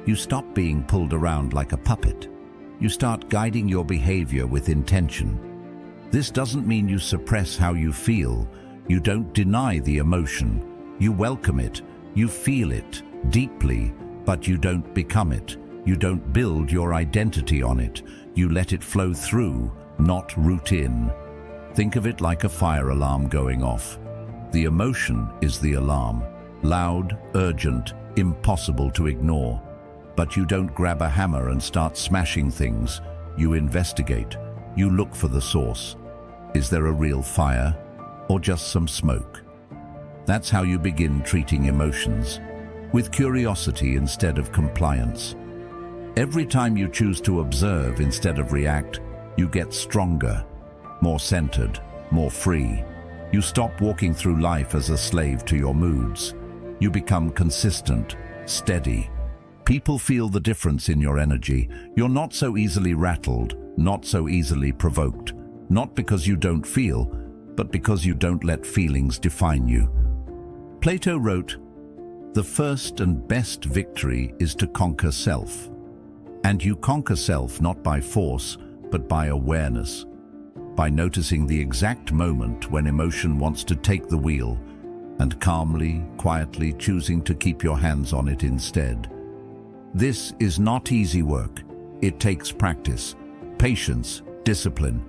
You stop being pulled around like a puppet. You start guiding your behavior with intention. This doesn't mean you suppress how you feel. You don't deny the emotion. You welcome it. You feel it deeply, but you don't become it. You don't build your identity on it. You let it flow through, not root in. Think of it like a fire alarm going off. The emotion is the alarm. Loud, urgent, impossible to ignore. But you don't grab a hammer and start smashing things. You investigate. You look for the source. Is there a real fire, or just some smoke? That's how you begin treating emotions, with curiosity instead of compliance. Every time you choose to observe instead of react, you get stronger, more centered, more free. You stop walking through life as a slave to your moods. You become consistent, steady. People feel the difference in your energy. You're not so easily rattled, not so easily provoked. Not because you don't feel, but because you don't let feelings define you. Plato wrote, "The first and best victory is to conquer self." And you conquer self not by force, but by awareness. By noticing the exact moment when emotion wants to take the wheel, and calmly, quietly choosing to keep your hands on it instead. This is not easy work. It takes practice, patience, discipline.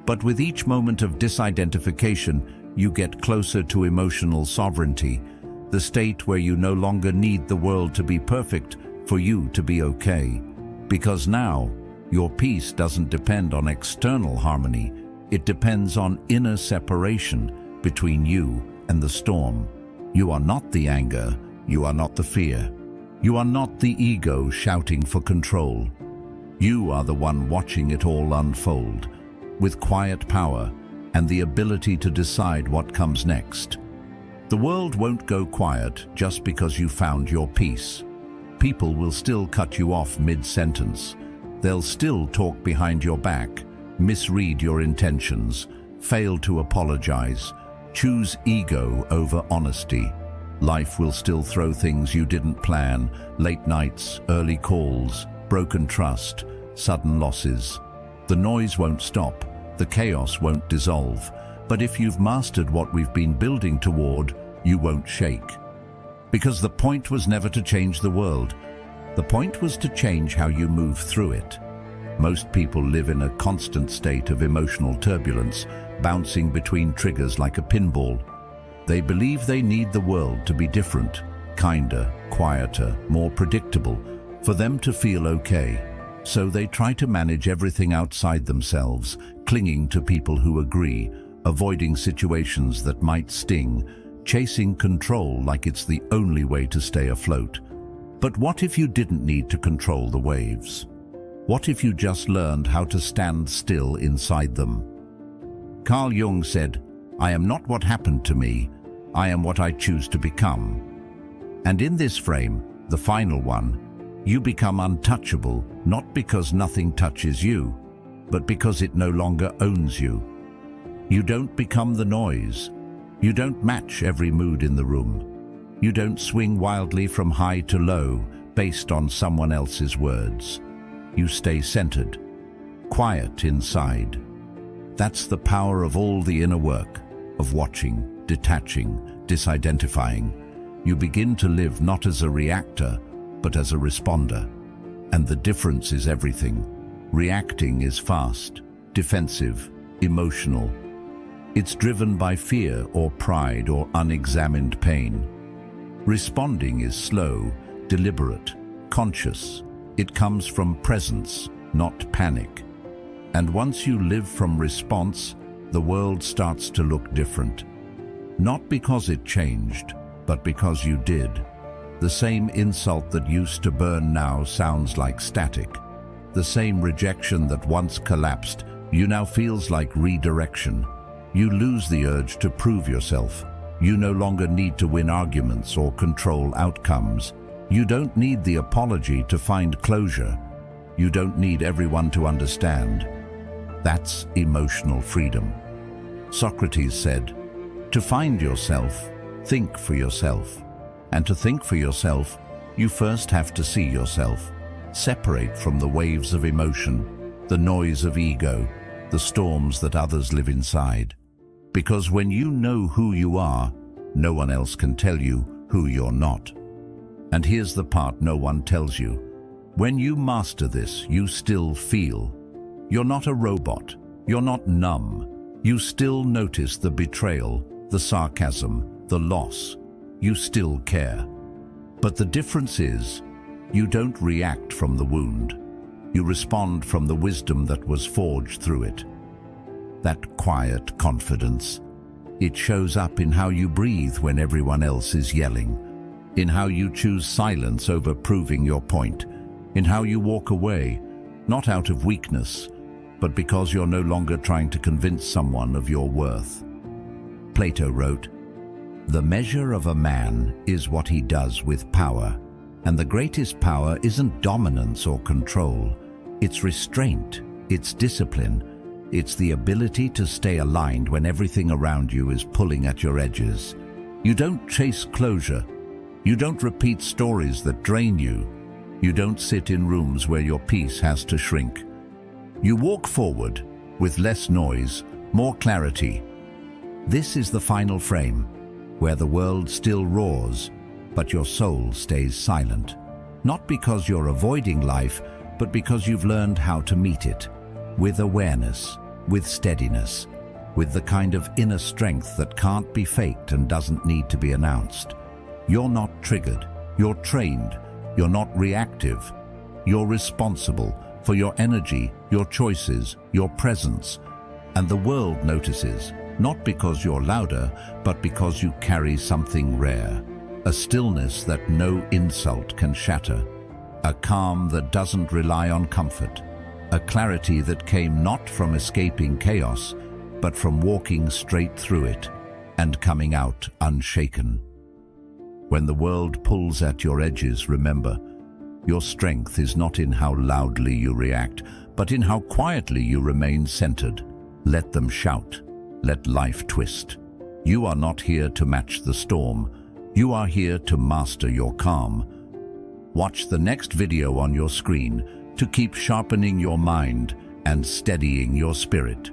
But with each moment of disidentification, you get closer to emotional sovereignty, the state where you no longer need the world to be perfect for you to be okay. Because now, your peace doesn't depend on external harmony. It depends on inner separation between you and the storm. You are not the anger. You are not the fear. You are not the ego shouting for control. You are the one watching it all unfold, with quiet power and the ability to decide what comes next. The world won't go quiet just because you found your peace. People will still cut you off mid-sentence. They'll still talk behind your back, misread your intentions, fail to apologize, choose ego over honesty. Life will still throw things you didn't plan, late nights, early calls, broken trust, sudden losses. The noise won't stop, the chaos won't dissolve, but if you've mastered what we've been building toward, you won't shake. Because the point was never to change the world. The point was to change how you move through it. Most people live in a constant state of emotional turbulence, bouncing between triggers like a pinball. They believe they need the world to be different, kinder, quieter, more predictable, for them to feel okay. So they try to manage everything outside themselves, clinging to people who agree, avoiding situations that might sting, chasing control like it's the only way to stay afloat. But what if you didn't need to control the waves? What if you just learned how to stand still inside them? Carl Jung said, "I am not what happened to me, I am what I choose to become." And in this frame, the final one, you become untouchable, not because nothing touches you, but because it no longer owns you. You don't become the noise. You don't match every mood in the room. You don't swing wildly from high to low based on someone else's words. You stay centered, quiet inside. That's the power of all the inner work, of watching, detaching, disidentifying. You begin to live not as a reactor, but as a responder. And the difference is everything. Reacting is fast, defensive, emotional. It's driven by fear or pride or unexamined pain. Responding is slow, deliberate, conscious. It comes from presence, not panic. And once you live from response, the world starts to look different. Not because it changed, but because you did. The same insult that used to burn now sounds like static. The same rejection that once collapsed, you now feels like redirection. You lose the urge to prove yourself. You no longer need to win arguments or control outcomes. You don't need the apology to find closure. You don't need everyone to understand. That's emotional freedom. Socrates said, "To find yourself, think for yourself. And to think for yourself, you first have to see yourself. Separate from the waves of emotion, the noise of ego, the storms that others live inside. Because when you know who you are, no one else can tell you who you're not." And here's the part no one tells you. When you master this, you still feel. You're not a robot. You're not numb. You still notice the betrayal, the sarcasm, the loss. You still care. But the difference is, you don't react from the wound. You respond from the wisdom that was forged through it. That quiet confidence. It shows up in how you breathe when everyone else is yelling, in how you choose silence over proving your point, in how you walk away, not out of weakness, but because you're no longer trying to convince someone of your worth. Plato wrote, "The measure of a man is what he does with power, and the greatest power isn't dominance or control. It's restraint, it's discipline, it's the ability to stay aligned when everything around you is pulling at your edges. You don't chase closure. You don't repeat stories that drain you. You don't sit in rooms where your peace has to shrink. You walk forward with less noise, more clarity. This is the final frame, where the world still roars, but your soul stays silent. Not because you're avoiding life, but because you've learned how to meet it, with awareness, with steadiness, with the kind of inner strength that can't be faked and doesn't need to be announced. You're not triggered, you're trained, you're not reactive. You're responsible for your energy, your choices, your presence. And the world notices, not because you're louder, but because you carry something rare. A stillness that no insult can shatter. A calm that doesn't rely on comfort. A clarity that came not from escaping chaos, but from walking straight through it and coming out unshaken. When the world pulls at your edges, remember, your strength is not in how loudly you react, but in how quietly you remain centered. Let them shout. Let life twist. You are not here to match the storm. You are here to master your calm. Watch the next video on your screen to keep sharpening your mind and steadying your spirit.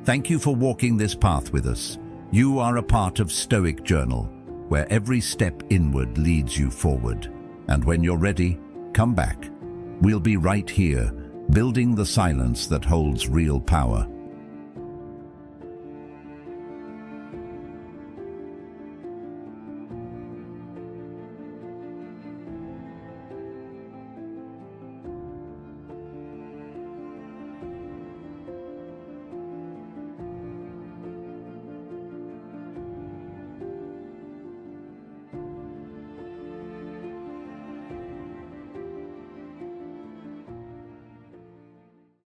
Thank you for walking this path with us. You are a part of Stoic Journal, where every step inward leads you forward. And when you're ready, come back. We'll be right here, building the silence that holds real power.